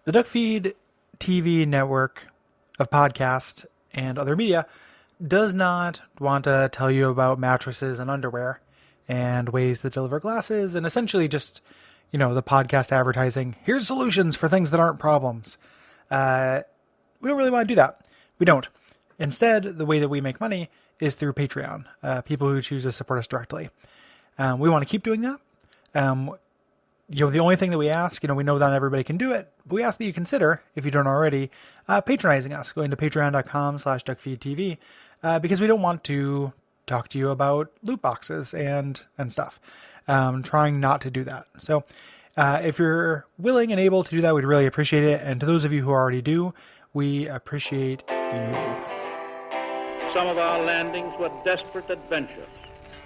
The Duckfeed.tv network of podcasts and other media does not want to tell you about mattresses and underwear and ways that deliver glasses and essentially just, the podcast advertising. Here's solutions for things that aren't problems. We don't really want to do that. We don't. Instead, the way that we make money is through Patreon, people who choose to support us directly. We want to keep doing that. The only thing that we ask, we know that not everybody can do it, but we ask that you consider, if you don't already, patronizing us, going to patreon.com/duckfeedtv, because we don't want to talk to you about loot boxes and stuff. Trying not to do that. So if you're willing and able to do that, we'd really appreciate it. And to those of you who already do, we appreciate you. Some of our landings were desperate adventures.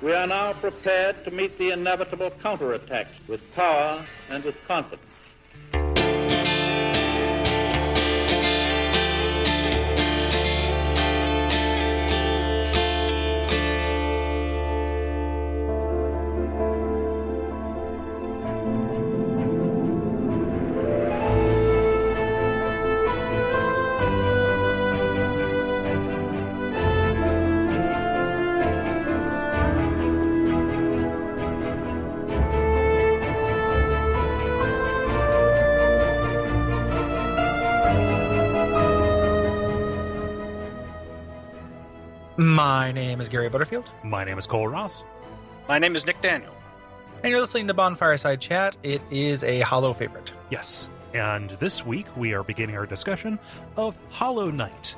We are now prepared to meet the inevitable counterattacks with power and with confidence. My name is Gary Butterfield. My name is Kole Ross. My name is Nick Daniel. And you're listening to Bonfireside Chat. It is a Hollow favorite. Yes. And this week we are beginning our discussion of Hollow Knight,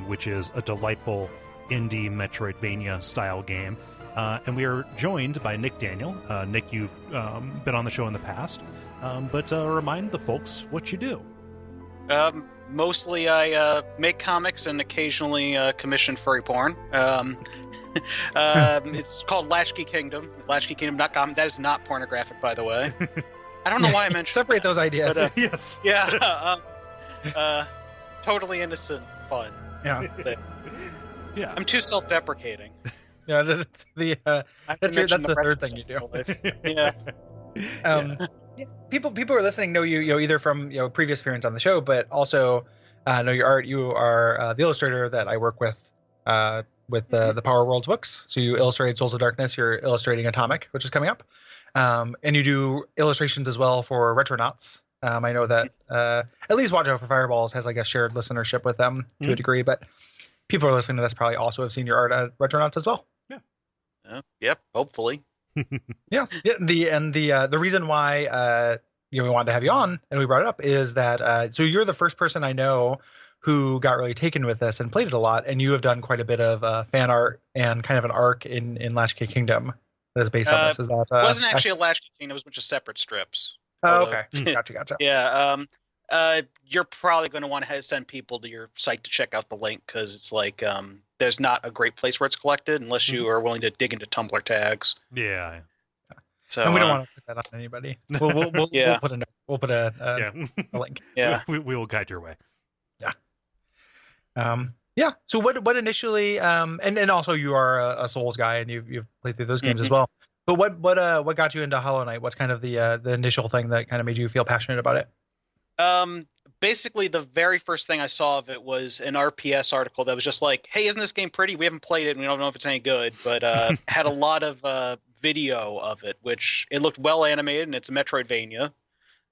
which is a delightful indie Metroidvania style game. And we are joined by Nick Daniel. Nick, you've been on the show in the past, but remind the folks what you do. Mostly I make comics and occasionally commission furry porn. It's called Latchkey Kingdom. Latchkeykingdom.com. That is not pornographic, by the way. I don't know why I mentioned Separate those ideas. But, yes. Yeah. Totally innocent fun. Yeah. Yeah. I'm too self-deprecating. Yeah, that's the third thing you do. Yeah. People who are listening know you either from previous appearance on the show, but also know your art. You are the illustrator that I work with the Power Worlds books. So you illustrated Souls of Darkness. You're illustrating Atomic, which is coming up, and you do illustrations as well for Retronauts. I know that at least Watch Out for Fireballs has a shared listenership with them to a degree, but people who are listening to this probably also have seen your art at Retronauts as well. Yeah. Yep. Hopefully. Yeah. The reason why we wanted to have you on and we brought it up is that so you're the first person I know who got really taken with this and played it a lot, and you have done quite a bit of fan art and kind of an arc in Latchkey Kingdom that is based on this. Is that it wasn't actually a Latchkey Kingdom, it was a bunch of separate strips. Oh, okay. Gotcha. Yeah. You're probably going to want to send people to your site to check out the link, because it's there's not a great place where it's collected unless you are willing to dig into Tumblr tags. Yeah. So, and we don't want to put that on anybody. We'll yeah. we'll put a link. Yeah. We will guide your way. Yeah. Yeah. So what initially and also you are a Souls guy and you've played through those games as well. But what got you into Hollow Knight? What's kind of the initial thing that kind of made you feel passionate about it? Basically, the very first thing I saw of it was an RPS article that was just like, "Hey, isn't this game pretty? We haven't played it, and we don't know if it's any good." But had a lot of video of it, which it looked well animated, and it's a Metroidvania.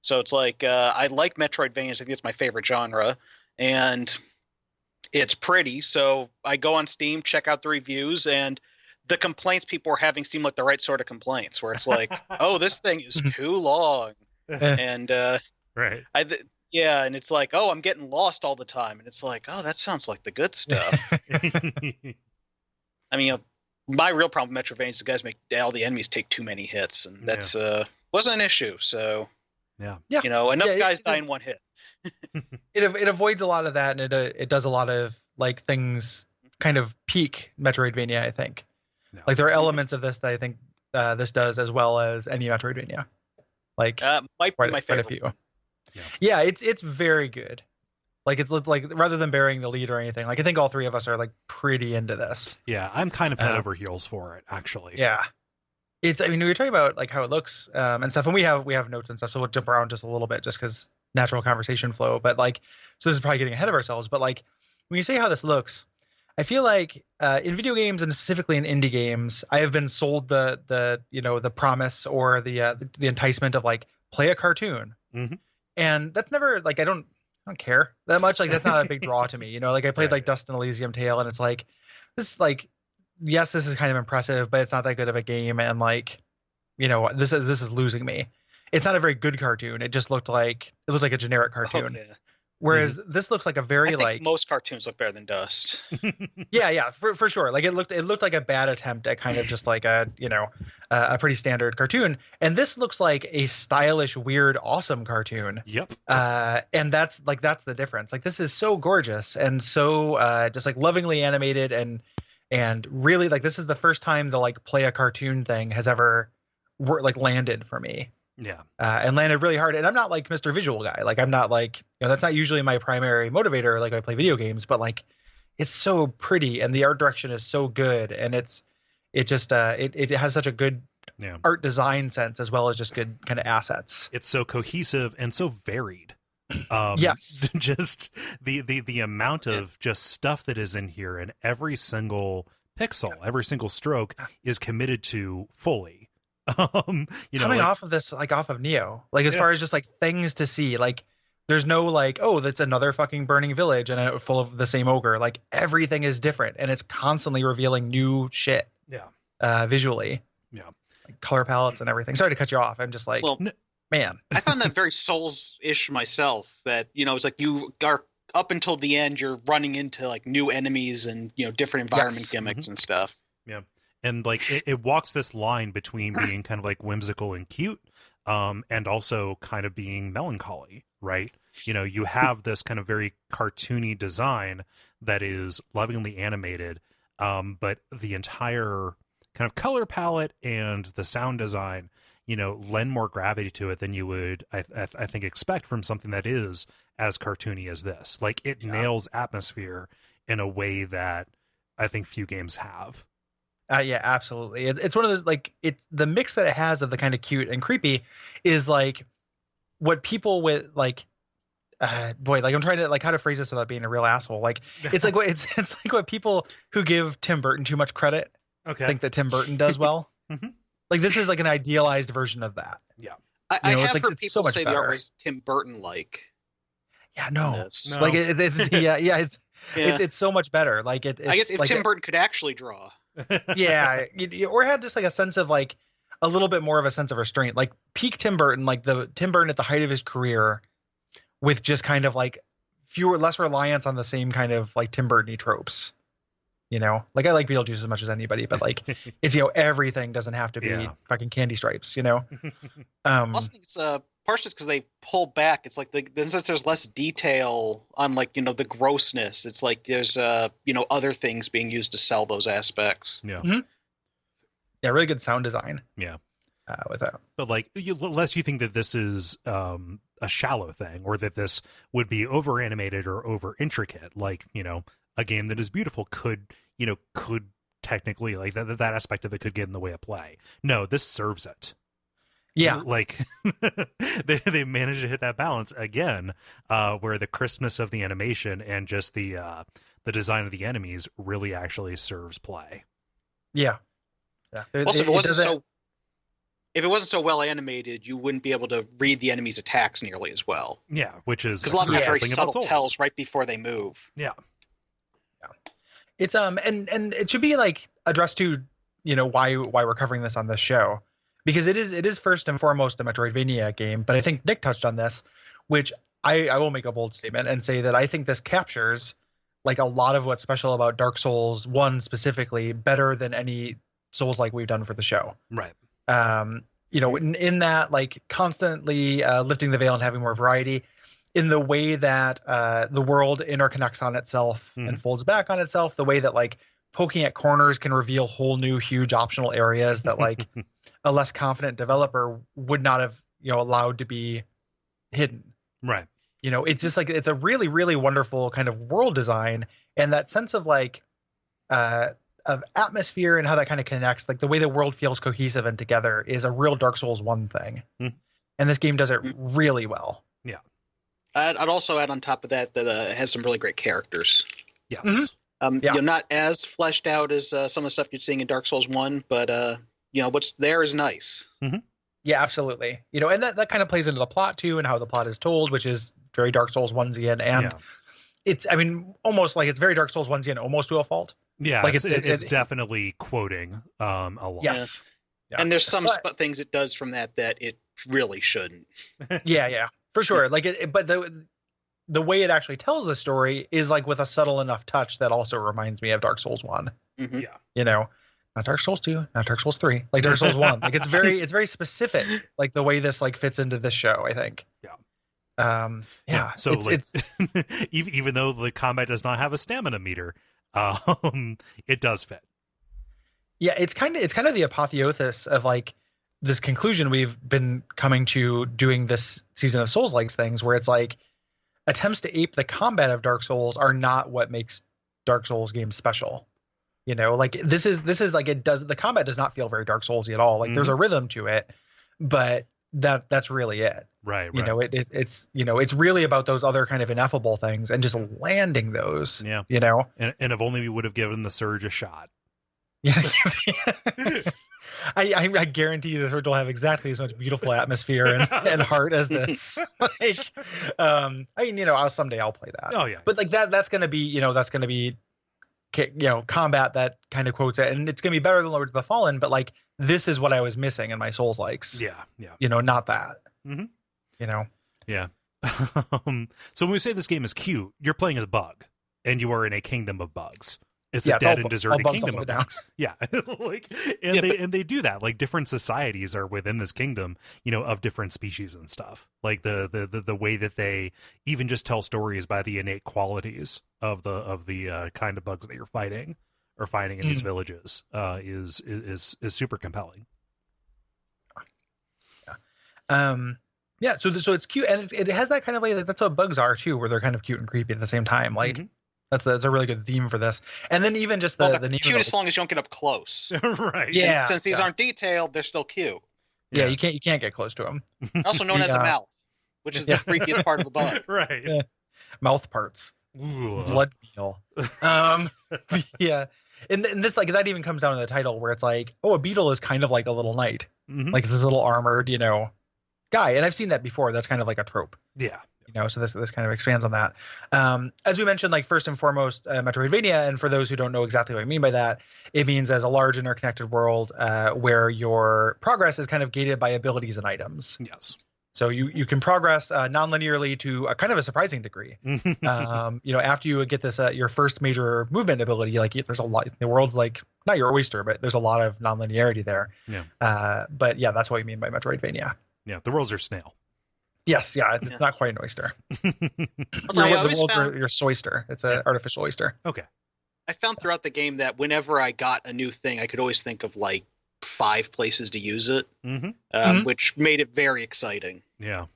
So it's I like Metroidvanias. I think it's my favorite genre, and it's pretty. So I go on Steam, check out the reviews, and the complaints people were having seemed like the right sort of complaints, where it's "Oh, this thing is too long," and right. Yeah, and it's "Oh, I'm getting lost all the time," and it's "Oh, that sounds like the good stuff." I mean, my real problem with Metroidvania is the guys make all the enemies take too many hits, and that's wasn't an issue. So yeah, enough guys die in one hit. It avoids a lot of that, and it does a lot of things kind of peak Metroidvania. I think there are elements of this that I think this does as well as any Metroidvania. Might be my favorite. Quite a few. Yeah, it's very good. It's rather than burying the lead or anything, I think all three of us are pretty into this. Yeah, I'm kind of head over heels for it, actually. Yeah. We were talking about how it looks and stuff, and we have notes and stuff, so we'll jump around just a little bit just because natural conversation flow. But like, so this is probably getting ahead of ourselves. But like, when you say how this looks, I feel like in video games and specifically in indie games, I have been sold the promise or the enticement of like play a cartoon, and that's never like I don't care that much. Like that's not a big draw to me. Like I played Right. like Dust and Elysium Tale, and it's like this like yes, this is kind of impressive, but it's not that good of a game, and like this is losing me. It's not a very good cartoon. It looked like a generic Oh, cartoon. yeah. Whereas this looks like a I very think like most cartoons look better than Dust. yeah, for sure. Like it looked like a bad attempt at kind of just like a pretty standard cartoon. And this looks like a stylish, weird, awesome cartoon. Yep. And that's the difference. Like this is so gorgeous and so just like lovingly animated and really like this is the first time the like play a cartoon thing has ever like landed for me. Yeah. And landed really hard. And I'm not like Mr. Visual guy. Like I'm not like, that's not usually my primary motivator. Like I play video games, but like it's so pretty and the art direction is so good. And it has such a good art design sense as well as just good kind of assets. It's so cohesive and so varied. Yes. Just the amount of just stuff that is in here, and every single pixel, every single stroke is committed to fully. Coming off of this, like off of Neo, like as far as just like things to see, like there's no like, oh, that's another fucking burning village and full of the same ogre. Like everything is different and it's constantly revealing new shit. Yeah. Visually. Yeah. Like color palettes and everything. Sorry to cut you off. I'm just like, man. I found that very Souls-ish myself. That it's like you are up until the end, you're running into like new enemies and different environment gimmicks and stuff. Yeah. And like it walks this line between being kind of like whimsical and cute, and also kind of being melancholy, right? You have this kind of very cartoony design that is lovingly animated, but the entire kind of color palette and the sound design, lend more gravity to it than you would, I think, expect from something that is as cartoony as this. Like it nails atmosphere in a way that I think few games have. Yeah, absolutely. It's one of those like the mix that it has of the kind of cute and creepy is like what people with like boy, like I'm trying to like how to phrase this without being a real asshole. Like it's like what it's like what people who give Tim Burton too much credit think that Tim Burton does well. Like this is like an idealized version of that. Yeah. I have like, heard it's so people much say better. the art was Tim Burton like. Yeah, no. No. Like it's so much better. Like it's I guess if like Tim Burton could actually draw. Yeah, or had just like a sense of like a little bit more of a sense of restraint, like peak Tim Burton, like the Tim Burton at the height of his career, with just kind of like less reliance on the same kind of like Tim Burton-y tropes. Like I like Beetlejuice as much as anybody, but like it's everything doesn't have to be fucking candy stripes. I also think it's partially because they pull back. It's like since there's less detail on like the grossness. It's like there's other things being used to sell those aspects. Yeah. Mm-hmm. Yeah, really good sound design. Yeah. With that, but like unless you think that this is a shallow thing, or that this would be over animated or over intricate, like a game that is beautiful could technically like that aspect of it could get in the way of play. No, this serves it. Yeah, like they managed to hit that balance again, where the crispness of the animation and just the design of the enemies really actually serves play. Yeah. Also, if it wasn't so well animated, you wouldn't be able to read the enemy's attacks nearly as well. Yeah, which is because a lot of them have very subtle tells right before they move. Yeah. It's and it should be like addressed to why we're covering this on this show, because it is first and foremost a Metroidvania game. But I think Nick touched on this, which I will make a bold statement and say that I think this captures like a lot of what's special about Dark Souls 1 specifically better than any Souls like we've done for the show. Right. In that like constantly lifting the veil and having more variety, in the way that the world interconnects on itself and folds back on itself, the way that like poking at corners can reveal whole new huge optional areas that like a less confident developer would not have allowed to be hidden. Right. It's just like it's a really, really wonderful kind of world design, and that sense of like of atmosphere and how that kind of connects, like the way the world feels cohesive and together is a real Dark Souls 1 thing. And this game does it really well. Yeah. I'd also add on top of that it has some really great characters. Yes. Yeah. You're not as fleshed out as some of the stuff you're seeing in Dark Souls 1, but what's there is nice. Yeah, absolutely. And that kind of plays into the plot too, and how the plot is told, which is very Dark Souls 1-ian, and it's, I mean, almost like it's very Dark Souls 1-ian, almost to a fault. Yeah, like it's definitely quoting a lot. Yes. Yeah. And there's some things it does from that it really shouldn't. Yeah, for sure. Like but the way it actually tells the story is like with a subtle enough touch that also reminds me of Dark Souls 1. Mm-hmm. Yeah. Not Dark Souls 2, not Dark Souls 3, like Dark Souls 1. Like it's very specific, like the way this like fits into this show, I think. Yeah. So it's even though the combat does not have a stamina meter, it does fit. Yeah, it's kind of the apotheosis of like this conclusion we've been coming to doing this season of Souls-like things, where it's like attempts to ape the combat of Dark Souls are not what makes Dark Souls games special. Like this is like the combat does not feel very Dark Soulsy at all. Like there's a rhythm to it, but that's really it. Right. It's it's really about those other kind of ineffable things and just landing those. Yeah. And if only we would have given the Surge a shot. Yeah. I guarantee you the Surge will have exactly as much beautiful atmosphere and heart as this. Like, someday I'll play that. Oh yeah. But like that's gonna be combat that kind of quotes it, and it's gonna be better than Lords of the Fallen. But like this is what I was missing in my Souls likes. Yeah. Not that. Yeah. So when we say this game is cute, you're playing as a bug, and you are in a kingdom of bugs. It's a dead and deserted kingdom of bugs. Yeah. And they do that. Like different societies are within this kingdom, of different species and stuff. Like the way that they even just tell stories by the innate qualities of the kind of bugs that you're fighting or finding in these villages is super compelling. Yeah. So it's cute, and it has that kind of like that's what bugs are too, where they're kind of cute and creepy at the same time. Like that's a really good theme for this. And then even just the cute as long as you don't get up close. Right. Yeah. And since these aren't detailed, they're still cute. Yeah, you can't get close to them. Also known as a mouth, which is the freakiest part of the bug. Right. Yeah. Mouth parts. Ooh. Blood beetle. Yeah. And this like that even comes down to the title, where it's like, oh, a beetle is kind of like a little knight, like this little armored, guy. And I've seen that before. That's kind of like a trope. Yeah. So this kind of expands on that. As we mentioned, like first and foremost, Metroidvania, and for those who don't know exactly what I mean by that, it means as a large interconnected world where your progress is kind of gated by abilities and items. Yes. So you can progress non-linearly to a kind of a surprising degree. After you get this your first major movement ability, like there's a lot. The world's like not your oyster, but there's a lot of non-linearity there. Yeah. But yeah, that's what we mean by Metroidvania. Yeah, the world's your snail. Yes, yeah, it's not quite an oyster. Also, the world's your soyster. It's an artificial oyster. Okay. I found throughout the game that whenever I got a new thing, I could always think of like 5 places to use it, which made it very exciting. Yeah.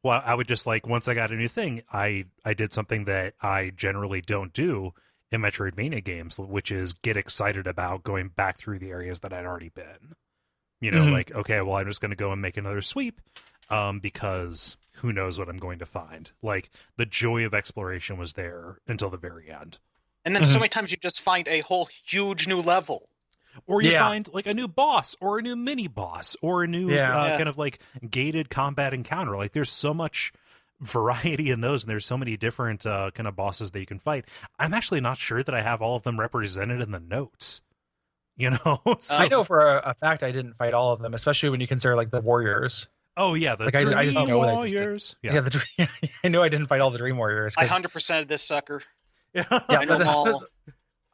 Well, I would just like, once I got a new thing, I did something that I generally don't do in Metroidvania games, which is get excited about going back through the areas that I'd already been. Like, okay, well, I'm just going to go and make another sweep because who knows what I'm going to find. Like, the joy of exploration was there until the very end. And then so many times you just find a whole huge new level. Or you find like a new boss or a new mini boss or a new kind of like gated combat encounter. Like there's so much variety in those, and there's so many different kind of bosses that you can fight. I'm actually not sure that I have all of them represented in the notes. So, I know for a fact I didn't fight all of them, especially when you consider like the warriors. Oh yeah, the like Dream I just know Warriors. Yeah, I know I didn't fight all the Dream Warriors. I 100%ed this sucker. Yeah, I know them all. It's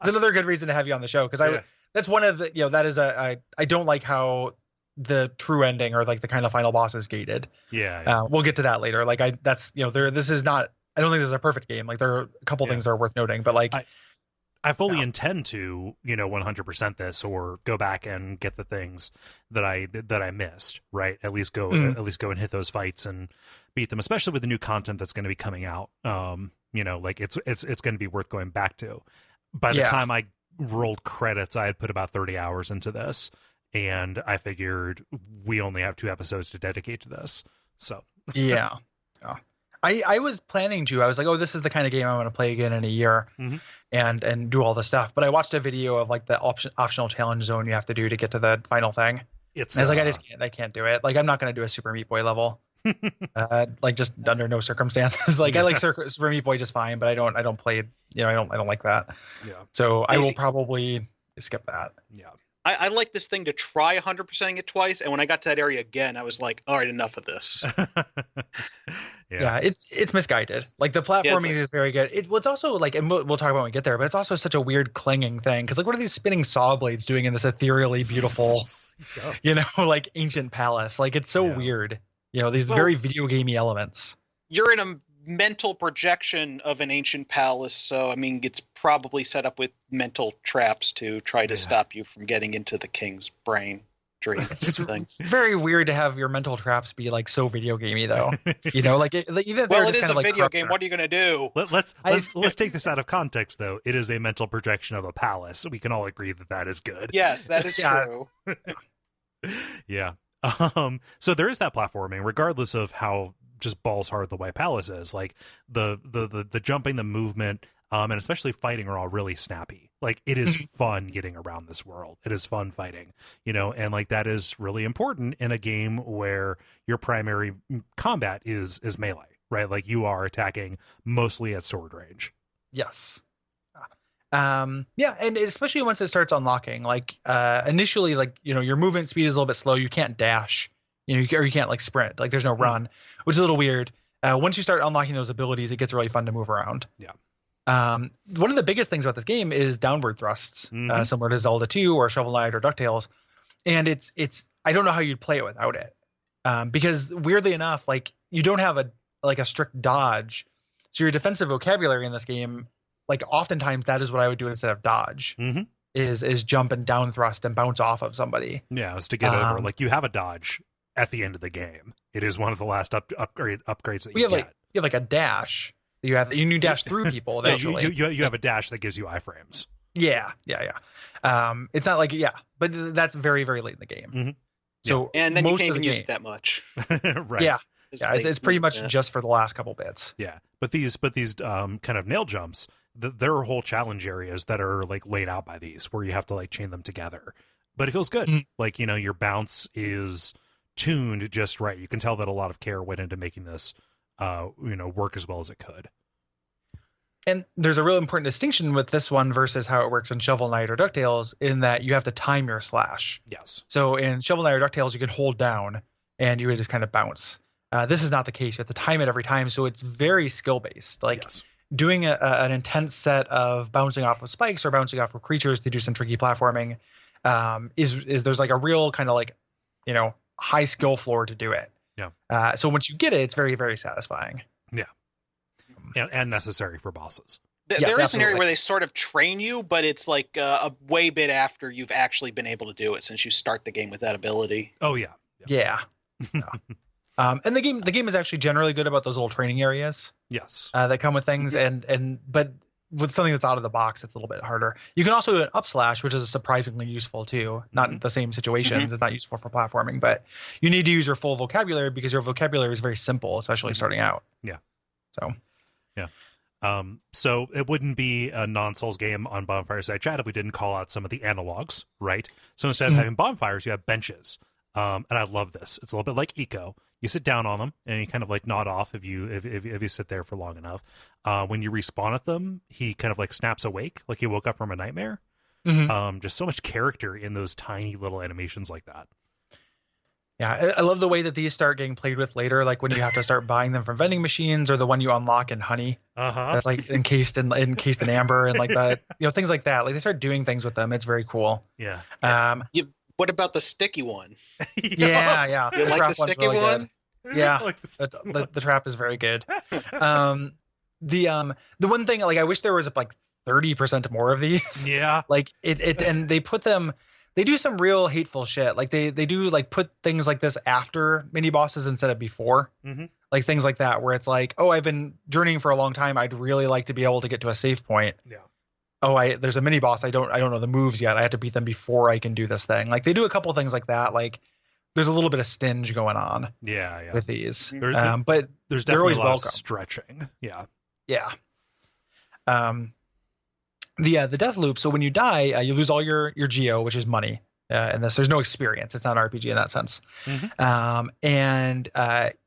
another good reason to have you on the show, because that's one of the that is I don't like how the true ending or like the kind of final boss is gated. We'll get to that later. Like this is not, I don't think this is a perfect game. Like there are a couple things that are worth noting, but like I fully intend to 100% this, or go back and get the things that I missed, right? At least go and hit those fights and beat them, especially with the new content that's going to be coming out. Like it's going to be worth going back to. By the time I rolled credits, I had put about 30 hours into this, and I figured we only have 2 episodes to dedicate to this. So I was planning to. I was like, oh, this is the kind of game I want to play again in a year, Mm-hmm. and do all this stuff. But I watched a video of like the optional challenge zone you have to do to get to the final thing. It's And I was like, I can't do it. Like, I'm not going to do a Super Meat Boy level. Like just under no circumstances. Like I like Super Meat Boy just fine, but I don't play. I don't like that. Yeah. So I will probably skip that. Yeah. I like this thing to try 100%ing it twice, and when I got to that area again, I was like, all right, enough of this. Yeah, it's misguided. Like the platforming is very good. It's also like, and we'll talk about when we get there, but it's also such a weird clanging thing. Because like, what are these spinning saw blades doing in this ethereally beautiful, like ancient palace? Like it's so weird. These very video gamey elements. You're in a mental projection of an ancient palace, so I mean, it's probably set up with mental traps to try to stop you from getting into the king's brain. It's very weird to have your mental traps be like so video gamey though. Even well, it is a video game. What are you going to do? Let's take this out of context though. It is a mental projection of a palace. We can all agree that is good. Yes, that is true. Yeah. So there is that platforming, regardless of how just balls hard the White Palace is. Like the jumping, the movement, and especially fighting are all really snappy. Like it is fun getting around this world. It is fun fighting, and like that is really important in a game where your primary combat is melee, right? Like you are attacking mostly at sword range. Yes. Yeah, and especially once it starts unlocking, like initially, like your movement speed is a little bit slow. You can't dash, or you can't like sprint. Like there's no run, which is a little weird. Once you start unlocking those abilities, it gets really fun to move around. Yeah. One of the biggest things about this game is downward thrusts, similar to Zelda 2 or Shovel Knight or DuckTales, and it's I don't know how you'd play it without it, because weirdly enough, like you don't have a strict dodge, so your defensive vocabulary in this game. Like oftentimes that is what I would do instead of dodge is jump and down thrust and bounce off of somebody. Yeah, it's to get over. Like you have a dodge at the end of the game. It is one of the last upgrades that you get. You have like a dash. You dash through people eventually. You have a dash that gives you iframes. Yeah. It's not like but that's very, very late in the game. So and then you can't even use it that much. Right. Yeah. It's pretty much just for the last couple bits. Yeah, but these kind of nail jumps. There are whole challenge areas that are like laid out by these where you have to like chain them together, but it feels good. Like your bounce is tuned just right. You can tell that a lot of care went into making this work as well as it could. And there's a real important distinction with this one versus how it works in Shovel Knight or DuckTales in that you have to time your slash. Yes. So in Shovel Knight or DuckTales, you can hold down and you would just kind of bounce. This is not the case. You have to time it every time, so it's very skill based. Like doing an intense set of bouncing off of spikes or bouncing off of creatures to do some tricky platforming is there's like a real kind of like high skill floor to do it. Yeah. So once you get it, it's very, very satisfying. Yeah. And necessary for bosses. There is an area where they sort of train you, but it's like a way bit after you've actually been able to do it, since you start the game with that ability. Oh yeah. Yeah. And the game is actually generally good about those little training areas. Yes. That come with things, but with something that's out of the box, it's a little bit harder. You can also do an up slash, which is surprisingly useful too. Not in the same situations. It's not useful for platforming, but you need to use your full vocabulary because your vocabulary is very simple, especially starting out. Yeah. So. Yeah. So it wouldn't be a non-Souls game on Bonfireside Chat if we didn't call out some of the analogs, right? So instead of having bonfires, you have benches. And I love this. It's a little bit like Eco. You sit down on them and you kind of like nod off if you sit there for long enough. When you respawn at them, he kind of like snaps awake, like he woke up from a nightmare. Just so much character in those tiny little animations like that. Yeah, I love the way that these start getting played with later, like when you have to start buying them from vending machines, or the one you unlock in honey that's like encased in amber and like that, things like that. Like they start doing things with them. It's very cool. Yeah. What about the sticky one? Yeah. You like the sticky one? Yeah, like the trap is very good. The one thing, like I wish there was like 30% more of these. Yeah. Like it and they put them. They do some real hateful shit. Like they do like put things like this after mini bosses instead of before. Like things like that, where it's like, oh, I've been journeying for a long time. I'd really like to be able to get to a save point. Yeah. Oh, there's a mini boss. I don't know the moves yet. I have to beat them before I can do this thing. Like they do a couple things like that. Like there's a little bit of stinge going on Yeah. with these. There- But There's they're definitely always a lot welcome. of stretching. Yeah. Yeah. The death loop. So when you die, you lose all your geo, which is money. And there's no experience. It's not an RPG in that sense. And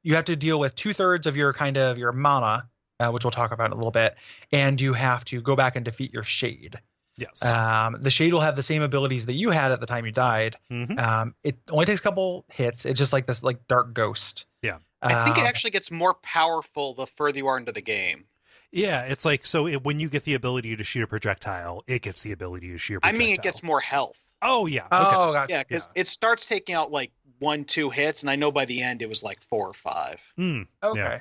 you have to deal with 2/3 of your mana, which we'll talk about in a little bit. And you have to go back and defeat your shade. Yes. The shade will have the same abilities that you had at the time you died. It only takes a couple hits. It's just like this dark ghost. Yeah. I think it actually gets more powerful the further you are into the game. Yeah, it's like, when you get the ability to shoot a projectile, it gets the ability to shoot a projectile. I mean, it gets more health. Oh, yeah. Okay. Oh, gotcha. Yeah, because it starts taking out like 1-2 hits, and I know by the end it was like 4 or 5. Okay.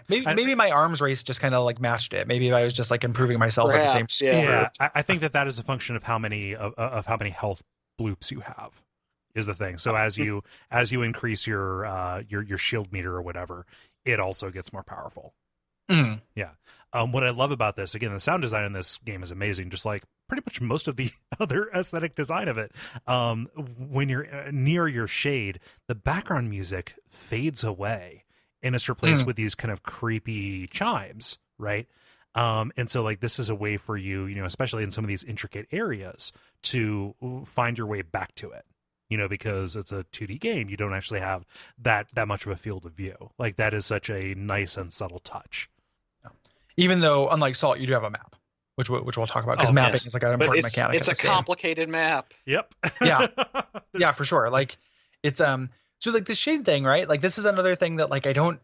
Yeah. Maybe my arms race just kind of like matched it. Maybe I was just like improving myself at the same Perhaps, time. yeah. I think that is a function of how many how many health bloops you have is the thing. So as you increase your shield meter or whatever, it also gets more powerful. Yeah. What I love about this, again, the sound design in this game is amazing, just like pretty much most of the other aesthetic design of it. When you're near your shade, the background music fades away and it's replaced with these kind of creepy chimes, right? And so like this is a way for you, especially in some of these intricate areas, to find your way back to it. Because it's a 2D game, you don't actually have that much of a field of view. Like that is such a nice and subtle touch. Even though, unlike Salt, you do have a map, which we'll talk about, because mapping is like an important mechanic. It's a complicated map. Yep. Yeah, for sure. Like it's so like the shade thing, right? Like this is another thing that I don't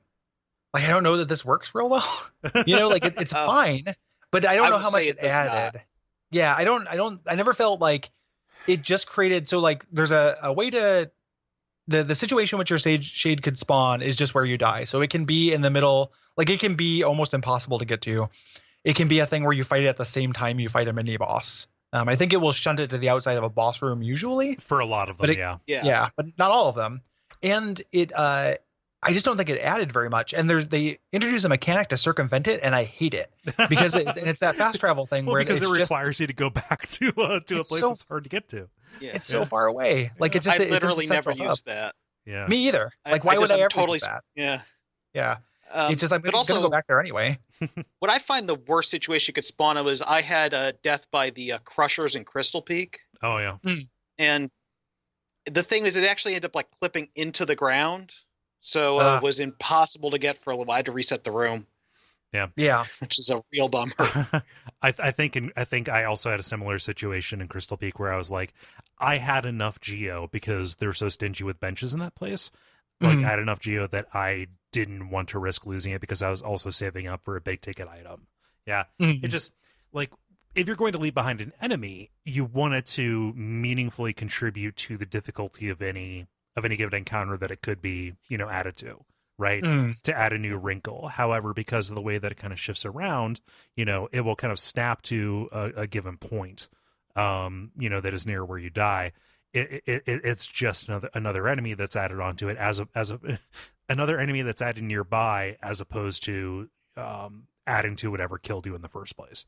know that this works real well. Like it's fine, but I don't know how much it added. Yeah, I never felt like it just created. So like there's a way to the situation which your shade could spawn is just where you die. So it can be in the middle, like it can be almost impossible to get to. It can be a thing where you fight it at the same time you fight a mini boss. I think it will shunt it to the outside of a boss room usually. For a lot of them, yeah, but not all of them. And it, I just don't think it added very much. And they introduce a mechanic to circumvent it, and I hate it because it's that fast travel thing where because it requires you to go back to a place that's hard to get to. Yeah. It's so far away. Like it's just I literally never used that. Yeah, me either. Like why would I ever totally do that? Yeah. It's just I'm gonna go back there anyway. What I find the worst situation you could spawn was I had a death by the Crushers in Crystal Peak. Oh yeah. And the thing is, it actually ended up like clipping into the ground, so it was impossible to get for a little while. I had to reset the room. Yeah, which is a real bummer. I think I also had a similar situation in Crystal Peak where I was like, I had enough geo because they're so stingy with benches in that place. Like I had enough geo that I didn't want to risk losing it because I was also saving up for a big ticket item. Yeah. It just like, if you're going to leave behind an enemy, you want it to meaningfully contribute to the difficulty of any given encounter that it could be, added to, right? To add a new wrinkle. However, because of the way that it kind of shifts around, it will kind of snap to a given point, that is near where you die. It's just another enemy that's added onto it as another enemy that's added nearby, as opposed to adding to whatever killed you in the first place.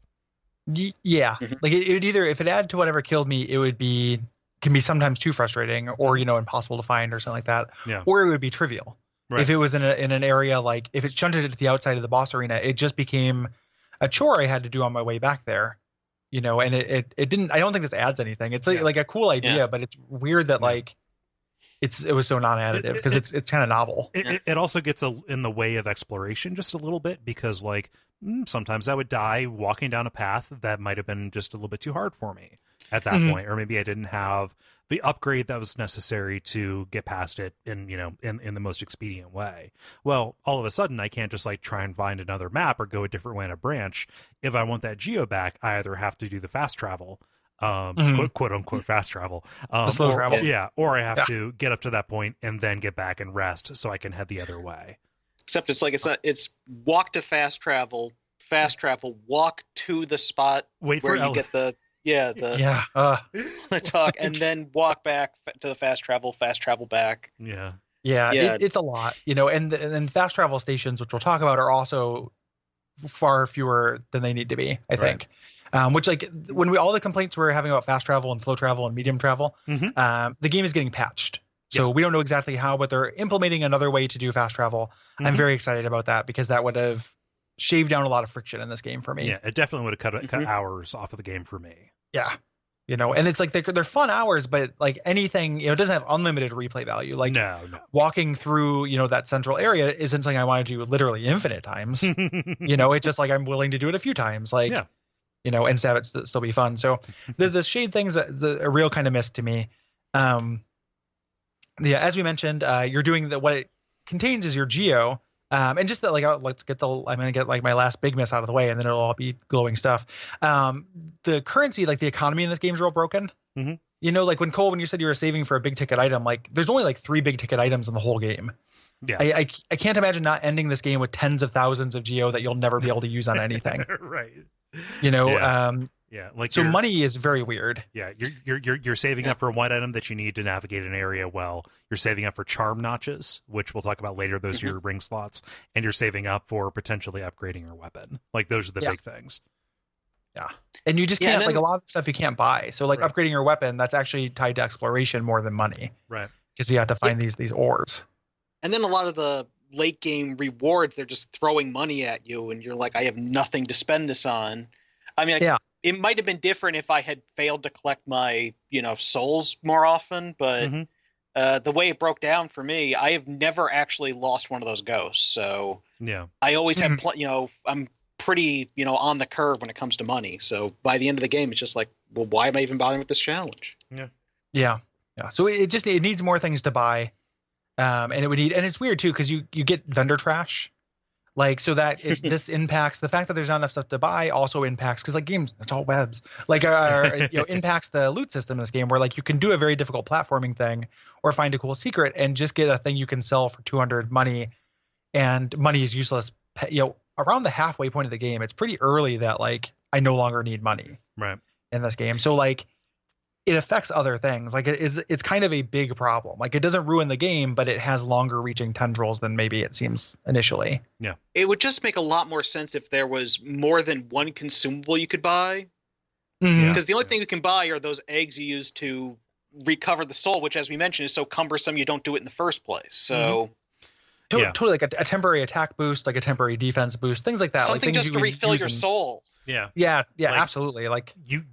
Yeah, like it would either, if it added to whatever killed me, it can be sometimes too frustrating, or impossible to find, or something like that. Yeah. Or it would be trivial. Right. If it was in an area, like if it shunted it to the outside of the boss arena, it just became a chore I had to do on my way back there. And it didn't. I don't think this adds anything. It's like a cool idea, but it's weird that it was so non-additive because it's kind of novel. It also gets in the way of exploration just a little bit, because sometimes I would die walking down a path that might have been just a little bit too hard for me at that point, or maybe I didn't have the upgrade that was necessary to get past it in the most expedient way. Well, all of a sudden I can't just try and find another map or go a different way in a branch. If I want that geo back, I either have to do the fast travel, quote unquote fast travel, the slow travel, or I have to get up to that point and then get back and rest so I can head the other way. Except it's walk to fast travel, walk to the spot where you get the talk, and then walk back to the fast travel back. It's a lot, and fast travel stations, which we'll talk about, are also far fewer than they need to be, I think. Which when all the complaints we're having about fast travel and slow travel and medium travel, the game is getting patched. So we don't know exactly how, but they're implementing another way to do fast travel. I'm very excited about that because that would have shaved down a lot of friction in this game for me. Yeah, it definitely would have cut hours off of the game for me. Yeah. And it's like they're fun hours, but like anything, it doesn't have unlimited replay value. Like no. Walking through, that central area isn't something I want to do literally infinite times. It's just like I'm willing to do it a few times, like, and have it still be fun. So the shade thing's a real kind of miss to me. As we mentioned, you're doing what it contains is your geo. And just that, like, I'm going to get like my last big miss out of the way, and then it'll all be glowing stuff. The currency, like the economy in this game is real broken. Like when you said you were saving for a big ticket item, like there's only like 3 big ticket items in the whole game. Yeah. I can't imagine not ending this game with tens of thousands of geo that you'll never be able to use on anything. Right. Like so money is very weird. Yeah, you're saving up for one item that you need to navigate an area well. You're saving up for charm notches, which we'll talk about later. Those are your ring slots, and you're saving up for potentially upgrading your weapon. Like those are the big things. Yeah, and you just can't a lot of stuff you can't buy. So like upgrading your weapon, that's actually tied to exploration more than money. Right. Because you have to find these ores. And then a lot of the late game rewards, they're just throwing money at you, and you're like, I have nothing to spend this on. I mean, it might have been different if I had failed to collect my, souls more often, but the way it broke down for me, I have never actually lost one of those ghosts. So I always have, I'm pretty, on the curve when it comes to money. So by the end of the game, it's just like, well, why am I even bothering with this challenge? Yeah. So it needs more things to buy. And it's weird too, because you get vendor trash. Like, so that this impacts the fact that there's not enough stuff to buy also impacts, because like games, it's all webs, like impacts the loot system in this game, where like you can do a very difficult platforming thing or find a cool secret and just get a thing you can sell for 200 money, and money is useless. Around the halfway point of the game, it's pretty early that like I no longer need money in this game. So like it affects other things. Like it's kind of a big problem. Like it doesn't ruin the game, but it has longer reaching tendrils than maybe it seems initially. Yeah. It would just make a lot more sense if there was more than one consumable you could buy. Because the only thing you can buy are those eggs you use to recover the soul, which, as we mentioned, is so cumbersome you don't do it in the first place. So totally, like a temporary attack boost, like a temporary defense boost, things like that. Something like just to refill your soul. Yeah, like, absolutely. Like you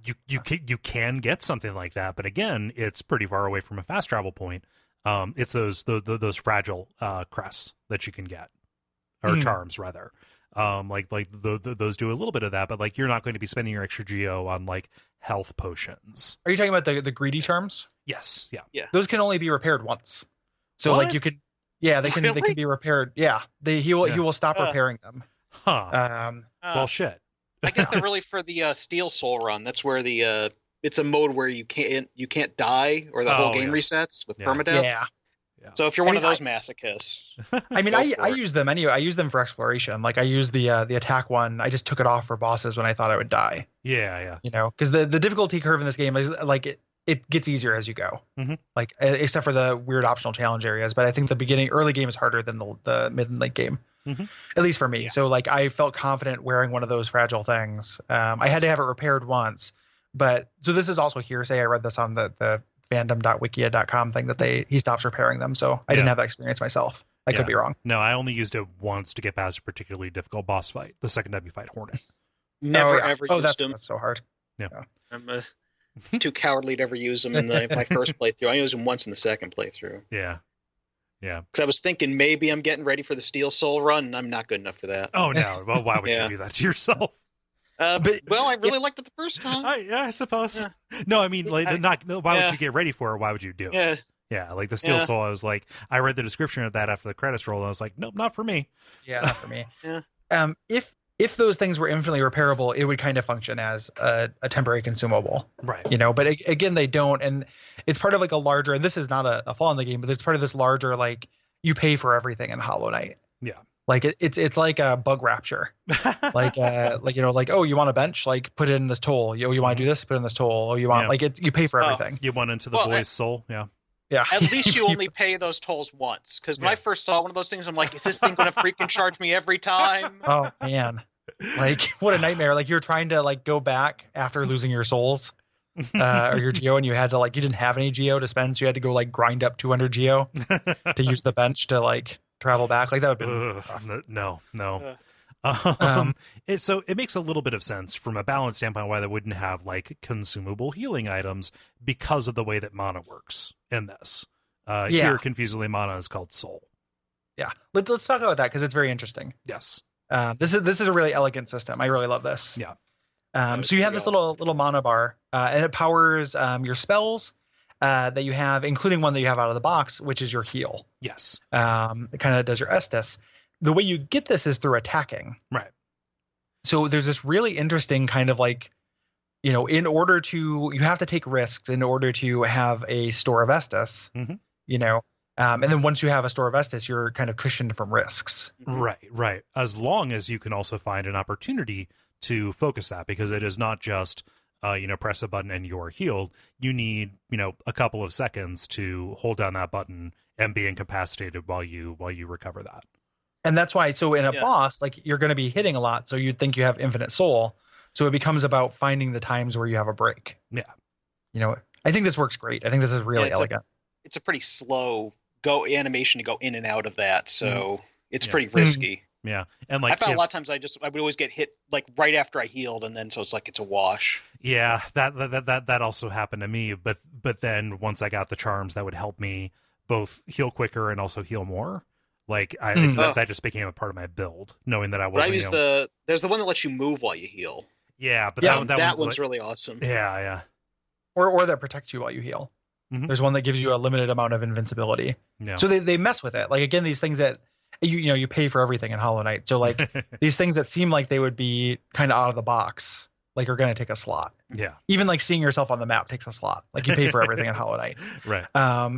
can get something like that, but again, it's pretty far away from a fast travel point. It's those fragile crests that you can get, or charms rather. Those do a little bit of that, but like you're not going to be spending your extra geo on like health potions. Are you talking about the greedy charms? Yes. Yeah. Those can only be repaired once. So like you could, they can be repaired. Yeah, he will stop repairing them. Well, shit. I guess they're really for the Steel Soul run. That's where it's a mode where you can't die, or the whole game resets with permadeath. Yeah. So if you're one of those masochists, I mean, I use them anyway. I use them for exploration. Like I use the attack one. I just took it off for bosses when I thought I would die. Yeah. Because the difficulty curve in this game is like it gets easier as you go. Like except for the weird optional challenge areas. But I think the early game is harder than the mid and late game. At least for me. So like I felt confident wearing one of those fragile things. I had to have it repaired once, but so this is also hearsay. I read this on the fandom.wikia.com thing that he stops repairing them. So I didn't have that experience myself. I could be wrong. No, I only used it once to get past a particularly difficult boss fight. The second time you fight Hornet. Never ever used them. That's so hard. Yeah. I'm too cowardly to ever use them in my first playthrough. I used them once in the second playthrough. Yeah. Because I was thinking maybe I'm getting ready for the Steel Soul run, and I'm not good enough for that. Oh, no. Well, why would you do that to yourself? But I really liked it the first time. I suppose. Yeah. No, I mean, like, why would you get ready for it? Why would you do it? Yeah, like the Steel Soul, I was like, I read the description of that after the credits roll, and I was like, nope, not for me. Yeah, not for me. If those things were infinitely repairable, it would kind of function as a temporary consumable. Right. But again, they don't. And it's part of like a larger, and this is not a flaw in the game, but it's part of this larger, like, you pay for everything in Hollow Knight. Yeah. Like it's like a bug rapture. like oh, you want a bench? Like put it in this toll. You want to do this? Put it in this toll. Oh, you want you pay for everything. You want into the boy's soul. Yeah. Yeah. At least you only pay those tolls once. Because when I first saw one of those things, I'm like, is this thing going to freaking charge me every time? Oh man. Like what a nightmare. Like you're trying to like go back after losing your souls. or your geo, and you had to you didn't have any geo to spend, so you had to go grind up 200 geo to use the bench to travel back. That would have been no. Um, So it makes a little bit of sense from a balance standpoint why they wouldn't have consumable healing items because of the way that mana works in this. Here, confusingly, mana is called soul. Yeah, let's talk about that because it's very interesting. Yes. This is a really elegant system. I really love this. Yeah. So you have this little mana bar, and it powers your spells that you have, including one that you have out of the box, which is your heal. Yes. It kind of does your Estus. The way you get this is through attacking. Right. So there's this really interesting kind of in order to, you have to take risks in order to have a store of Estus, and then once you have a store of Estus, you're kind of cushioned from risks. Right. As long as you can also find an opportunity to focus that, because it is not just, press a button and you're healed. You need, a couple of seconds to hold down that button and be incapacitated while you recover that. And that's why, so in a boss, you're going to be hitting a lot, so you'd think you have infinite soul. So it becomes about finding the times where you have a break. Yeah. I think this works great. I think this is really elegant. It's a pretty slow animation to go in and out of that, so it's pretty risky. Yeah. And I found a lot of times I would always get hit right after I healed, and then so it's a wash. Yeah, that also happened to me, but then once I got the charms that would help me both heal quicker and also heal more. That just became a part of my build, knowing that I wasn't. There's the one that lets you move while you heal. Yeah, but that one's really awesome. Yeah. Or that protects you while you heal. Mm-hmm. There's one that gives you a limited amount of invincibility. Yeah. So they mess with it. Again, these things that you pay for everything in Hollow Knight. So these things that seem like they would be kind of out of the box, are going to take a slot. Yeah. Even seeing yourself on the map takes a slot. You pay for everything in Hollow Knight. Right.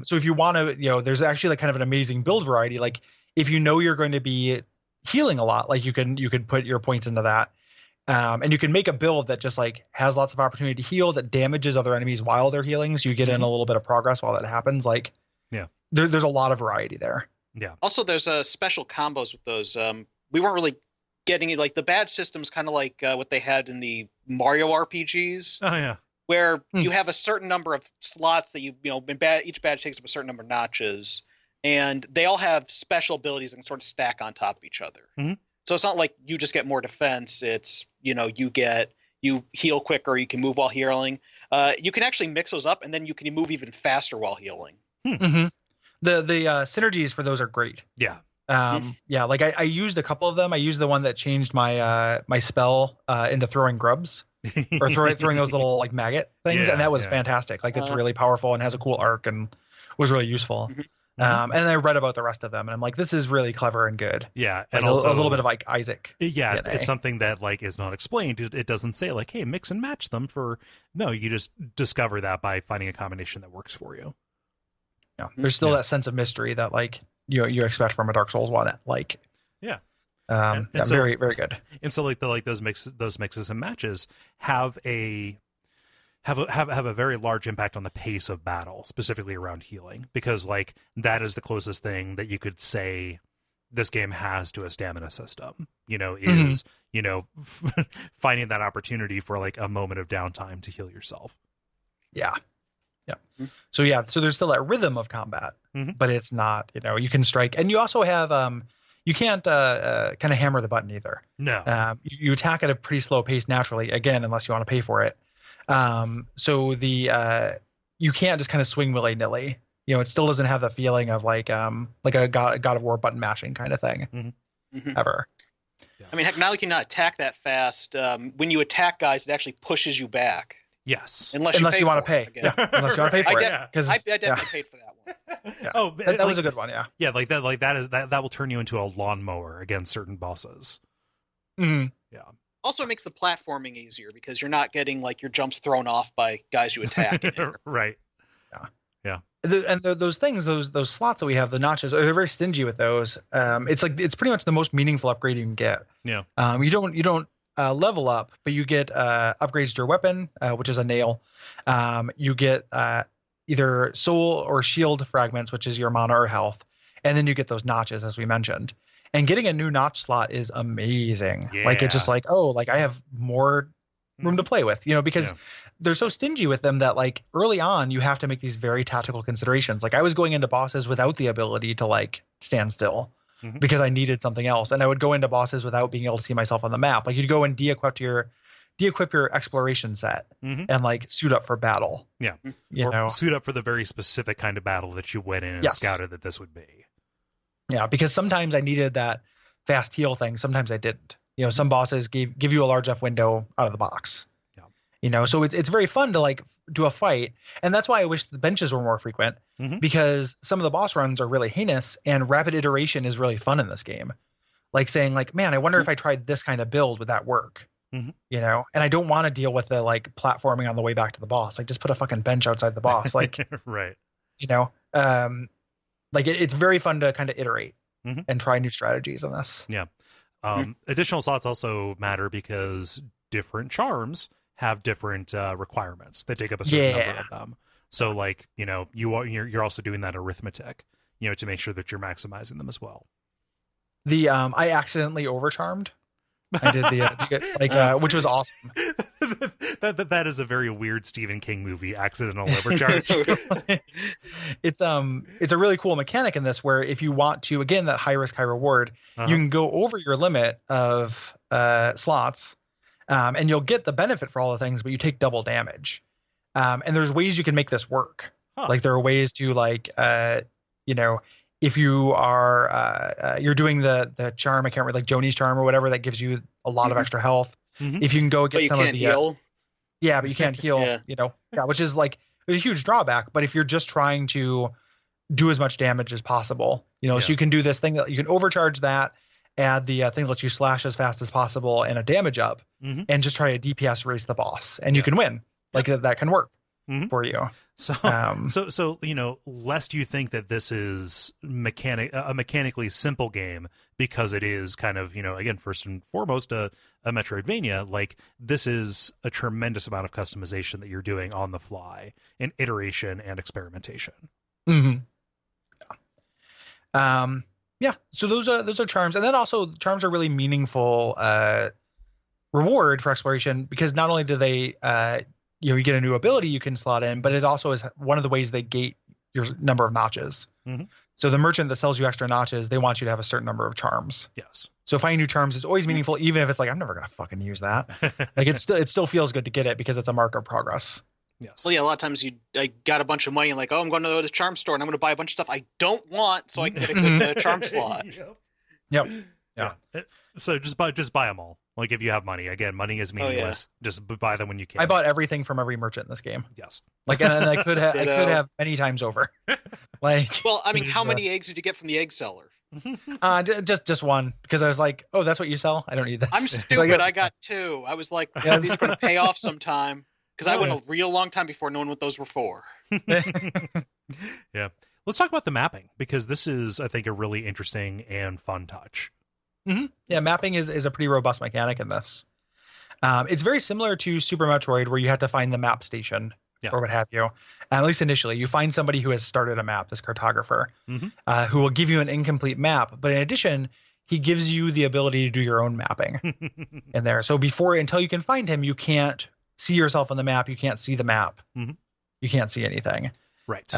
So if you want to, there's actually kind of an amazing build variety. If you're going to be healing a lot, you can put your points into that. And you can make a build that just has lots of opportunity to heal, that damages other enemies while they're healing. So you get in a little bit of progress while that happens. There's a lot of variety there. Yeah. Also, there's special combos with those. We weren't really getting it. The badge system's kind of what they had in the Mario RPGs. Oh yeah. Where you have a certain number of slots that each badge takes up a certain number of notches, and they all have special abilities that can sort of stack on top of each other. Mm-hmm. So it's not like you just get more defense. It's you heal quicker, you can move while healing. You can actually mix those up, and then you can move even faster while healing. Mm-hmm. The synergies for those are great. Yeah. I used a couple of them. I used the one that changed my my spell into throwing grubs or throwing those little maggot things, and that was fantastic. It's really powerful and has a cool arc and was really useful. Mm-hmm. And I read about the rest of them, and I'm like, this is really clever and good. Yeah, and also a little bit of Isaac. Yeah, it's something that is not explained. It doesn't say hey, mix and match them for. No, you just discover that by finding a combination that works for you. Yeah, there's still that sense of mystery that you expect from a Dark Souls one. Yeah. And so, very, very good. And so those mixes and matches have a very large impact on the pace of battle, specifically around healing, because that is the closest thing that you could say this game has to a stamina system. Finding that opportunity for a moment of downtime to heal yourself. Yeah. Yeah. So there's still that rhythm of combat, but it's not, you can strike, and you also have you can't kind of hammer the button either. No. You attack at a pretty slow pace naturally, again, unless you want to pay for it. So you can't just kind of swing willy-nilly. It still doesn't have the feeling of a God of War button mashing kind of thing ever. Yeah. I mean, heck, now you cannot attack that fast. When you attack guys, it actually pushes you back. Yes. Unless you want to pay. Yeah. Unless you want to pay for it. Because I definitely paid for that one. Yeah. Oh, that was a good one. Yeah. Yeah, that will turn you into a lawnmower against certain bosses. Mm-hmm. Yeah. Also, it makes the platforming easier because you're not getting your jumps thrown off by guys you attack. Right. Yeah. And those things, those slots that we have, the notches, they're very stingy with those. It's pretty much the most meaningful upgrade you can get. Yeah. You don't level up, but you get upgrades to your weapon, which is a nail. You get either soul or shield fragments, which is your mana or health, and then you get those notches, as we mentioned. And getting a new notch slot is amazing. Yeah. It's just I have more room to play with, because Yeah. they're so stingy with them that like early on you have to make these very tactical considerations. Like I was going into bosses without the ability to like stand still Mhm. because I needed something else, and I would go into bosses without being able to see myself on the map. Like you'd go and de-equip your exploration set Mhm. and like suit up for battle. Yeah. You Or know, suit up for the very specific kind of battle that you went in and Yes. scouted that this would be. yeah, because sometimes I needed that fast heal thing, sometimes I didn't. Some bosses give you a large enough window out of the box. Yeah. So it's very fun to like do a fight, and that's why I wish the benches were more frequent, Mhm. because some of the boss runs are really heinous, and rapid iteration is really fun in this game. Like saying like, man, I wonder if I tried this kind of build, would that work? Mhm. And I don't want to deal with the like platforming on the way back to the boss. Like just put a fucking bench outside the boss. Like, Right. Like it's very fun to kind of iterate Mhm. and try new strategies on this. Yeah. Additional slots also matter because different charms have different requirements. They take up a certain number of them. So, like, you're also doing that arithmetic, to make sure that you're maximizing them as well. I accidentally overcharmed. I did which was awesome. that is a very weird Stephen King movie, accidental overcharge. It's a really cool mechanic in this where if you want to, again, that high risk, high reward, you can go over your limit of slots, and you'll get the benefit for all the things, but you take double damage. And there's ways you can make this work. Huh. Like there are ways to if you are you're doing the charm, I can't remember, like Joni's charm or whatever, that gives you a lot of extra health. Mhm. If you can go get But you some can't of the heal. yeah, but you can't heal. Yeah. Which is like a huge drawback. But if you're just trying to do as much damage as possible, so you can do this thing that you can overcharge that, add the thing that lets you slash as fast as possible and a damage up, and just try to DPS race the boss, and you can win. Like that can work for you. So, lest you think that this is a mechanically simple game, because it is kind of, again, first and foremost, a Metroidvania. Like, this is a tremendous amount of customization that you're doing on the fly, and iteration and experimentation. Mm-hmm. Yeah. So those are charms, and then also charms are really meaningful reward for exploration, because not only do they you get a new ability you can slot in, but it also is one of the ways they gate your number of notches. Mm-hmm. So the merchant that sells you extra notches, they want you to have a certain number of charms. Yes. So finding new charms is always meaningful, even if it's like, I'm never gonna fucking use that. Like it still feels good to get it because it's a mark of progress. Yes. Well, yeah, a lot of times I got a bunch of money and like, oh, I'm going to the charm store and I'm going to buy a bunch of stuff I don't want so I can get a good charm slot. Yep. Yeah. So just buy them all. Like, if you have money, again, money is meaningless. Just buy them when you can. I bought everything from every merchant in this game. Yes. Like, and I could have many times over. Like, well, I mean, how many eggs did you get from the egg seller? Just one, because I was like, oh, that's what you sell? I don't need this. I'm stupid. I got 2. I was like, Yes. these are going to pay off sometime. Because I went a real long time before knowing what those were for. Yeah. Let's talk about the mapping, because this is, I think, a really interesting and fun touch. Mm-hmm. Yeah, mapping is a pretty robust mechanic in this. It's very similar to Super Metroid, where you have to find the map station or what have you. At least initially, you find somebody who has started a map, this cartographer, who will give you an incomplete map. But in addition, he gives you the ability to do your own mapping in there. So until you can find him, you can't see yourself on the map. You can't see the map. You can't see anything. Right.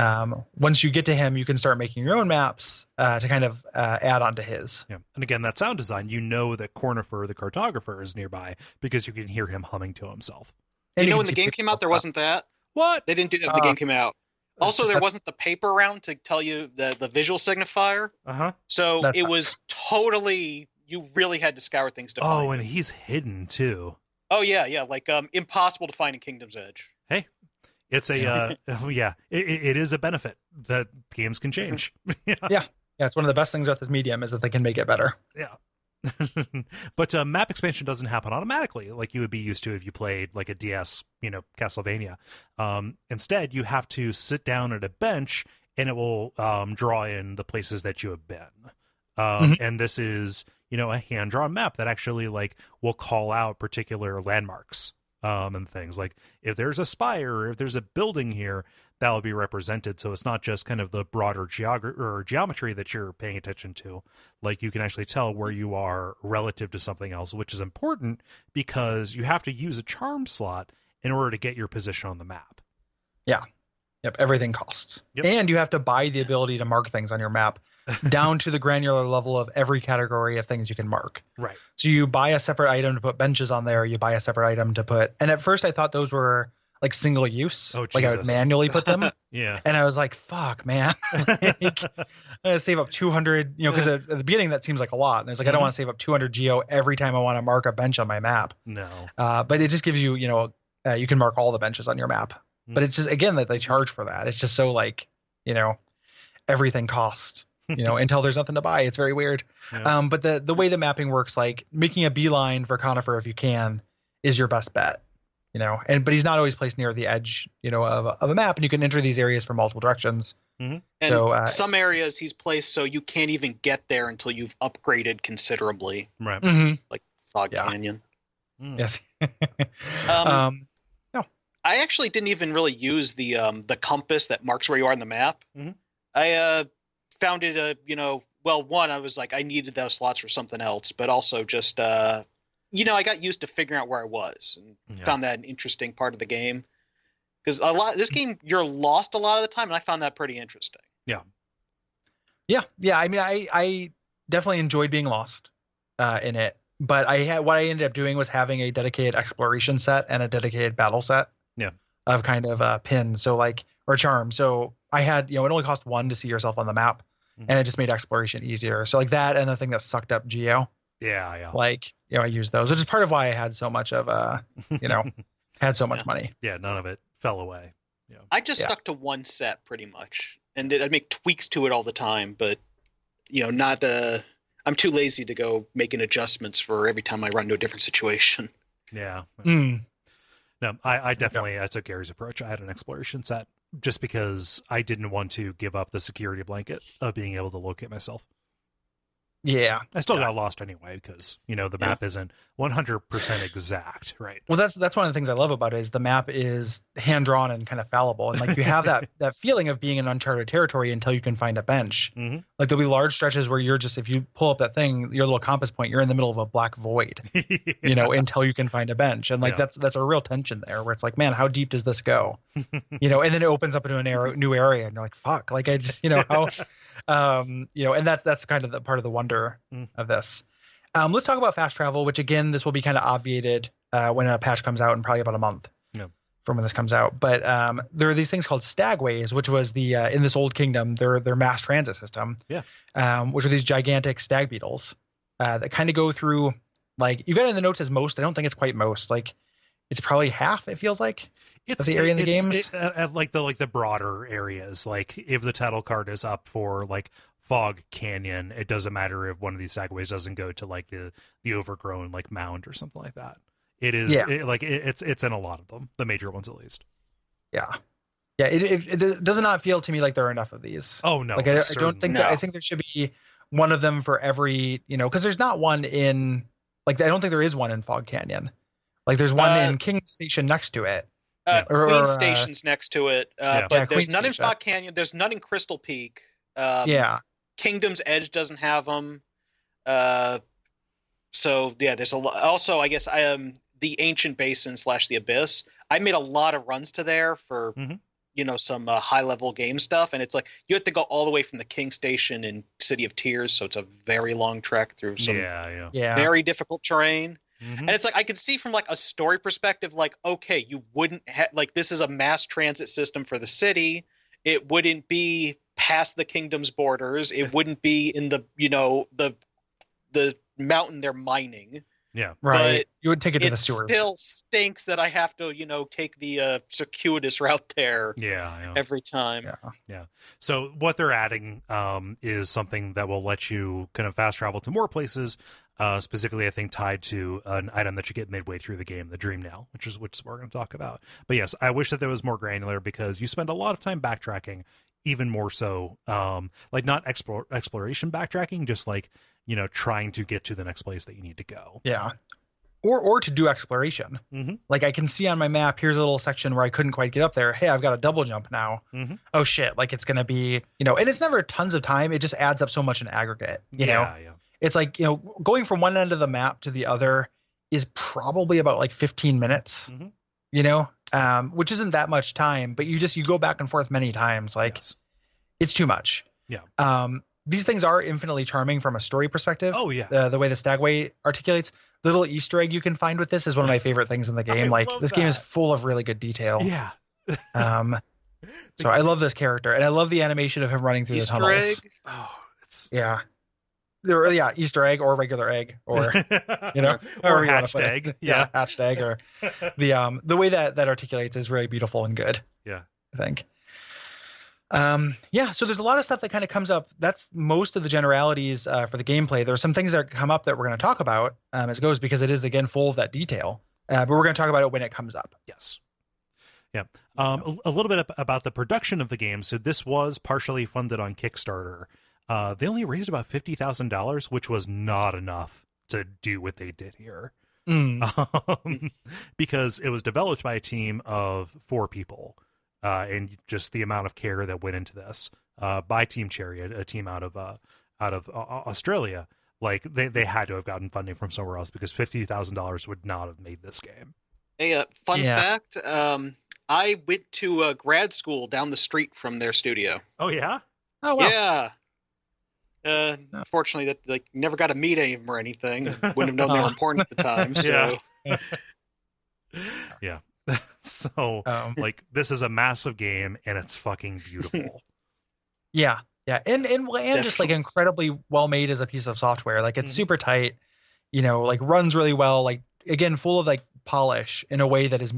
Once you get to him, you can start making your own maps to kind of add on to his. Yeah. And again, that sound design, that Cornifer, the cartographer, is nearby because you can hear him humming to himself. And when the game came out, there wasn't that. What? They didn't do that when the game came out. Also, there wasn't the paper around to tell you the visual signifier. So it was totally, you really had to scour things to find. Oh, and he's hidden too. Oh, yeah. Like impossible to find in Kingdom's Edge. Hey. It's it is a benefit that games can change. Yeah. It's one of the best things about this medium is that they can make it better. Yeah. But map expansion doesn't happen automatically like you would be used to if you played like a DS, Castlevania. Instead, you have to sit down at a bench and it will draw in the places that you have been. And this is, a hand-drawn map that actually will call out particular landmarks. And things like if there's a spire or if there's a building here, that will be represented. So it's not just kind of the broader geometry that you're paying attention to. Like, you can actually tell where you are relative to something else, which is important because you have to use a charm slot in order to get your position on the map. Yeah. Yep. Everything costs. Yep. And you have to buy the ability to mark things on your map down to the granular level of every category of things you can mark. Right. So you buy a separate item to put benches on there. You buy a separate item to put, and at first I thought those were like single use. Oh, like I would Jesus. manually put them. Yeah. And I was like, fuck, man. Like, I'm gonna save up 200, because at the beginning that seems like a lot. And it's like, I don't want to save up 200 geo every time I want to mark a bench on my map. No. But it just gives you, you can mark all the benches on your map. But it's just, again, that they charge for that. It's just so like, everything costs, until there's nothing to buy. It's very weird. Yeah. But the way the mapping works, like making a beeline for Conifer if you can is your best bet, but he's not always placed near the edge, of a map, and you can enter these areas from multiple directions. And So some areas he's placed so you can't even get there until you've upgraded considerably, Right. like Fog Yeah. Canyon. Yes. I actually didn't even really use the compass that marks where you are on the map. Mhm. I found it, one, I was like, I needed those slots for something else, but also just, I got used to figuring out where I was and found that an interesting part of the game. Because this game, you're lost a lot of the time, and I found that pretty interesting. Yeah. Yeah. I mean, I definitely enjoyed being lost in it, but what I ended up doing was having a dedicated exploration set and a dedicated battle set. Yeah. Of kind of pins, or charm. So I had, it only cost 1 to see yourself on the map, and it just made exploration easier. So like that, and the thing that sucked up geo. Yeah. Like, I used those, which is part of why I had so much of had so much money. Yeah, none of it fell away. Yeah. I just stuck to one set pretty much, and I'd make tweaks to it all the time, but not. I'm too lazy to go making adjustments for every time I run into a different situation. Yeah. Mm. No, I definitely I took Gary's approach. I had an exploration set just because I didn't want to give up the security blanket of being able to locate myself. Yeah. I still got lost anyway because, the map isn't 100% exact, right? Well, that's one of the things I love about it is the map is hand-drawn and kind of fallible. And like you have that feeling of being in uncharted territory until you can find a bench. Mm-hmm. Like there'll be large stretches where you're just, if you pull up that thing, your little compass point, you're in the middle of a black void, until you can find a bench. And like that's a real tension there where it's like, man, how deep does this go? And then it opens up into a new area and you're like, fuck, like I just, how... and that's kind of the part of the wonder of this. Let's talk about fast travel, which again, this will be kind of obviated when a patch comes out in probably about a month from when this comes out. But there are these things called stagways, which was the in this old kingdom, their mass transit system. Which are these gigantic stag beetles that kind of go through, like you got it in the notes as most. I don't think it's quite most. Like it's probably half. It feels like. It's the area in the games, like the broader areas. Like if the title card is up for like Fog Canyon, it doesn't matter if one of these stagways doesn't go to like the overgrown like mound or something like that. It is it's in a lot of them, the major ones at least. Yeah. It does not feel to me like there are enough of these. Oh no, like I don't think I think there should be one of them for every because there's not one in like I don't think there is one in Fog Canyon. Like there's one in King Station next to it. Queen Station's next to it, but there's Queen none in Station. Fog Canyon. There's none in Crystal Peak. Kingdom's Edge doesn't have them. So yeah, there's a lot. Also, I guess the Ancient Basin / the Abyss. I made a lot of runs to there for some high level game stuff, and it's like you have to go all the way from the King Station in City of Tears, so it's a very long trek through some very difficult terrain. And it's like I could see from like a story perspective, like, okay, you wouldn't like this is a mass transit system for the city. It wouldn't be past the kingdom's borders. It wouldn't be in the the mountain they're mining. Yeah, right. But you would take it to the sewers. It still stinks that I have to take the circuitous route there. Every time. Yeah. So what they're adding is something that will let you kind of fast travel to more places. Specifically, I think tied to an item that you get midway through the game, the Dream Nail, which is what we're going to talk about. But yes, I wish that there was more granular because you spend a lot of time backtracking, even more so, like not exploration backtracking, just like trying to get to the next place that you need to go. Yeah. or to do exploration. Mm-hmm. Like I can see on my map, here's a little section where I couldn't quite get up there. Hey, I've got a double jump now. Mm-hmm. Oh shit, like it's gonna be, and it's never tons of time. It just adds up so much in aggregate. Yeah. It's like, going from one end of the map to the other is probably about like 15 minutes. Which isn't that much time, but you go back and forth many times. Like Yes. it's too much. Yeah. These things are infinitely charming from a story perspective. Oh yeah. The way the Stagway articulates, the little Easter egg you can find with this is one of my favorite things in the game. Like this game is full of really good detail. Yeah. So I love this character, and I love the animation of him running through the tunnels. Easter egg. Oh, it's Easter egg or regular egg or or hatched egg. Hatched egg, or the way that articulates is really beautiful and good. Yeah, I think. So there's a lot of stuff that kind of comes up. That's most of the generalities for the gameplay. There are some things that come up that we're going to talk about as it goes, because it is again full of that detail. But we're going to talk about it when it comes up. Yes. Yeah. A little bit about the production of the game. So this was partially funded on Kickstarter. They only raised about $50,000, which was not enough to do what they did here. Because it was developed by a team of 4 people. And just the amount of care that went into this by Team Cherry, a team out of Australia. Like they had to have gotten funding from somewhere else, because $50,000 would not have made this game. Hey, fun fact: I went to grad school down the street from their studio. Oh yeah. Oh wow. Yeah. Unfortunately, that never got to meet any of them or anything. Wouldn't have known they were important at the time. So. Yeah. So this is a massive game, and it's fucking beautiful. Yeah, and just like incredibly well made as a piece of software. Like it's super tight, like runs really well. Like again, full of like polish in a way that is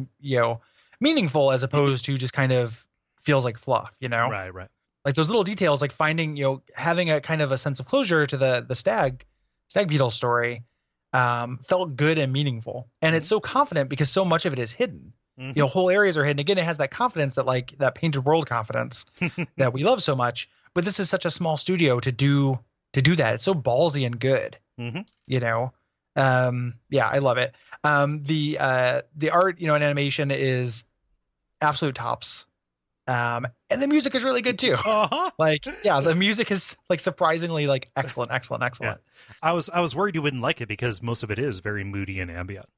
meaningful, as opposed to just kind of feels like fluff. Right. Like those little details, like finding having a kind of a sense of closure to the stag beetle story, felt good and meaningful, and it's so confident because so much of it is hidden. Whole areas are hidden. Again, it has that confidence, that painted world confidence that we love so much. But this is such a small studio to do that. It's so ballsy and good. I love it. The art, and animation is absolute tops. And the music is really good too. Uh-huh. The music is surprisingly excellent. Yeah. I was worried you wouldn't like it, because most of it is very moody and ambient.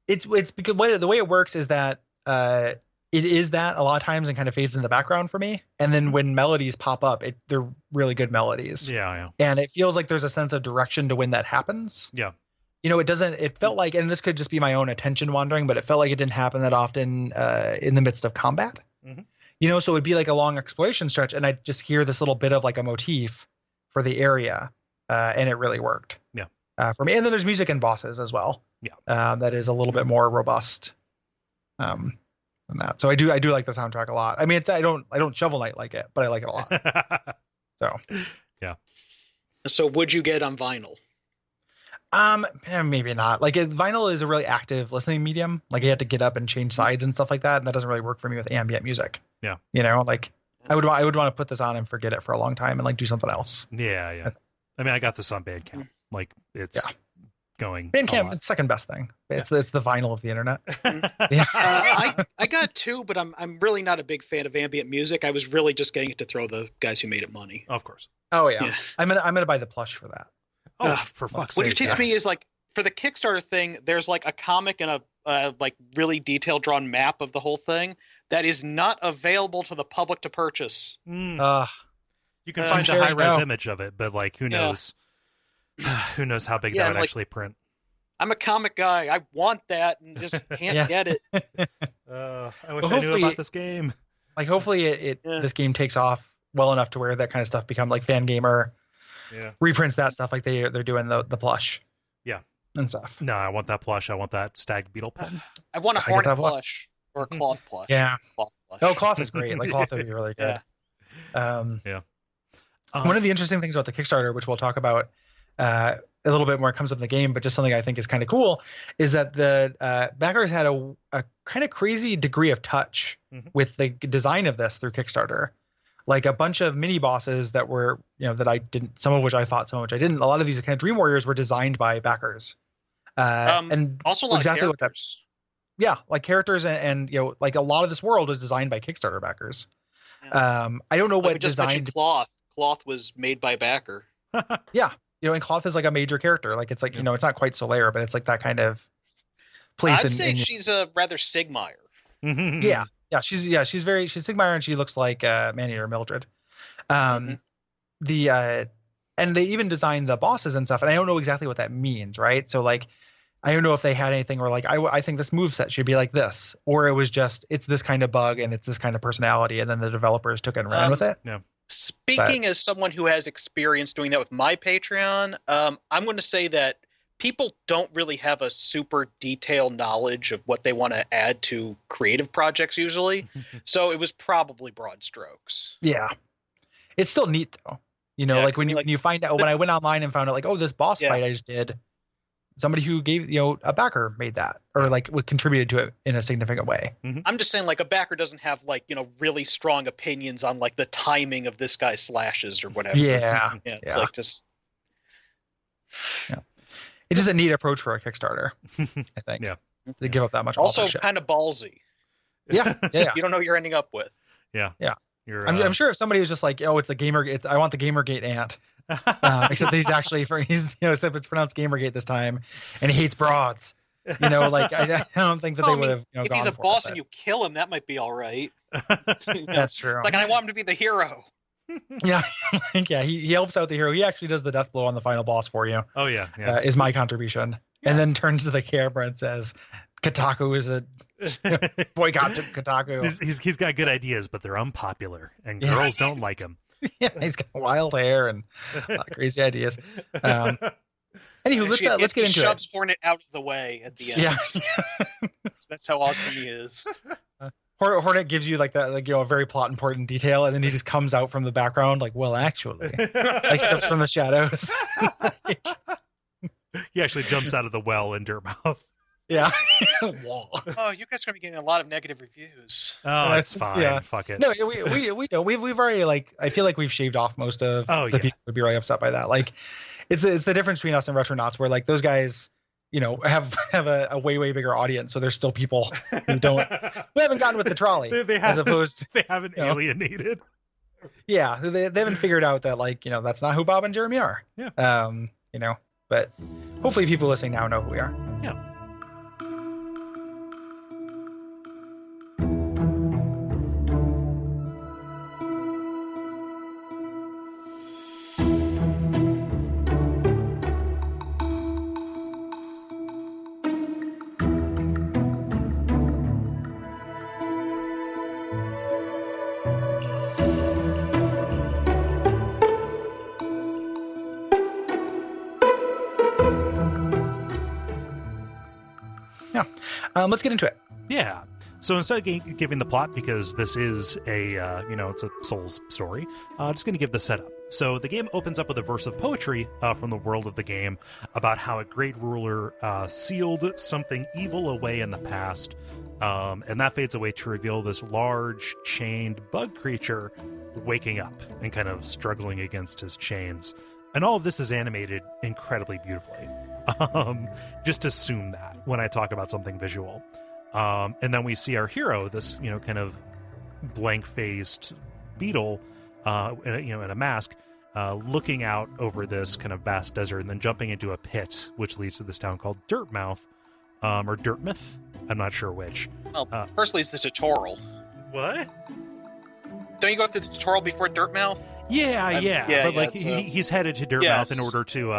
It's because the way it works is that it is that a lot of times and kind of fades in the background for me. And then when melodies pop up, they're really good melodies. Yeah. And it feels like there's a sense of direction to when that happens. Yeah. It felt like, and this could just be my own attention wandering, but it felt like it didn't happen that often in the midst of combat. So it'd be like a long exploration stretch, and I'd just hear this little bit of like a motif for the area. And it really worked. Yeah. For me. And then there's music and bosses as well. Yeah. That is a little bit more robust than that. So I do like the soundtrack a lot. I mean, I don't Shovel Knight like it, but I like it a lot. So yeah. So would you get on vinyl? Maybe not. Vinyl is a really active listening medium. Like you have to get up and change sides and stuff like that, and that doesn't really work for me with ambient music. Yeah. I would want to put this on and forget it for a long time and do something else. Yeah. I mean, I got this on Bandcamp. It's going. Bandcamp, it's second best thing. It's the vinyl of the internet. I got 2, but I'm really not a big fan of ambient music. I was really just getting it to throw the guys who made it money. Of course. Oh yeah. I'm gonna buy the plush for that. Oh, for fuck's sake! What irritates me is for the Kickstarter thing, there's a comic and a really detailed drawn map of the whole thing that is not available to the public to purchase. You can find a high-res image of it, but who knows? Who knows how big that would actually print? I'm a comic guy. I want that and just can't get it. I wish I knew about this game. Hopefully this game takes off well enough to where that kind of stuff become Fan Gamer reprints that stuff they're doing the plush. Yeah. And stuff. No, I want that plush. I want that stag beetle pen. I want a hornet plush or a cloth plush. Yeah. Cloth plush. Oh, cloth is great. Cloth would be really good. Yeah. One of the interesting things about the Kickstarter, which we'll talk about a little bit more, comes up in the game, but just something I think is kind of cool, is that the backers had a kind of crazy degree of touch with the design of this through Kickstarter. A bunch of mini bosses that were, that I didn't, some of which I fought, some of which I didn't. A lot of these kind of Dream Warriors were designed by backers. And Also a lot exactly of what that, characters. yeah, like characters and like a lot of this world was designed by Kickstarter backers. Yeah. I don't know Like we what just mentioned designed. Cloth. Cloth was made by backer. Yeah, and Cloth is like a major character. Like it's like Yep. it's not quite Solaire, but it's like that kind of place I'd say in she's a rather Sigmire. yeah, she's Sigmire, and she looks like Maneater Mildred. Um, the and they even designed the bosses and stuff, and I don't know exactly what that means, right? So like, I don't know if they had anything where like I think this moveset should be like this, or it was just it's this kind of bug and it's this kind of personality, and then the developers took it and ran with it. Yeah. Speaking as someone who has experience doing that with my Patreon, I'm going to say that people don't really have a super detailed knowledge of what they want to add to creative projects usually. So it was probably broad strokes. Yeah, it's still neat though. Yeah, like 'cause when I mean, you find out when I went online and found out like, oh, this boss Yeah. fight I just did, somebody who gave a backer made that, or like was contributed to it in a significant way. I'm just saying, like, a backer doesn't have like really strong opinions on like the timing of this guy's slashes or whatever. Yeah, It's like just it's just a neat approach for a Kickstarter. I think. Yeah. To give up that much. also authorship. kind of ballsy. Yeah. You don't know what you're ending up with. Yeah. Yeah. You're, I'm sure if somebody was just like, oh, it's the Gamergate, I want the Gamergate ant. Except he's actually except it's pronounced Gamergate this time, and he hates broads. Like I don't think that Well, they would have. if gone he's a for boss it, and you kill him, that might be all right. that's true. Like, I want him to be the hero. Yeah, he helps out the hero. He actually does the death blow on the final boss for you. Oh yeah. Is my contribution, and then turns to the camera and says, "Kotaku is a boycott to Kotaku." He's got good ideas, but they're unpopular, and girls don't like him. Yeah, he's got wild hair and crazy ideas. Anywho, let's get into it. Shoves Hornet out of the way at the end. Yeah, That's how awesome he is. Hornet gives you like that, a very plot important detail, and then he just comes out from the background like, well, actually, like steps from the shadows. He actually jumps out of the well in Dirtmouth. Yeah. Oh, you guys are going to be getting a lot of negative reviews. Oh, that's fine. Yeah. Fuck it. No, we know we've already I feel like we've shaved off most of the people who would be really upset by that. Like, it's the difference between us and Retronauts, where like those guys, have a way bigger audience, so there's still people who haven't gotten with the trolley, as opposed to, they haven't alienated. Yeah, they haven't figured out that that's not who Bob and Jeremy are. Yeah. But hopefully people listening now know who we are. Yeah. Let's get into it. Yeah. So instead of giving the plot, because this is it's a Souls story, just going to give the setup. So the game opens up with a verse of poetry from the world of the game about how a great ruler sealed something evil away in the past, and that fades away to reveal this large chained bug creature waking up and kind of struggling against his chains. And all of this is animated incredibly beautifully. Just assume that when I talk about something visual. And then we see our hero, this, kind of blank-faced beetle, in a mask, looking out over this kind of vast desert and then jumping into a pit, which leads to this town called Dirtmouth, or Dirtmouth. I'm not sure which. Well, firstly, it's the tutorial. What? Don't you go through the tutorial before Dirtmouth? Yeah, but he's headed to Dirtmouth in order to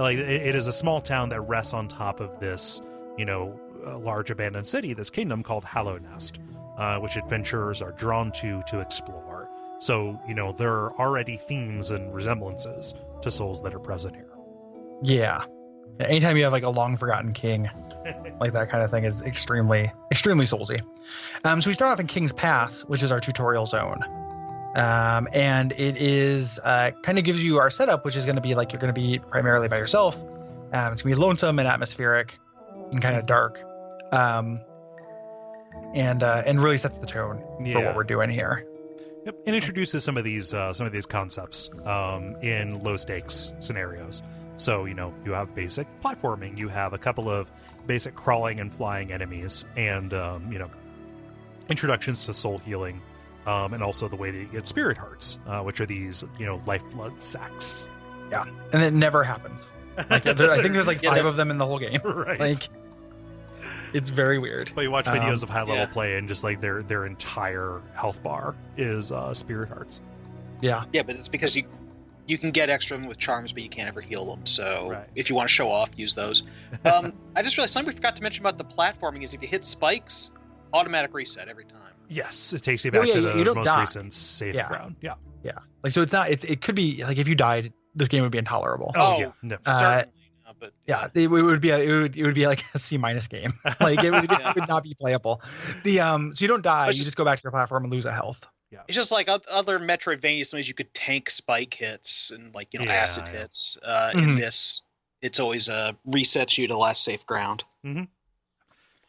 it is a small town that rests on top of this, a large abandoned city, this kingdom called Hallow Nest, which adventurers are drawn to explore. So, there are already themes and resemblances to Souls that are present here. Yeah. Anytime you have like a long forgotten king, like that kind of thing is extremely, extremely Soulsy. So we start off in King's Pass, which is our tutorial zone. And it is kind of gives you our setup, which is going to be like you're going to be primarily by yourself. It's going to be lonesome and atmospheric and kind of dark, and really sets the tone for what we're doing here. Yep, and introduces some of these concepts in low stakes scenarios. So, you have basic platforming, you have a couple of basic crawling and flying enemies, and, introductions to soul healing, and also the way that you get spirit hearts, which are these, lifeblood sacks. Yeah, and it never happens. Like, I think there's like 5 of them in the whole game. Right. Like, it's very weird. But you watch videos of high-level play, and just like their entire health bar is spirit hearts. Yeah. Yeah, but it's because you can get extra with charms, but you can't ever heal them. So if you want to show off, use those. I just realized something we forgot to mention about the platforming is if you hit spikes, automatic reset every time. Yes, it takes you back to the most recent save ground. Yeah. Yeah. Like, so it's not, it could be like if you died, this game would be intolerable. Oh yeah. No. Certainly. But it would be like a C- game. Like it would not be playable. So you don't die, you just go back to your platform and lose a health. Yeah. It's just like other Metroidvania, sometimes you could tank spike hits and acid hits. In this, it's always resets you to last safe ground. Mm-hmm.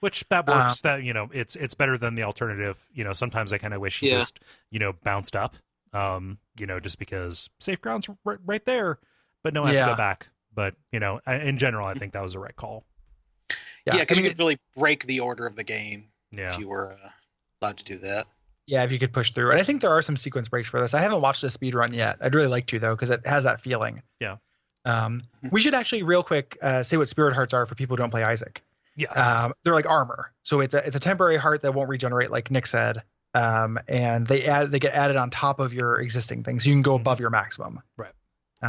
Which that works. It's better than the alternative. Sometimes I kind of wish you just bounced up. Just because safe ground's right there, but no, I have to go back. But in general, I think that was the right call. Yeah, because you could really break the order of the game if you were allowed to do that. Yeah, if you could push through. And I think there are some sequence breaks for this. I haven't watched a speed run yet. I'd really like to, though, because it has that feeling. Yeah. We should actually real quick say what spirit hearts are for people who don't play Isaac. Yes. They're like armor. So it's a temporary heart that won't regenerate, like Nick said. And they get added on top of your existing things. So you can go above your maximum. Right.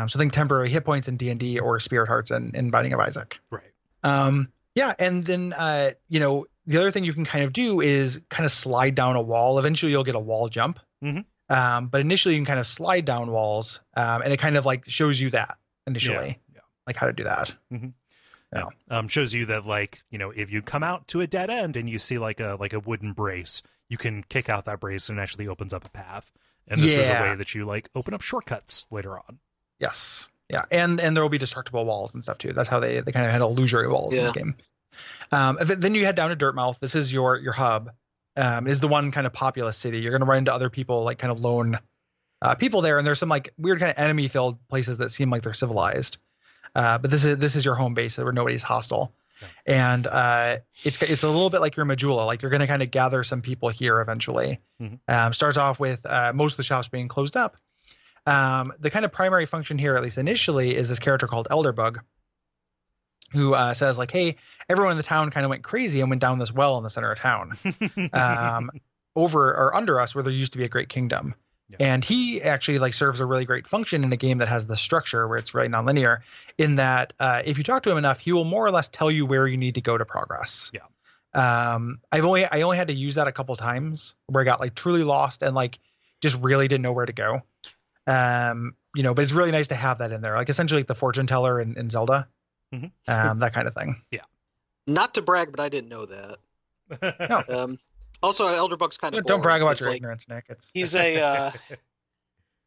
So think temporary hit points in D&D or spirit hearts in Binding of Isaac. Right. Yeah, and then the other thing you can kind of do is kind of slide down a wall. Eventually you'll get a wall jump. Mm-hmm. But initially you can kind of slide down walls, and it kind of like shows you that initially, like how to do that. Mm-hmm. Yeah. Shows you that if you come out to a dead end and you see like a wooden brace, you can kick out that brace and it actually opens up a path. And this is a way that you open up shortcuts later on. Yes. Yeah. And there will be destructible walls and stuff too. That's how they kind of had illusory walls in this game. Then you head down to Dirtmouth. This is your hub. It is the one kind of populous city. You're going to run into other people, like kind of lone people there. And there's some like weird kind of enemy filled places that seem like they're civilized. But this is your home base where nobody's hostile. Yeah. And it's a little bit like your Majula. Like you're going to kind of gather some people here eventually. Mm-hmm. Starts off with most of the shops being closed up. The kind of primary function here, at least initially, is this character called Elderbug, who says like, hey, everyone in the town kind of went crazy and went down this well in the center of town, over or under us where there used to be a great kingdom. Yeah. And he actually like serves a really great function in a game that has the structure where it's really nonlinear, in that if you talk to him enough, he will more or less tell you where you need to go to progress. Yeah. I only had to use that a couple times where I got like truly lost and like just really didn't know where to go. But it's really nice to have that in there, like essentially like the fortune teller in Zelda, that kind of thing. Yeah. Not to brag, but I didn't know that. No. Also, Elderbug's kind of don't brag about your ignorance, Nick. He's a,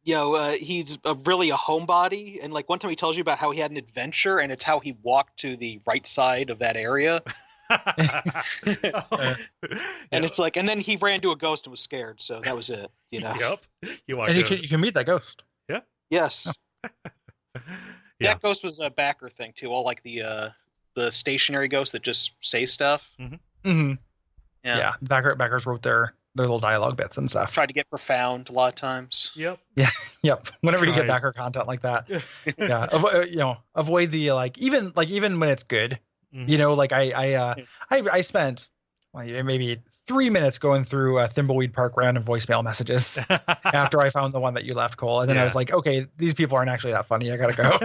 he's really a homebody, and like one time he tells you about how he had an adventure, and it's how he walked to the right side of that area. And it's like, and then he ran to a ghost and was scared, so that was it. Yep. And you can meet that ghost. Yeah. Yes. That ghost was a backer thing too. All like the stationary ghost that just say stuff. Mm-hmm. Mm-hmm. Yeah. Backers wrote their little dialogue bits and stuff. Tried to get profound a lot of times. Yep. Yeah. Yep. Whenever you get backer content like that, avoid the even when it's good. Mm-hmm. I spent maybe 3 minutes going through Thimbleweed Park random voicemail messages after I found the one that you left, Cole, and then I was like, okay, these people aren't actually that funny. I gotta go.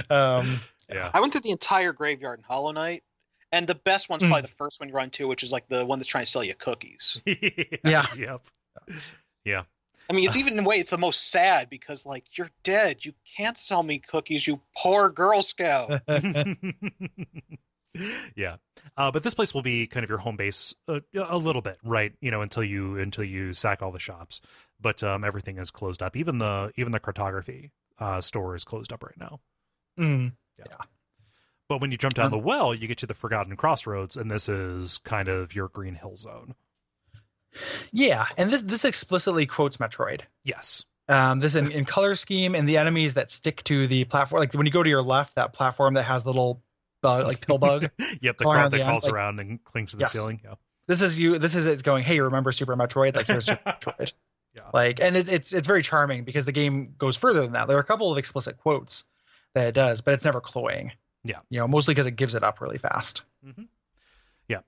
I went through the entire graveyard in Hollow Knight. And the best one's probably the first one you run to, which is like the one that's trying to sell you cookies. Yeah. Yep. Yeah. I mean, it's even in a way, it's the most sad because like you're dead. You can't sell me cookies, you poor Girl Scout. Yeah. But this place will be kind of your home base a little bit, right? Until you sack all the shops. But everything is closed up. Even the cartography store is closed up right now. Yeah. But when you jump down the well, you get to the Forgotten Crossroads, and this is kind of your Green Hill Zone. Yeah, and this explicitly quotes Metroid. Yes. This in color scheme and the enemies that stick to the platform. Like when you go to your left, that platform that has the little bug, like pill bug. Yep, the crawling car around that the end, crawls like, around and clings to the yes. ceiling. Yeah. This is you. This is it's going. Hey, remember Super Metroid? Like here's Super Metroid. Yeah. Like, and it's very charming because the game goes further than that. There are a couple of explicit quotes that it does, but it's never cloying. Yeah. Mostly because it gives it up really fast. Mm-hmm. Yeah.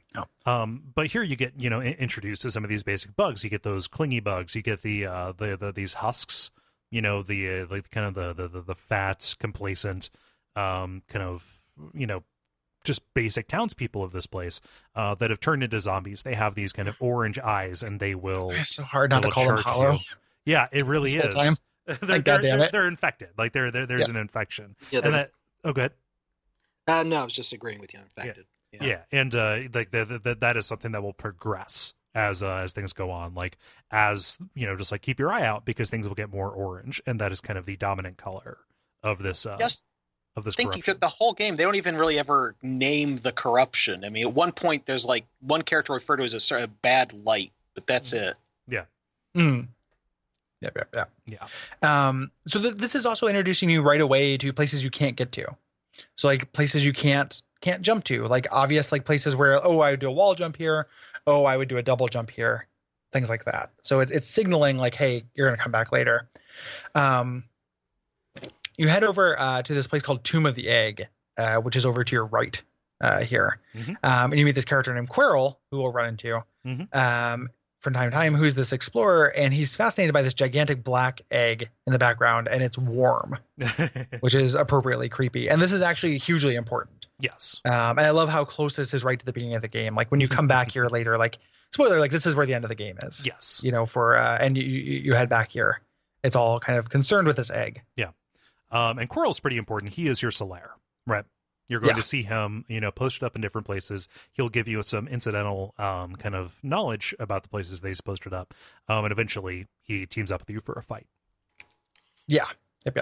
Oh. But here you get, introduced to some of these basic bugs. You get those clingy bugs. You get the these husks. Like kind of the fat, complacent, kind of just basic townspeople of this place that have turned into zombies. They have these kind of orange eyes, and they will. It's so hard not to call them hollow. You. Yeah, it really is. Time. They're infected. Like there's an infection. Yeah. And that. Oh, good. No, I was just agreeing with you. Infected. Yeah, and like that is something that will progress as things go on. Like as just like keep your eye out because things will get more orange, and that is kind of the dominant color of this. Yes. Of this thinking corruption. that the whole game, they don't even really ever name the corruption. I mean, at one point, there's like one character referred to as a sort of bad light, but that's it. Yeah. Mm. Yeah. So this is also introducing you right away to places you can't get to. So like places you can't jump to, like obvious like places where I would do a wall jump here, I would do a double jump here, things like that. So it's signaling like, hey, you're gonna come back later. You head over to this place called Tomb of the Egg, which is over to your right here. Mm-hmm. And you meet this character named Quirrell, who we'll run into from time to time, who's this explorer, and he's fascinated by this gigantic black egg in the background, and it's warm, which is appropriately creepy. And this is actually hugely important. Yes. And I love how close this is right to the beginning of the game. Like when you come back here later, like spoiler, like this is where the end of the game is. Yes. And you head back here. It's all kind of concerned with this egg. Yeah. And Quirrell's pretty important. He is your Solaire, right? You're going to see him, posted up in different places. He'll give you some incidental kind of knowledge about the places that he's posted up. And eventually he teams up with you for a fight. Yeah. Yep.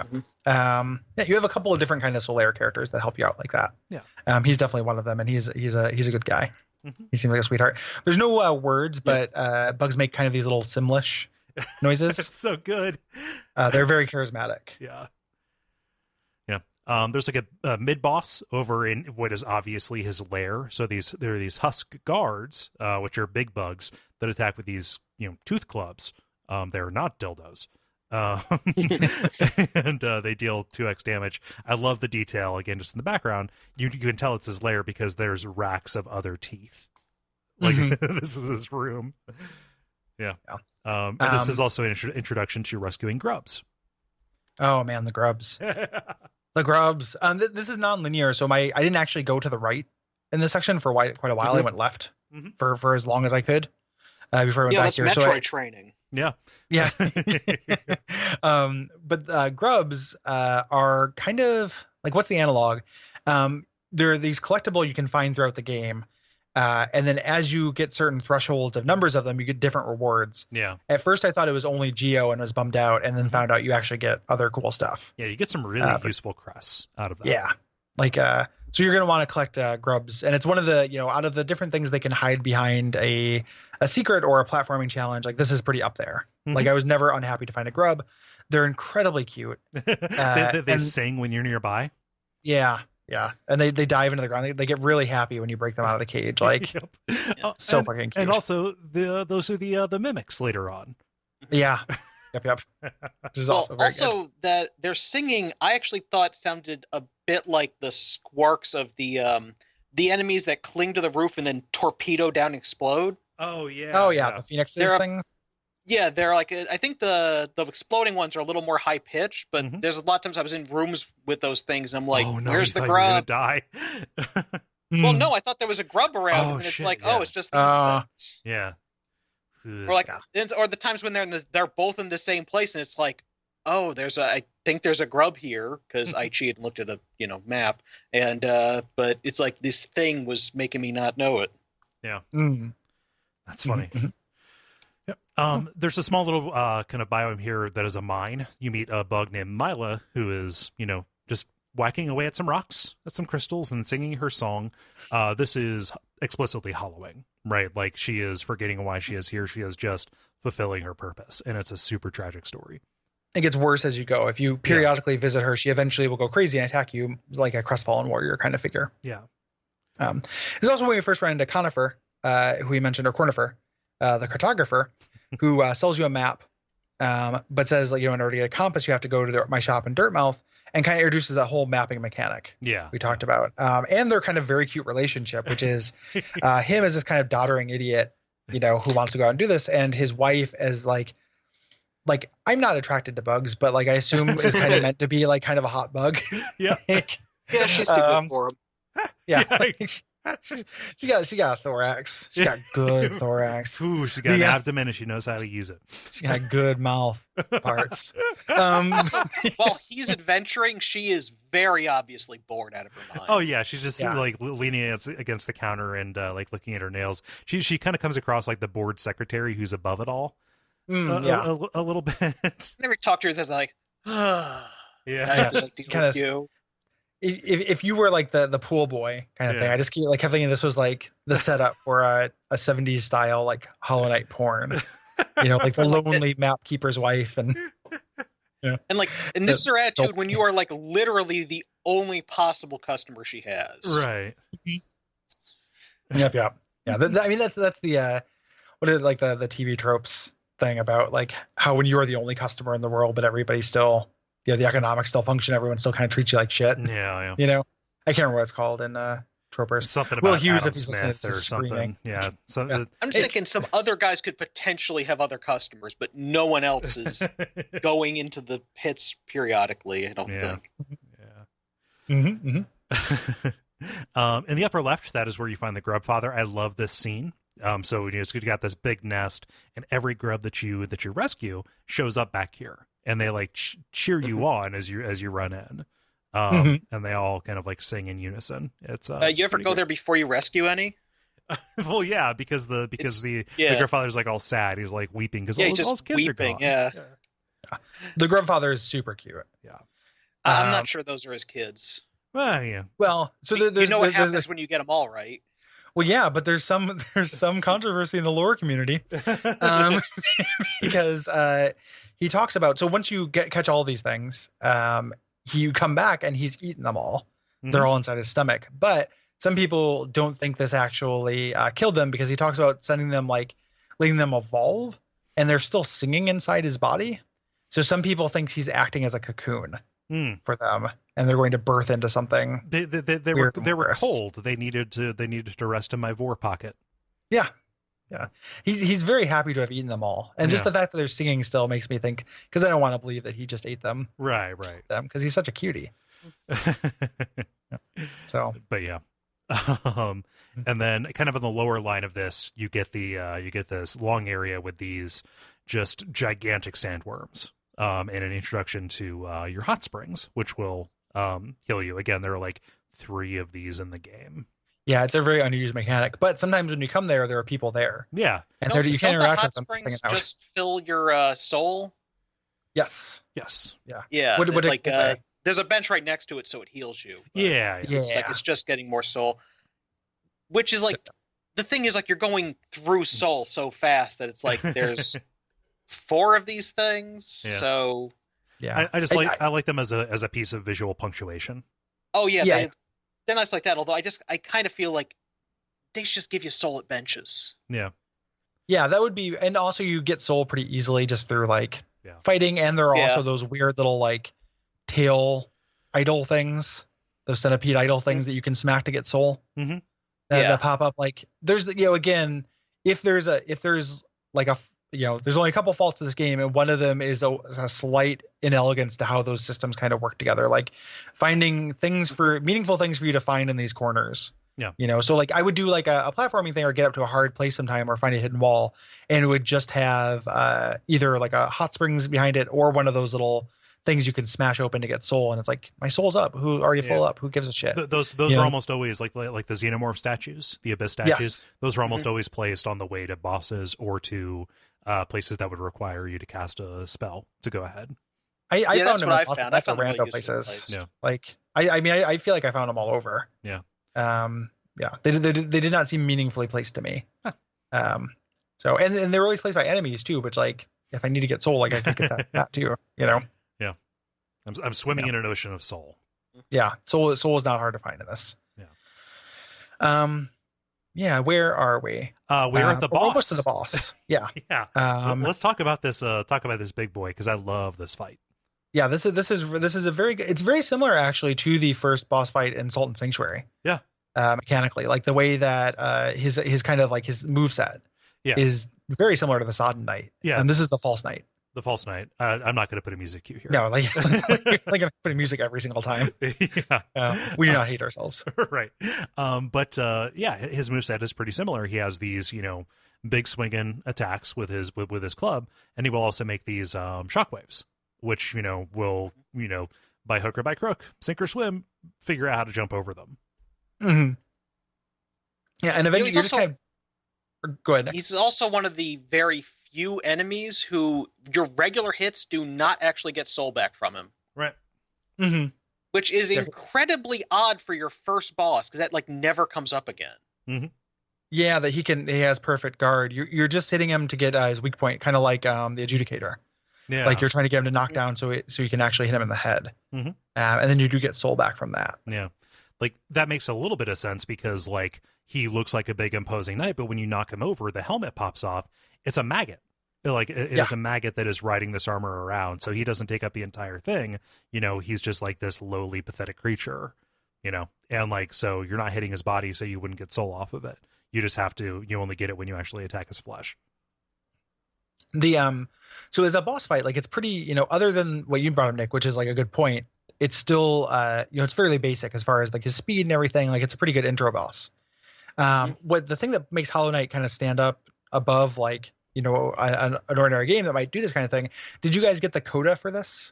Mm-hmm. You have a couple of different kind of Solaire characters that help you out like that. Yeah. He's definitely one of them, and he's a good guy. Mm-hmm. He seems like a sweetheart. There's no words, but bugs make kind of these little Simlish noises. It's so good. They're very charismatic. Yeah. There's like a mid boss over in what is obviously his lair. So there are these husk guards, which are big bugs that attack with these tooth clubs. They're not dildos, and they deal 2x damage. I love the detail again, just in the background. You can tell it's his lair because there's racks of other teeth. Like this is his room. Yeah. And this is also an introduction to rescuing grubs. Oh man, the grubs. The grubs. This is non-linear, so I didn't actually go to the right in this section for quite a while. I went left for as long as I could before I went back here. That's Metroid training. Yeah. But grubs are kind of like, what's the analog? There are these collectible you can find throughout the game. And then as you get certain thresholds of numbers of them, you get different rewards. Yeah. At first I thought it was only Geo and was bummed out, and then found out you actually get other cool stuff. Yeah, you get some really useful crests out of that. Yeah. Like, so you're going to want to collect grubs. And it's one of the, out of the different things they can hide behind a secret or a platforming challenge, like this is pretty up there. Like I was never unhappy to find a grub. They're incredibly cute. They sing when you're nearby. Yeah. Yeah, and they dive into the ground. They get really happy when you break them out of the cage. Like, so fucking cute. And also, those are the mimics later on. Yeah. Yep. Which is also good. That they're singing, I actually thought sounded a bit like the squarks of the enemies that cling to the roof and then torpedo down and explode. Oh yeah. The phoenixes things. Yeah, they're like, I think the exploding ones are a little more high pitched, but there's a lot of times I was in rooms with those things and I'm like, where's the grub? Die. Well, no, I thought there was a grub around, and it's like, it's just these things. Yeah. Or like, or the times when they're both in the same place, and it's like, I think there's a grub here because I cheated and looked at a map, and but it's like this thing was making me not know it. Yeah. That's funny. Yep. There's a small little kind of biome here that is a mine. You meet a bug named Mila, who is, just whacking away at some rocks, at some crystals, and singing her song. This is explicitly hollowing, right? Like she is forgetting why she is here. She is just fulfilling her purpose, and it's a super tragic story. it gets worse as you go. If you periodically visit her, she eventually will go crazy and attack you like a crestfallen warrior kind of figure. Yeah. There's also when we first ran into Conifer, who we mentioned, or Cornifer, the cartographer, who sells you a map, but says, like, in order to get a compass, you have to go to my shop in Dirtmouth, and kind of introduces that whole mapping mechanic we talked about. And their kind of very cute relationship, which is him as this kind of doddering idiot, who wants to go out and do this, and his wife as like I'm not attracted to bugs, but like I assume is kind of meant to be like kind of a hot bug. Yeah. Yeah, she's too good for him. Yeah. She got a thorax. She got good thorax. Ooh, she got an abdomen and she knows how to use it. She got good mouth parts. While he's adventuring, she is very obviously bored out of her mind. Oh yeah, she's just like leaning against the counter and like looking at her nails. She kind of comes across like the board secretary who's above it all. A little bit. Never talked to her as like, yeah. Kind of. If you were like the pool boy kind of thing, I just kept thinking this was like the setup for a 70s style like Hollow Knight porn, like the lonely map keeper's wife, and and this is her attitude when you are like literally the only possible customer she has. Right. Yep. Yeah. I mean that's the what is it, like the TV tropes thing about like how when you are the only customer in the world, but everybody still. The economics still function. Everyone still kind of treats you like shit. Yeah. I can't remember what it's called in Tropers. It's something about Will Hughes, Adam if he's Smith or something. Screaming. Yeah. I'm just thinking some other guys could potentially have other customers, but no one else is going into the pits periodically. I don't think. Yeah. Mm-hmm. In the upper left, that is where you find the Grub Father. I love this scene. So you got this big nest, and every grub that you rescue shows up back here. And they like cheer you on as you run in, and they all kind of like sing in unison. It's you ever go there before you rescue any? Well, yeah, because the Grub Father's like all sad. He's like weeping because all his kids weeping, are gone. Yeah. The Grub Father is super cute. Yeah, I'm not sure those are his kids. Well, yeah. Well, so what happens when you get them all right. Well, yeah, but there's some controversy in the lore community, because he talks about, so once you catch all these things, you come back and he's eaten them all. Mm-hmm. They're all inside his stomach. But some people don't think this actually killed them, because he talks about letting them evolve, and they're still singing inside his body. So some people think he's acting as a cocoon for them, and they're going to birth into something. They were cold. They needed to rest in my vor pocket. Yeah. Yeah, he's very happy to have eaten them all, and just the fact that they're singing still makes me think, because I don't want to believe that he just ate them. Right. Them, because he's such a cutie. So, but yeah, and then kind of on the lower line of this, you get this long area with these just gigantic sandworms, and an introduction to your hot springs, which will heal you. Again, there are like 3 of these in the game. Yeah, it's a very underused mechanic, but sometimes when you come there are people there. Yeah, and you can't interact with them. Springs just fill your soul. Yes. Yeah. What there's a bench right next to it, so it heals you. Yeah. It's just getting more soul, which is like the thing is like you're going through soul so fast that it's like there's 4 of these things. Yeah. So yeah, I like them as a piece of visual punctuation. Oh yeah. They're nice like that, although I kind of feel like they should just give you soul at benches. Yeah. Yeah, that would be, and also you get soul pretty easily just through fighting, and there are also those weird little tail idol things, those centipede idol things that you can smack to get soul. Mm-hmm. That pop up. There's again, if there's there's only a couple faults to this game, and one of them is a slight inelegance to how those systems kind of work together, like finding meaningful things for you to find in these corners. Yeah. So I would do a platforming thing, or get up to a hard place sometime, or find a hidden wall, and it would just have either a hot springs behind it, or one of those little things you can smash open to get soul, and it's like, my soul's up. Who already full up? Who gives a shit? Those are almost always like the xenomorph statues, the abyss statues. Yes. Those are almost always placed on the way to bosses or to places that would require you to cast a spell to go ahead. I found them I found random really places. Yeah. I feel like I found them all over. Yeah. They did not seem meaningfully placed to me. Huh. So and they're always placed by enemies too, which if I need to get soul, like I could get that too, you know? Yeah. I'm swimming in an ocean of soul. Yeah. Soul is not hard to find in this. Yeah. Yeah. Where are we? We're at the boss. We're almost to the boss. Yeah. Yeah. Let's talk about this. Talk about this big boy, because I love this fight. Yeah. This is a very good. It's very similar actually to the first boss fight in Sultan Sanctuary. Yeah. Mechanically, like the way that his kind of like his moveset is very similar to the Sodden Knight. Yeah. And this is the False Knight. The False Knight. I'm not going to put a music cue here. No, like gonna put music every single time. Yeah. We do not hate ourselves. Right. But his moveset is pretty similar. He has these, big swinging attacks with his club, and he will also make these shockwaves, which, will, by hook or by crook, sink or swim, figure out how to jump over them. Mm-hmm. Yeah, and eventually you just kind of go ahead. He's also one of the very few enemies who your regular hits do not actually get soul back from him. Right. Mm-hmm. Which is incredibly odd for your first boss, because that like never comes up again. Mm-hmm. Yeah, that he has perfect guard. You're just hitting him to get his weak point, kind of like the Adjudicator. Yeah. Like you're trying to get him to knock down so you can actually hit him in the head. Mm-hmm. And then you do get soul back from that. Yeah. Like that makes a little bit of sense, because like he looks like a big imposing knight, but when you knock him over, the helmet pops off. It's a maggot. Like it is a maggot that is riding this armor around. So he doesn't take up the entire thing. He's just like this lowly, pathetic creature, and like, so you're not hitting his body, so you wouldn't get soul off of it. You just have to, you only get it when you actually attack his flesh. So as a boss fight, like it's pretty, other than what you brought up, Nick, which is like a good point, it's still, it's fairly basic as far as like his speed and everything. Like it's a pretty good intro boss. What the thing that makes Hollow Knight kind of stand up above, like, an ordinary game that might do this kind of thing. Did you guys get the coda for this?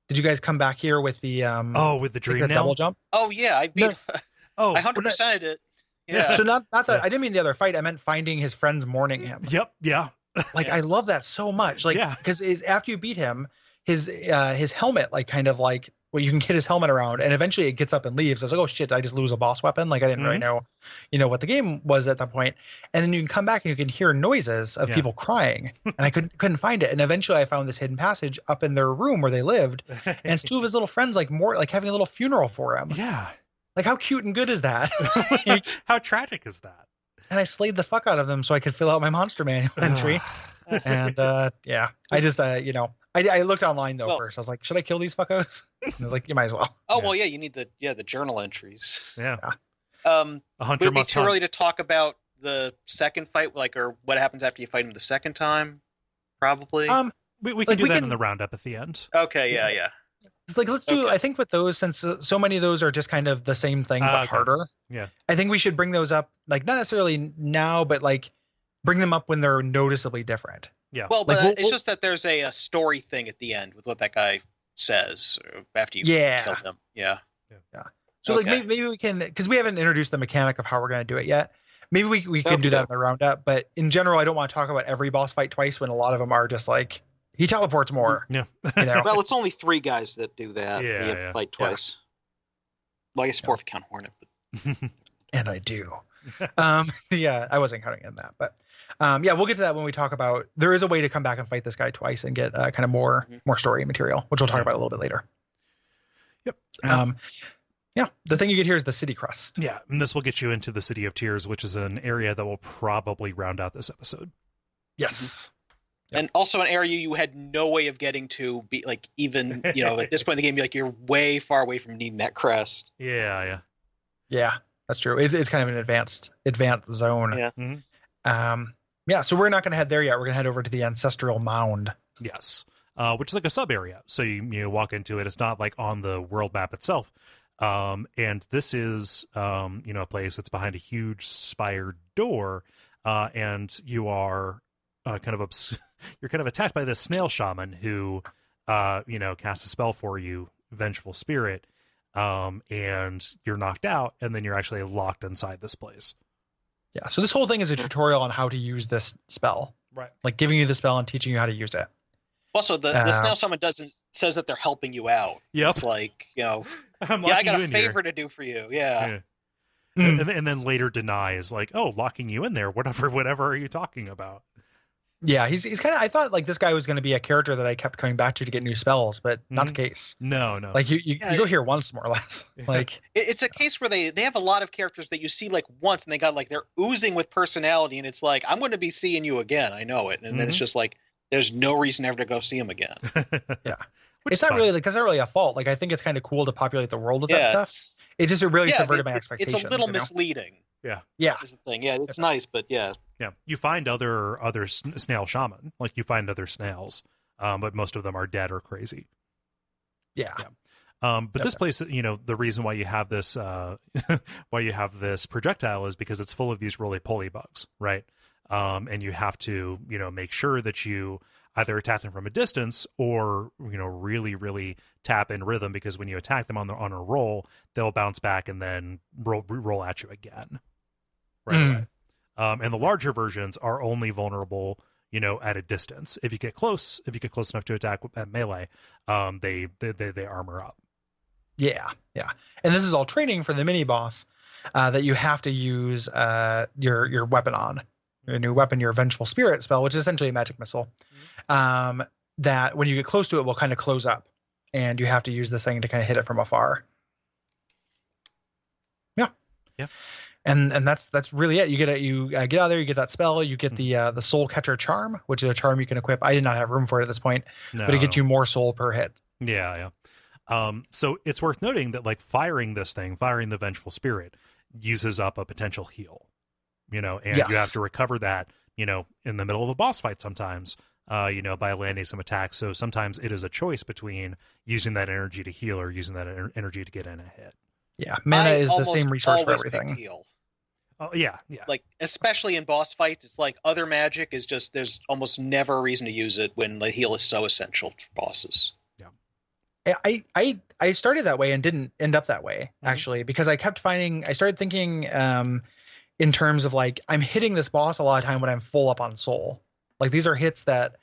Did you guys come back here with the with the dream double jump? Oh yeah, I beat. I 100%ed it. Yeah. So not that I didn't mean the other fight. I meant finding his friends mourning him. Yep. Yeah. Like I love that so much. Like because after you beat him, his helmet like kind of like, well, you can get his helmet around, and eventually it gets up and leaves. I was like, oh shit, I just lose a boss weapon. Like I didn't really know, what the game was at that point. And then you can come back and you can hear noises of people crying, and I couldn't find it. And eventually I found this hidden passage up in their room where they lived, and it's two of his little friends, like having a little funeral for him. Yeah. Like how cute and good is that? How tragic is that? And I slayed the fuck out of them so I could fill out my monster manual entry. And I just I looked online though first. I was like, should I kill these fuckos? And I was like, you might as well. Oh well, yeah, you need the journal entries. Yeah. Would it be too early to talk about the second fight, or what happens after you fight him the second time? Probably. We can do that in the roundup at the end. Okay. Yeah. Like let's do. I think with those, since so many of those are just kind of the same thing but harder. Yeah. I think we should bring those up, like not necessarily now, but like bring them up when they're noticeably different. Yeah. Well, but it's just that there's a story thing at the end with what that guy says after you kill him. Yeah. So like maybe we can, because we haven't introduced the mechanic of how we're going to do it yet. Maybe we can do that in the roundup. But in general, I don't want to talk about every boss fight twice when a lot of them are just like he teleports more. Yeah. Well, it's only 3 guys that do that. Yeah. They have to fight twice. Well, I guess 4 if you count Hornet. But... And I do. I wasn't counting in that, but we'll get to that when we talk about. There is a way to come back and fight this guy twice and get kind of more story material, which we'll talk about a little bit later. Yep. The thing you get here is the city crust. Yeah, and this will get you into the City of Tears, which is an area that will probably round out this episode. Yes. Yep. And also an area you had no way of getting to, be like, even at this point in the game, you're way far away from needing that crest. Yeah. That's true. It's kind of an advanced zone. Yeah. Mm-hmm. So we're not going to head there yet. We're going to head over to the Ancestral Mound. Yes. Which is like a sub area. So you walk into it. It's not like on the world map itself. And this is a place that's behind a huge spired door. And you are you're kind of attacked by this snail shaman who casts a spell for you, Vengeful Spirit. And you're knocked out, and then you're actually locked inside this place. Yeah. So this whole thing is a tutorial on how to use this spell. Right. Like giving you the spell and teaching you how to use it. Also, the snail shaman says that they're helping you out. Yep. It's like, I got a favor to do for you. Yeah. And then later denies, like, oh, locking you in there. Whatever are you talking about? Yeah, he's kind of. I thought like this guy was going to be a character that I kept coming back to get new spells, but not the case. No, no. Like you Yeah, go here once more or less. Like It's a case where they have a lot of characters that you see like once, and they got like they're oozing with personality, and it's like I'm going to be seeing you again. I know it, and then it's just like there's no reason ever to go see him again. yeah, Which it's is not fine. really like that's not really a fault. Like I think it's kind of cool to populate the world with that stuff. It just really subverted my expectations. It's a little you know? misleading. Yeah. Yeah, Is the thing. Yeah, it's nice, but yeah. Yeah, you find other snail shaman, like you find other snails, but most of them are dead or crazy. yeah. But this place, you know, the reason why you have this why you have this projectile is because it's full of these roly-poly bugs, right? And you have to, you know, make sure that you either attack them from a distance or, you know, really, really tap in rhythm, because when you attack them on a roll, they'll bounce back and then roll at you again right away. And the larger versions are only vulnerable, you know, at a distance. If you get close enough to attack at melee, they armor up. Yeah, yeah. And this is all training for the mini boss that you have to use your weapon on. Your new weapon, your Vengeful Spirit spell, which is essentially a magic missile. That when you get close to it will kind of close up, and you have to use this thing to kind of hit it from afar. Yeah. Yeah. And that's really it. You get out of there, you get that spell, you get the Soul Catcher charm, which is a charm you can equip. I did not have room for it at this point, but it gets you more soul per hit. Yeah. So it's worth noting that like firing the Vengeful Spirit uses up a potential heal, you know, and you have to recover that, you know, in the middle of a boss fight sometimes, you know, by landing some attacks. So sometimes it is a choice between using that energy to heal or using that energy to get in a hit. Yeah, mana is the same resource for everything. Heal. Oh yeah. Like especially in boss fights, it's like other magic is just there's almost never a reason to use it when the heal is so essential for bosses. I started that way and didn't end up that way actually, because I started thinking in terms of like I'm hitting this boss a lot of time when I'm full up on soul. Like these are hits that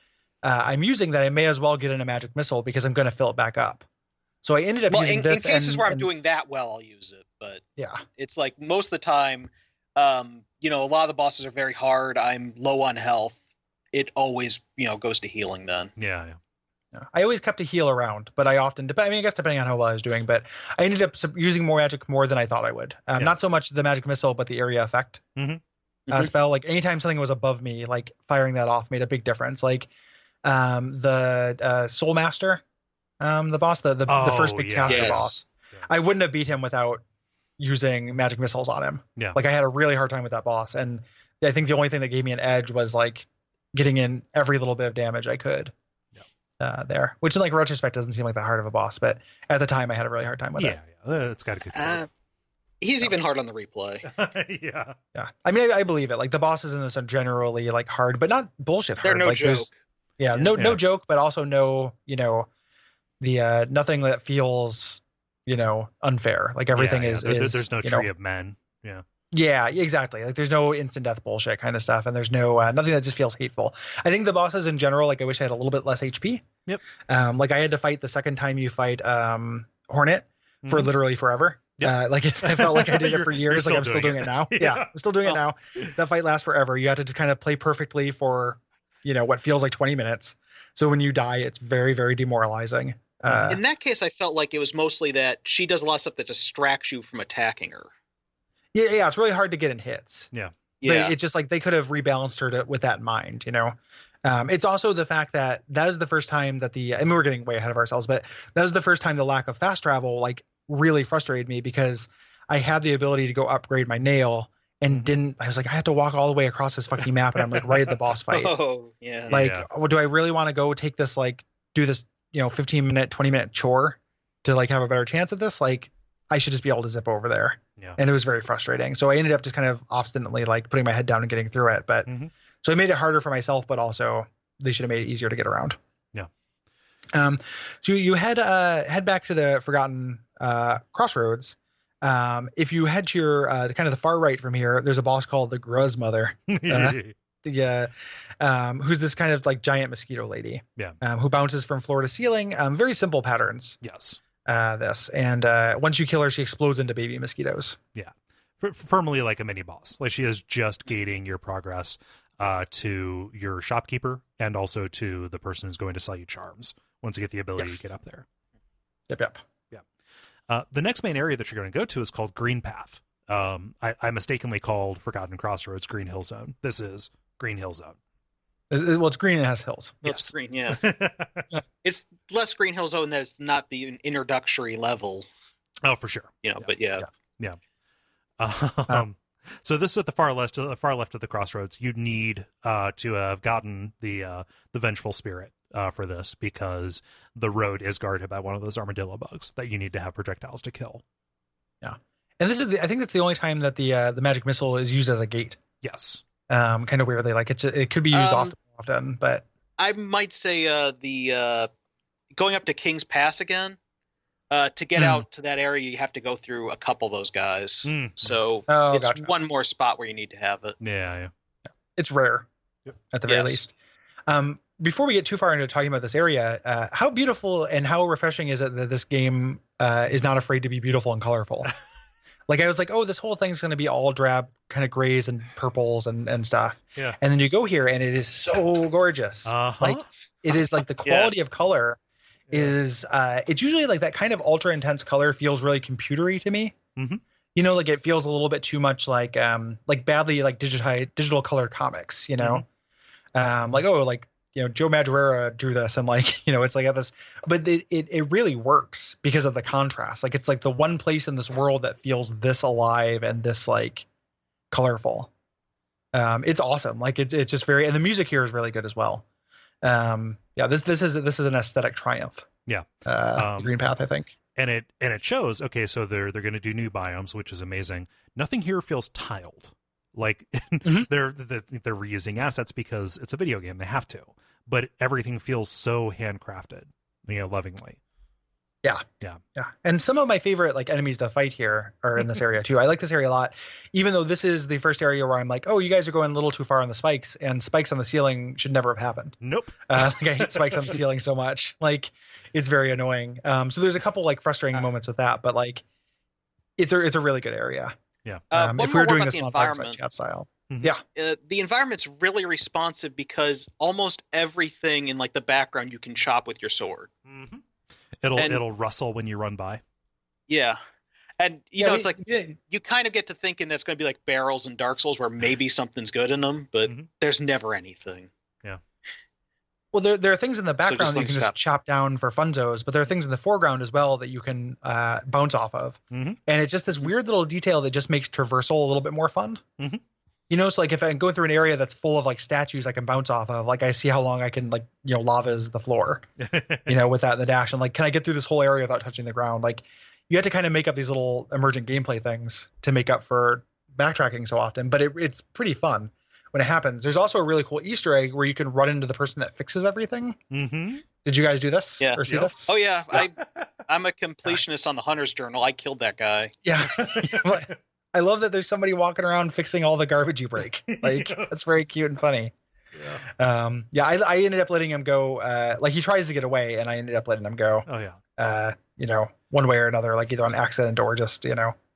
I'm using that I may as well get in a magic missile because I'm going to fill it back up. So I ended up using this. In cases where I'm doing that well, I'll use it. But yeah, it's like most of the time, you know, a lot of the bosses are very hard. I'm low on health. It always, you know, goes to healing then. Yeah. I always kept a heal around, but I guess depending on how well I was doing, but I ended up using more magic more than I thought I would. Not so much the magic missile, but the area effect spell. Like anytime something was above me, like firing that off made a big difference. Like the Soul Master, the boss, the first big caster boss. Yeah. I wouldn't have beat him without using magic missiles on him. Yeah. Like I had a really hard time with that boss, and I think the only thing that gave me an edge was like getting in every little bit of damage I could. There, which in like retrospect doesn't seem like that hard of a boss, but at the time I had a really hard time with it. Yeah, it's got a good. He's even hard on the replay. Yeah. I mean, I believe it. Like the bosses in this are generally like hard, but not bullshit hard. They're no like, joke. No joke, but also no, you know, the nothing that feels, you know, unfair. Like everything is. There's no tree of men. Yeah. Yeah, exactly. Like there's no instant death bullshit kind of stuff, and there's no nothing that just feels hateful. I think the bosses in general, like I wish I had a little bit less HP. Yep. Like I had to fight the second time you fight Hornet for literally forever. Yep. Like I felt like I did it for years. Like I'm still doing it now. Yeah, I'm still doing it now. That fight lasts forever. You have to just kind of play perfectly for, you know, what feels like 20 minutes. So when you die, it's very, very demoralizing. In that case, I felt like it was mostly that she does a lot of stuff that distracts you from attacking her. Yeah, it's really hard to get in hits. Yeah. But it's just like they could have rebalanced her with that in mind, you know. It's also the fact that was the first time that I mean, we're getting way ahead of ourselves, but that was the first time the lack of fast travel like really frustrated me, because I had the ability to go upgrade my nail and I was like, I have to walk all the way across this fucking map, and I'm like right at the boss fight. Oh, yeah. Like, do I really want to go take this, like do this, you know, 15-minute, 20-minute chore to like have a better chance at this? Like I should just be able to zip over there. Yeah. And it was very frustrating. So I ended up just kind of obstinately like putting my head down and getting through it. But so it made it harder for myself, but also they should have made it easier to get around. Yeah. So you head back to the Forgotten Crossroads. If you head to your kind of the far right from here, there's a boss called the Gruz Mother. Who's this kind of like giant mosquito lady. Yeah. Who bounces from floor to ceiling. Very simple patterns. Yes. Once you kill her, she explodes into baby mosquitoes. Yeah. Firmly like a mini boss. Like she is just gating your progress. to your shopkeeper and also to the person who's going to sell you charms once you get the ability to get up there. Yep. The next main area that you're going to go to is called Green Path. I mistakenly called Forgotten Crossroads Green Hill Zone. This is Green Hill Zone. Well, it's green and it has hills. It's green, yeah. It's less Green Hill Zone that it's not the introductory level. Oh, for sure. But yeah. So this is at the far left of the crossroads. You need to have gotten the Vengeful Spirit for this, because the road is guarded by one of those armadillo bugs that you need to have projectiles to kill. Yeah, and this is I think that's the only time that the magic missile is used as a gate. Yes. Kind of weirdly, like it could be used often, but I might say the going up to King's Pass again. To get out to that area, you have to go through a couple of those guys. So it's gotcha. one more spot where you need to have it. Yeah. It's rare, at the very least. Before we get too far into talking about this area, how beautiful and how refreshing is it that this game is not afraid to be beautiful and colorful? Like, I was like, oh, this whole thing's going to be all drab kind of grays and purples and stuff. Yeah. And then you go here and it is so gorgeous. Like, it is like the quality of color is it's usually like that kind of ultra intense color feels really computery to me. Like it feels a little bit too much like badly like digital color comics, Joe Madureira drew this and it's like this, but it really works because of the contrast. Like it's like the one place in this world that feels this alive and this like colorful. It's awesome. Like it's just very, and the music here is really good as well. This is an aesthetic triumph. Green Path, I think. And it shows, okay, so they're going to do new biomes, which is amazing. Nothing here feels tiled. Like they're reusing assets because it's a video game, they have to. But everything feels so handcrafted, lovingly. Yeah. And some of my favorite like enemies to fight here are in this area too. I like this area a lot, even though this is the first area where I'm like, oh, you guys are going a little too far on the spikes, and spikes on the ceiling should never have happened. Nope. I hate spikes on the ceiling so much. Like, it's very annoying. So there's a couple like frustrating moments with that, but like, it's a really good area. Yeah. If we were doing this on Fireside Chat style. Yeah. The environment's really responsive because almost everything in like the background you can chop with your sword. It'll rustle when you run by. Yeah. And it's like you kind of get to thinking that's going to be like barrels in Dark Souls where maybe something's good in them, but there's never anything. Yeah. Well, there are things in the background that you can just chop down for funzos, but there are things in the foreground as well that you can bounce off of. And it's just this weird little detail that just makes traversal a little bit more fun. So like if I go through an area that's full of like statues I can bounce off of, like I see how long I can like, lava is the floor, with that in the dash. And like, can I get through this whole area without touching the ground? Like you have to kind of make up these little emergent gameplay things to make up for backtracking so often, but it's pretty fun when it happens. There's also a really cool Easter egg where you can run into the person that fixes everything. Did you guys do this or see this? Oh yeah. I'm a completionist on the Hunter's Journal. I killed that guy. Yeah. I love that there's somebody walking around fixing all the garbage you break. Like that's very cute and funny. I ended up letting him go. Like he tries to get away, and I ended up letting him go. Oh yeah. One way or another, like either on accident or just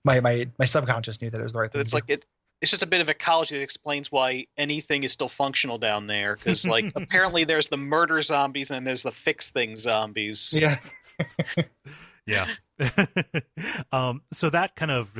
my subconscious knew that it was the right thing. It's like it's just a bit of ecology that explains why anything is still functional down there. Because like apparently there's the murder zombies and there's the fix things zombies. Yeah. Yeah. So that kind of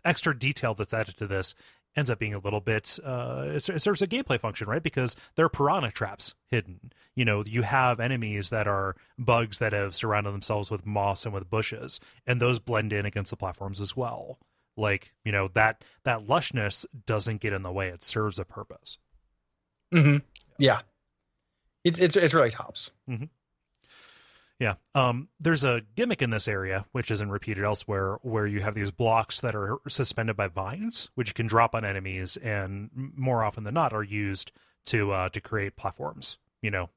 extra detail that's added to this ends up being a little bit it serves a gameplay function, right? Because there are piranha traps hidden. You have enemies that are bugs that have surrounded themselves with moss and with bushes, and those blend in against the platforms as well. Like, that lushness doesn't get in the way. It serves a purpose. Yeah. It's really tops. Yeah. There's a gimmick in this area, which isn't repeated elsewhere, where you have these blocks that are suspended by vines, which you can drop on enemies, and more often than not are used to create platforms, to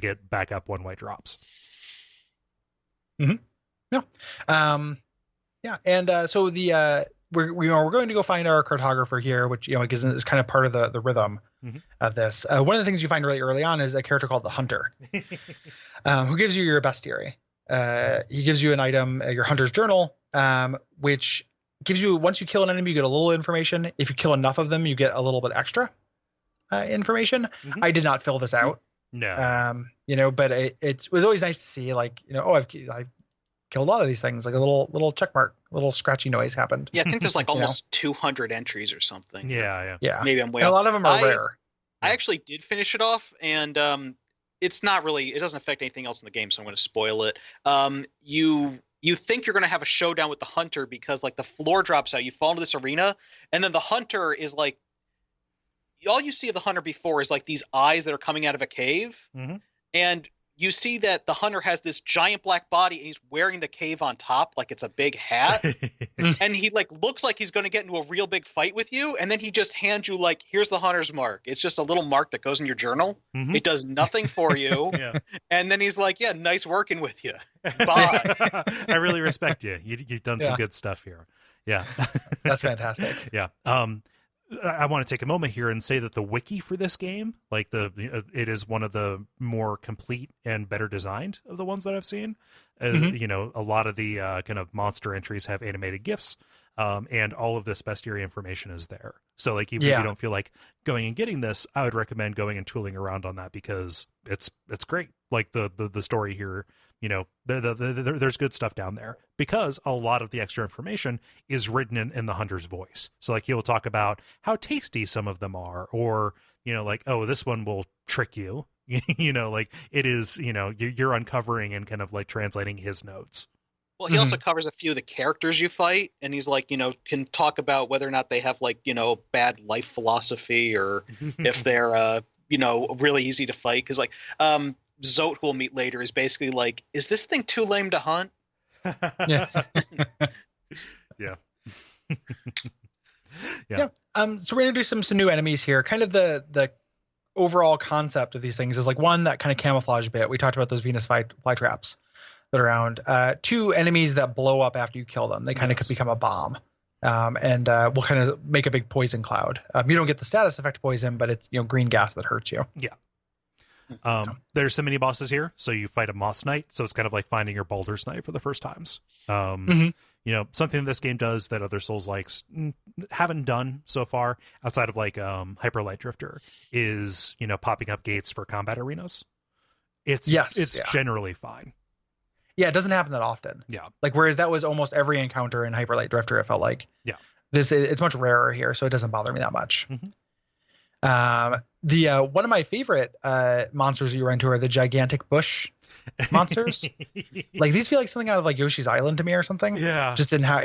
get back up one-way drops. Yeah. Yeah. And so we're going to go find our cartographer here, which, is kind of part of the rhythm of this. One of the things you find really early on is a character called the Hunter, who gives you your bestiary. He gives you an item, your Hunter's Journal, which gives you, once you kill an enemy, you get a little information. If you kill enough of them, you get a little bit extra information. Mhm. I did not fill this out. No. But it was always nice to see, like, I've killed a lot of these things, like a little check mark, little scratchy noise happened. Yeah, I think there's like almost 200 entries or something. Yeah. Maybe I'm way and off. A lot of them are rare. I actually did finish it off, and it's not really, it doesn't affect anything else in the game, so I'm going to spoil it. You think you're going to have a showdown with the hunter because like the floor drops out, you fall into this arena, and then the hunter is like, all you see of the hunter before is like these eyes that are coming out of a cave, and you see that the hunter has this giant black body and he's wearing the cave on top like it's a big hat. And he like looks like he's going to get into a real big fight with you, and then he just hands you like, here's the hunter's mark. It's just a little mark that goes in your journal. It does nothing for you. And then he's like, yeah, nice working with you. Bye. I really respect you. You've done some good stuff here. Yeah. That's fantastic. Yeah. I want to take a moment here and say that the wiki for this game, like it is one of the more complete and better designed of the ones that I've seen. A lot of the kind of monster entries have animated GIFs, and all of this bestiary information is there. So like, even if you don't feel like going and getting this, I would recommend going and tooling around on that because it's great. Like the story here, there's good stuff down there because a lot of the extra information is written in the hunter's voice. So like, he'll talk about how tasty some of them are, or, like, oh, this one will trick you, like it is, you're uncovering and kind of like translating his notes. Well, he also covers a few of the characters you fight, and he's like, can talk about whether or not they have like, bad life philosophy, or if they're, really easy to fight. Cause like, Zote, who we'll meet later, is basically like, is this thing too lame to hunt? Yeah. Yeah. So we're gonna do some new enemies here. Kind of the overall concept of these things is like, one, that kind of camouflage bit. We talked about those Venus fly traps that are around. Two, enemies that blow up after you kill them. They kind of could become a bomb. And will kind of make a big poison cloud. You don't get the status effect poison, but it's green gas that hurts you. Yeah. There's some mini bosses here, so you fight a Moss Knight, so it's kind of like finding your Baldur's Knight for the first times. Something this game does that other Souls likes haven't done so far, outside of like Hyper Light Drifter, is popping up gates for combat arenas. It's generally fine. Yeah, it doesn't happen that often. Yeah, like whereas that was almost every encounter in Hyper Light Drifter. It felt like it's much rarer here, so it doesn't bother me that much. The one of my favorite monsters that you run into are the gigantic bush monsters. Like these feel like something out of like Yoshi's Island to me or something. Yeah. Just in how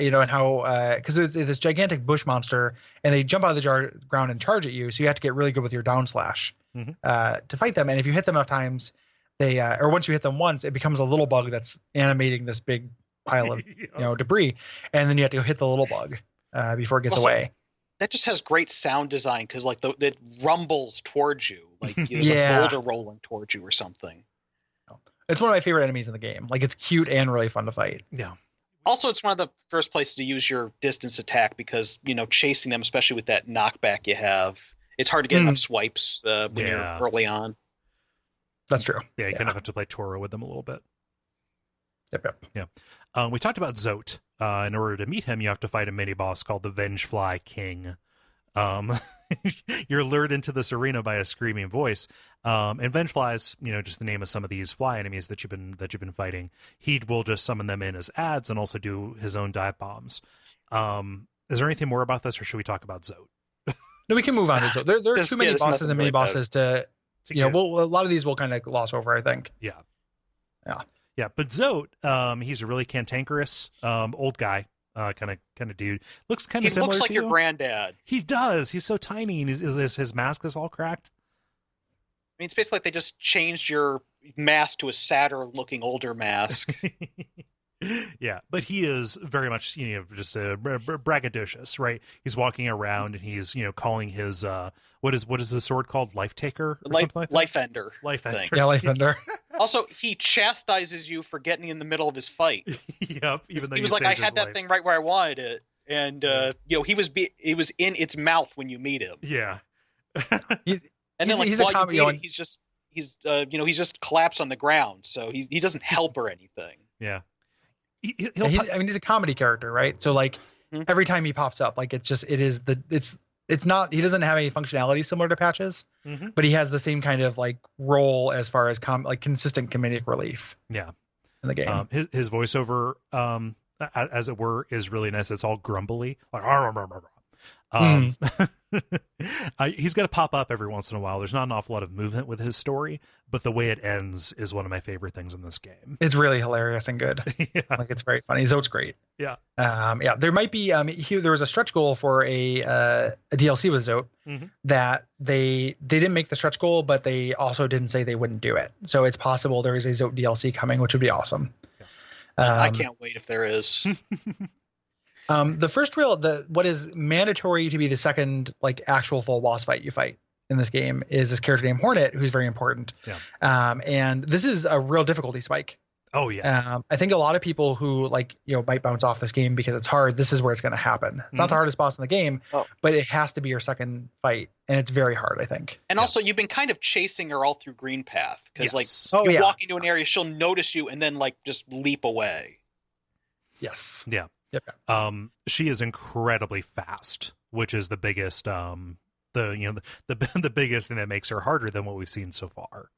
because it's this gigantic bush monster and they jump out of the ground and charge at you, so you have to get really good with your down slash to fight them. And if you hit them enough times, they or once you hit them once, it becomes a little bug that's animating this big pile of debris, and then you have to go hit the little bug before it gets away. That just has great sound design because like it rumbles towards you, like there's a boulder rolling towards you or something. It's one of my favorite enemies in the game. Like it's cute and really fun to fight. Yeah. Also, it's one of the first places to use your distance attack because chasing them, especially with that knockback you have, it's hard to get enough swipes when you're early on. That's true. Yeah, you kind of have to play Toro with them a little bit. Yep. Yeah. We talked about Zote. In order to meet him, you have to fight a mini boss called the Vengefly King. You're lured into this arena by a screaming voice. And Vengefly is, just the name of some of these fly enemies that you've been fighting. He will just summon them in as ads and also do his own dive bombs. Is there anything more about this, or should we talk about Zote? No, we can move on to Zote. There are too many bosses and mini bosses to a lot of these will kind of gloss over, I think. Yeah. But Zote, he's a really cantankerous old guy, kind of dude. Looks kind of similar. He looks like to your you. Granddad. He does. He's so tiny, and his mask is all cracked. I mean, it's basically like they just changed your mask to a sadder looking older mask. Yeah, but he is very much, just a braggadocious, right? He's walking around and he's, calling his, what is the sword called? Life Taker? Or something like that? Life Ender. Life Ender. Yeah, Life Ender. Also, he chastises you for getting in the middle of his fight. Yep. Even though he was like, I had that thing right where I wanted it. And, he was in its mouth when you meet him. Yeah. And then, he's just collapsed on the ground. So he doesn't help or anything. Yeah. He's a comedy character, right? So like every time he pops up. Like it's not, he doesn't have any functionality similar to Patches, but he has the same kind of like role as far as like consistent comedic relief. Yeah. In the game. His voiceover, as it were, is really nice. It's all grumbly, like he's going to pop up every once in a while. There's not an awful lot of movement with his story, but the way it ends is one of my favorite things in this game. It's really hilarious and good. Yeah. Like it's very funny. Zote's great. Yeah. There might be there was a stretch goal for a DLC with Zote that they didn't make the stretch goal, but they also didn't say they wouldn't do it. So it's possible there is a Zote DLC coming, which would be awesome. Yeah. I can't wait if there is. The first what is mandatory to be the second like actual full boss fight you fight in this game is this character named Hornet, who's very important. Yeah. And this is a real difficulty spike. Oh yeah. I think a lot of people who might bounce off this game because it's hard. This is where it's going to happen. It's not the hardest boss in the game, but it has to be your second fight, and it's very hard, I think. And also, you've been kind of chasing her all through Green Path because walk into an area, she'll notice you, and then just leap away. Yes. Yeah. Yep. She is incredibly fast, which is the biggest the biggest thing that makes her harder than what we've seen so far.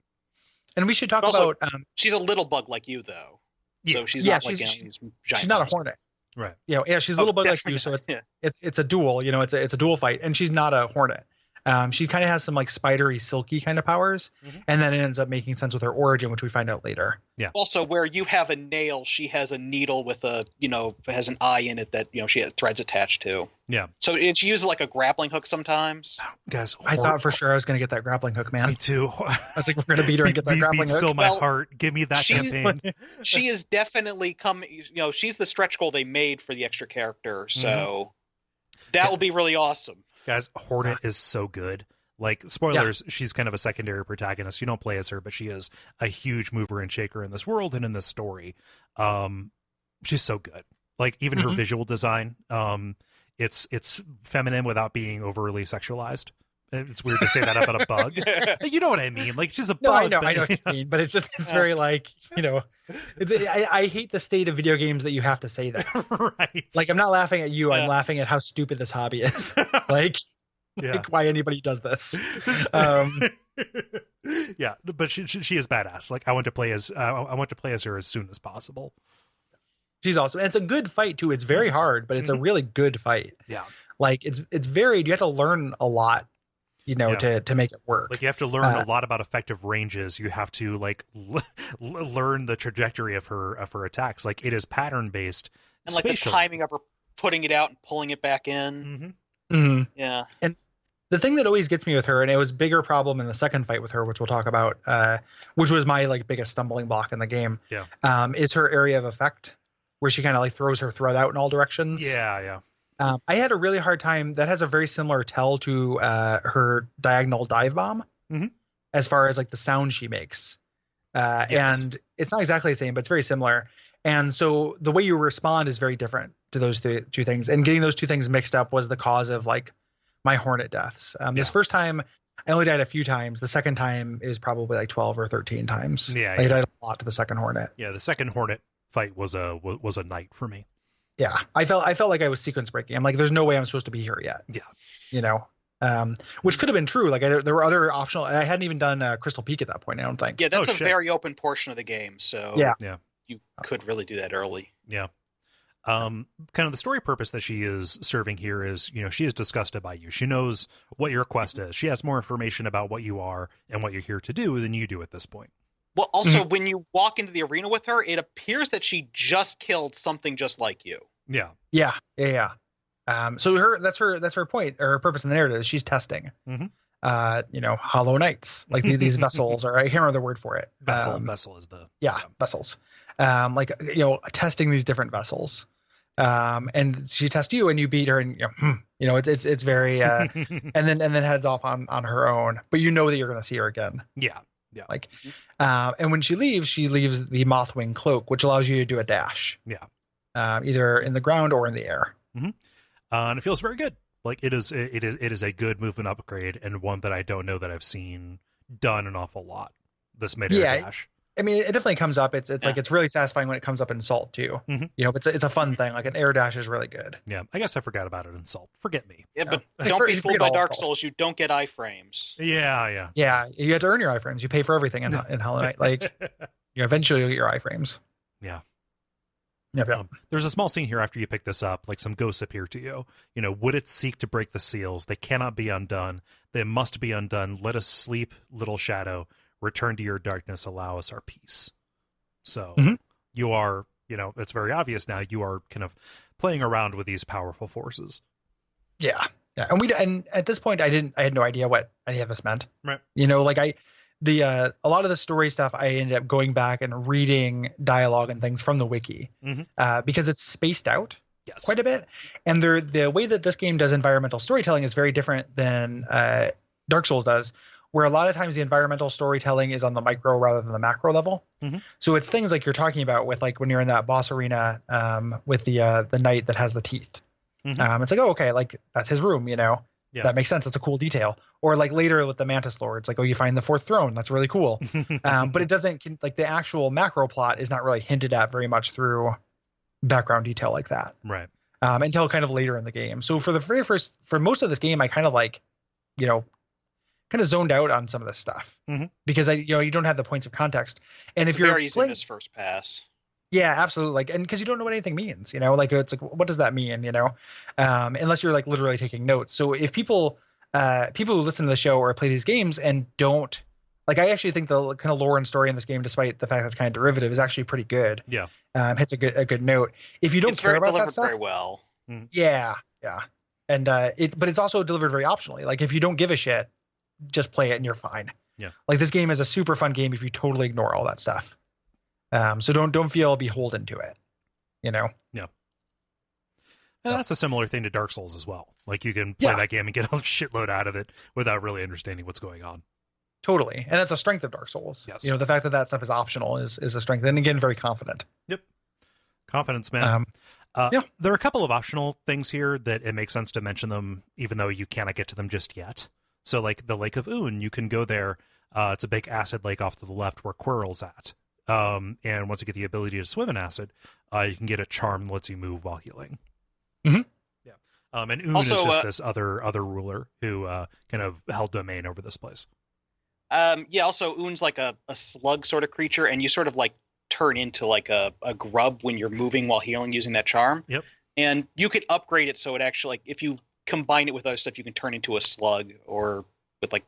And we should talk also, about she's a little bug like you though. Yeah. So she's not like these giant she's not monsters. a Hornet. Right. She's a little bug like you, so it's a duel, it's a duel fight, and she's not a Hornet. She kind of has some like spidery, silky kind of powers, and then it ends up making sense with her origin, which we find out later. Yeah. Also, where you have a nail, she has a needle with has an eye in it that she has threads attached to. Yeah. So it's used like a grappling hook sometimes. Guys, I thought for sure I was going to get that grappling hook, man. Me too. I was like, we're going to beat her and get that grappling hook. Still my heart. Give me that campaign. She is definitely coming. She's the stretch goal they made for the extra character. So that will be really awesome. Guys, Hornet is so good. Like, spoilers, she's kind of a secondary protagonist. You don't play as her, but she is a huge mover and shaker in this world and in this story. She's so good. Like, even her visual design, it's feminine without being overly sexualized. It's weird to say that about a bug. You know what I mean? Like, she's a bug. I know what you mean, but it's very like, I hate the state of video games that you have to say that. Right. Like, I'm not laughing at you. I'm laughing at how stupid this hobby is. Like why anybody does this. Yeah, but she is badass. Like, I want to play as her as soon as possible. She's awesome. And it's a good fight too. It's very hard, but it's a really good fight. Yeah. Like it's varied. You have to learn a lot, to make it work. Like, you have to learn a lot about effective ranges. You have to learn the trajectory of her attacks. Like, it is pattern based. And like spatially. The timing of her putting it out and pulling it back in. Yeah. And the thing that always gets me with her, and it was a bigger problem in the second fight with her, which we'll talk about, which was my biggest stumbling block in the game, is her area of effect, where she kind of throws her thread out in all directions. Yeah. I had a really hard time. That has a very similar tell to her diagonal dive bomb, as far as the sound she makes. And it's not exactly the same, but it's very similar. And so the way you respond is very different to those two things. And getting those two things mixed up was the cause of my Hornet deaths. This first time, I only died a few times. The second time is probably 12 or 13 times. I died a lot to the second Hornet. Yeah, the second Hornet fight was a night for me. Yeah, I felt like I was sequence breaking. I'm like, there's no way I'm supposed to be here yet. Yeah. Which could have been true. There were other optional. I hadn't even done Crystal Peak at that point, I don't think. Yeah, that's very open portion of the game. So yeah, you could really do that early. Yeah. Kind of the story purpose that she is serving here is, she is disgusted by you. She knows what your quest is. She has more information about what you are and what you're here to do than you do at this point. Well, also, when you walk into the arena with her, it appears that she just killed something just like you. Yeah. Yeah. So that's her point, or her purpose in the narrative. She's testing. Hollow Knights, these vessels, or I can't remember the word for it. Vessel is the vessels. Testing these different vessels. And she tests you, and you beat her, and it's very and then heads off on her own. But that you're going to see her again. Yeah. And when she leaves the Mothwing cloak, which allows you to do a dash. Yeah. Either in the ground or in the air. And it feels very good. It is a good movement upgrade, and one that I don't know that I've seen done an awful lot. This mid-air dash. I mean, it definitely comes up. It's like it's really satisfying when it comes up in Salt too. Mhm. You know, it's a fun thing. Like an air dash is really good. Yeah, I guess I forgot about it in Salt. Forget me. Yeah, but Yeah. don't be You fooled forget by all Dark Salt. Souls. You don't get iframes. Yeah. Yeah, you have to earn your iframes. You pay for everything in Hollow Knight. Like, eventually you'll get your iframes. Yeah. Yep. There's a small scene here after you pick this up, like some ghosts appear to you. You know, would it seek to break the seals? They cannot be undone. They must be undone. Let us sleep, little shadow. Return to your darkness. Allow us our peace. So you are, it's very obvious now. You are kind of playing around with these powerful forces. Yeah. And at this point, I had no idea what any of this meant. Right. Like a lot of the story stuff, I ended up going back and reading dialogue and things from the wiki because it's spaced out quite a bit. And the way that this game does environmental storytelling is very different than Dark Souls does, where a lot of times the environmental storytelling is on the micro rather than the macro level. So it's things like you're talking about with like when you're in that boss arena with the knight that has the teeth. It's like, oh, okay, like that's his room, Yeah. That makes sense. That's a cool detail. Or like later with the Mantis Lord, it's like, oh, you find the fourth throne. That's really cool. But it doesn't, like the actual macro plot is not really hinted at very much through background detail like that. Right. Until kind of later in the game. So for most of this game, I kind of like, kind of zoned out on some of this stuff because you don't have the points of context. And It's if you're very easy to miss first pass. Yeah, absolutely. Like, and because you don't know what anything means, like it's like, what does that mean? Unless you're like literally taking notes. So if people who listen to the show or play these games and don't like, I actually think the kind of lore and story in this game, despite the fact that it's kind of derivative, is actually pretty good. Yeah. Hits a good note. If you don't care about that stuff, very well. Yeah. And but it's also delivered very optionally. Like if you don't give a shit, just play it and you're fine. Yeah. Like this game is a super fun game if you totally ignore all that stuff. So don't feel beholden to it, Yeah. And that's a similar thing to Dark Souls as well. Like you can play that game and get a shitload out of it without really understanding what's going on. Totally. And that's a strength of Dark Souls. Yes. The fact that stuff is optional is a strength. And again, very confident. Yep. Confidence, man. There are a couple of optional things here that it makes sense to mention them, even though you cannot get to them just yet. So like the Lake of Un, you can go there. It's a big acid lake off to the left where Quirrell's at. And once you get the ability to swim in acid, you can get a charm that lets you move while healing. Yeah. And Un is just this other ruler who kind of held domain over this place. Also Un's like a slug sort of creature, and you sort of like turn into like a grub when you're moving while healing using that charm. Yep. And you could upgrade it so it actually, like, if you combine it with other stuff, you can turn into a slug, or with like,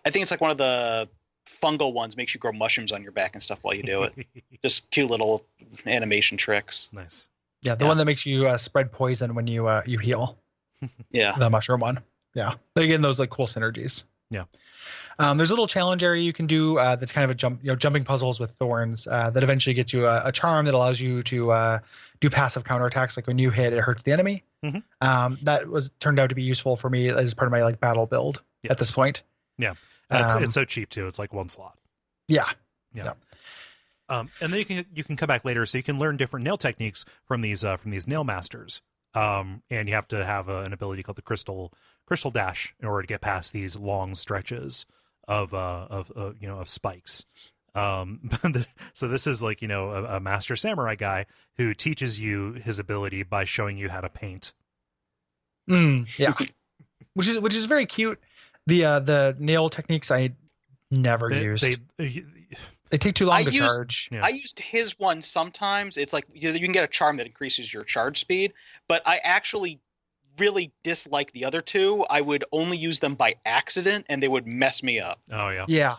I think it's like one of the fungal ones makes you grow mushrooms on your back and stuff while you do it. Just cute little animation tricks. Nice. Yeah, the one that makes you spread poison when you heal. Yeah. The mushroom one. Yeah. Again, those like cool synergies. Yeah. There's a little challenge area you can do that's kind of a jumping puzzles with thorns that eventually gets you a charm that allows you to do passive counterattacks. Like when you hit, it hurts the enemy. That turned out to be useful for me as part of my like battle build at this point. Yeah. It's so cheap too. It's like one slot. Yeah. And then you can come back later, so you can learn different nail techniques from these nail masters. And you have to have an ability called the crystal dash in order to get past these long stretches of spikes. So this is like a master samurai guy who teaches you his ability by showing you how to paint. Yeah, which is very cute. The nail techniques I never used. They take too long to charge. I used his one sometimes. It's like you can get a charm that increases your charge speed, but I actually really dislike the other two. I would only use them by accident, and they would mess me up. Oh, yeah. Yeah.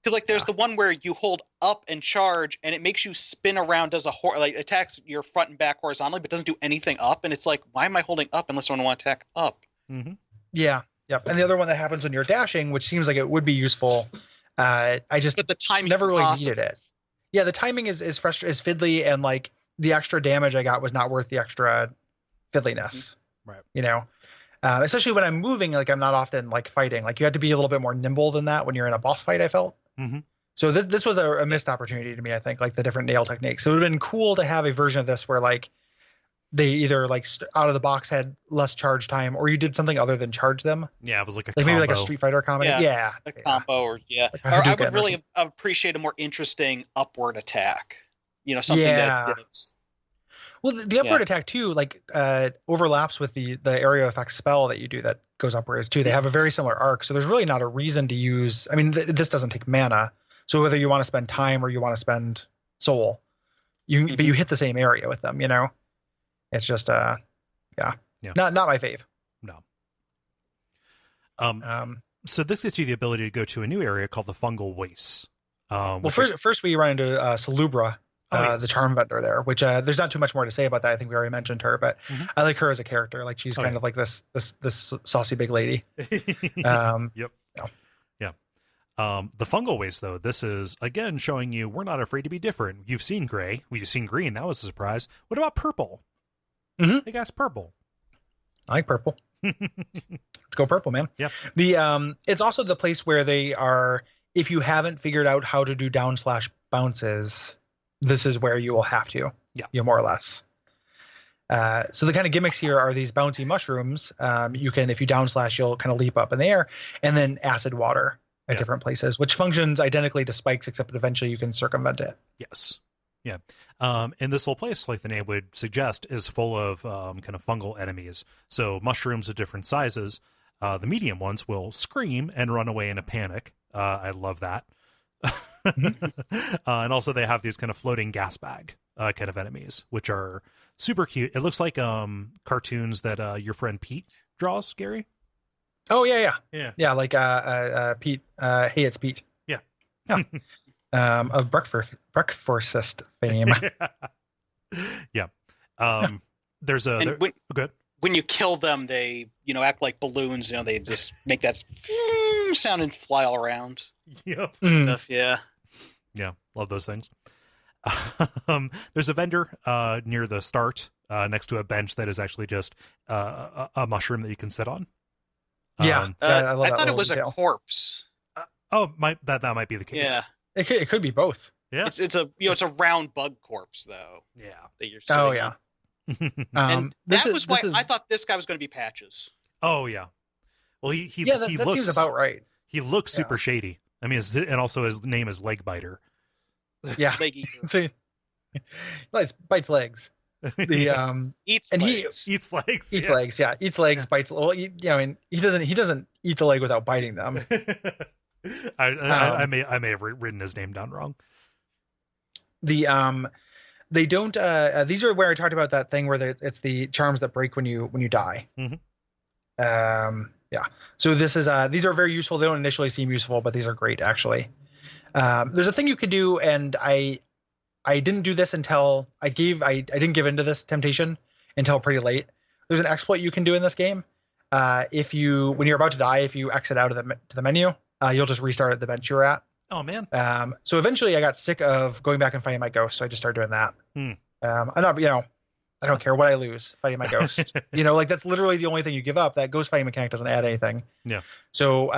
Because like there's the one where you hold up and charge, and it makes you spin around, does attacks your front and back horizontally, but doesn't do anything up. And it's like, why am I holding up unless I want to attack up? Yeah. Yep. And the other one that happens when you're dashing, which seems like it would be useful. But the timing never really needed it. Yeah, the timing is fiddly, and like the extra damage I got was not worth the extra fiddliness. Right. Especially when I'm moving, like I'm not often like fighting. Like you had to be a little bit more nimble than that when you're in a boss fight, I felt. So this was a missed opportunity to me, I think, like the different nail techniques. So it would have been cool to have a version of this where like they either like out of the box had less charge time, or you did something other than charge them. Yeah, it was like a Like combo. maybe like a Street Fighter comedy. Yeah. A combo, or Like a or I Hadouken would or really something. appreciate a more interesting upward attack. Something that is. Well, the upward attack too, like overlaps with the area effect spell that you do that goes upwards too. They have a very similar arc, so there's really not a reason to use. I mean, this doesn't take mana, so whether you want to spend time or you want to spend soul, but you hit the same area with them. It's just not my fave. No. So this gives you the ability to go to a new area called the Fungal Wastes. Well, first we run into Salubra. The charm vendor there, which there's not too much more to say about that. I think we already mentioned her, but I like her as a character. Like she's kind of like this saucy big lady. Yep. Yeah. The Fungal Waste, though, this is again showing you we're not afraid to be different. You've seen gray, we've seen green. That was a surprise. What about purple? Hey guys, purple. I like purple. Let's go purple, man. Yeah. It's also the place where they are. If you haven't figured out how to do / bounces, this is where you will have to, more or less. So the kind of gimmicks here are these bouncy mushrooms. You can, if you / you'll kind of leap up in the air, and then acid water at different places, which functions identically to spikes, except that eventually you can circumvent it. Yes. Yeah. And this whole place, like the name would suggest, is full of kind of fungal enemies. So mushrooms of different sizes. The medium ones will scream and run away in a panic. I love that. And also they have these kind of floating gas bag kind of enemies, which are super cute. It looks like cartoons that your friend Pete draws, Gary. Oh yeah like Pete. Hey, it's Pete. Yeah. Of breakfast fame. Yeah. There's a good. When you kill them, they act like balloons. They just make that sound and fly all around. Yep. Stuff. Yeah. Yeah, love those things. There's a vendor near the start next to a bench that is actually just a mushroom that you can sit on. I thought it was a corpse. That might be the case. Yeah, it could be both. Yeah, it's a round bug corpse though. Yeah, that you're sitting on. And that was why I thought this guy was going to be Patches. Oh yeah, well he that looks, seems about right. He looks super shady. I mean, and also his name is Legbiter. Yeah, so bites legs. Eats and legs. Eats legs. Eats legs. Yeah, eats legs. Bites. Well, he doesn't eat the leg without biting them. I may have written his name down wrong. They don't. These are where I talked about that thing where it's the charms that break when you die. Yeah. So these are very useful. They don't initially seem useful, but these are great actually. There's a thing you can do, and I didn't do this until I didn't give into this temptation until pretty late. There's an exploit you can do in this game. When you're about to die, if you exit out of the menu, you'll just restart at the bench you're at. Oh man. So eventually I got sick of going back and fighting my ghost, so I just started doing that. I'm not, I don't care what I lose fighting my ghost. Like that's literally the only thing you give up. That ghost fighting mechanic doesn't add anything. Yeah. So,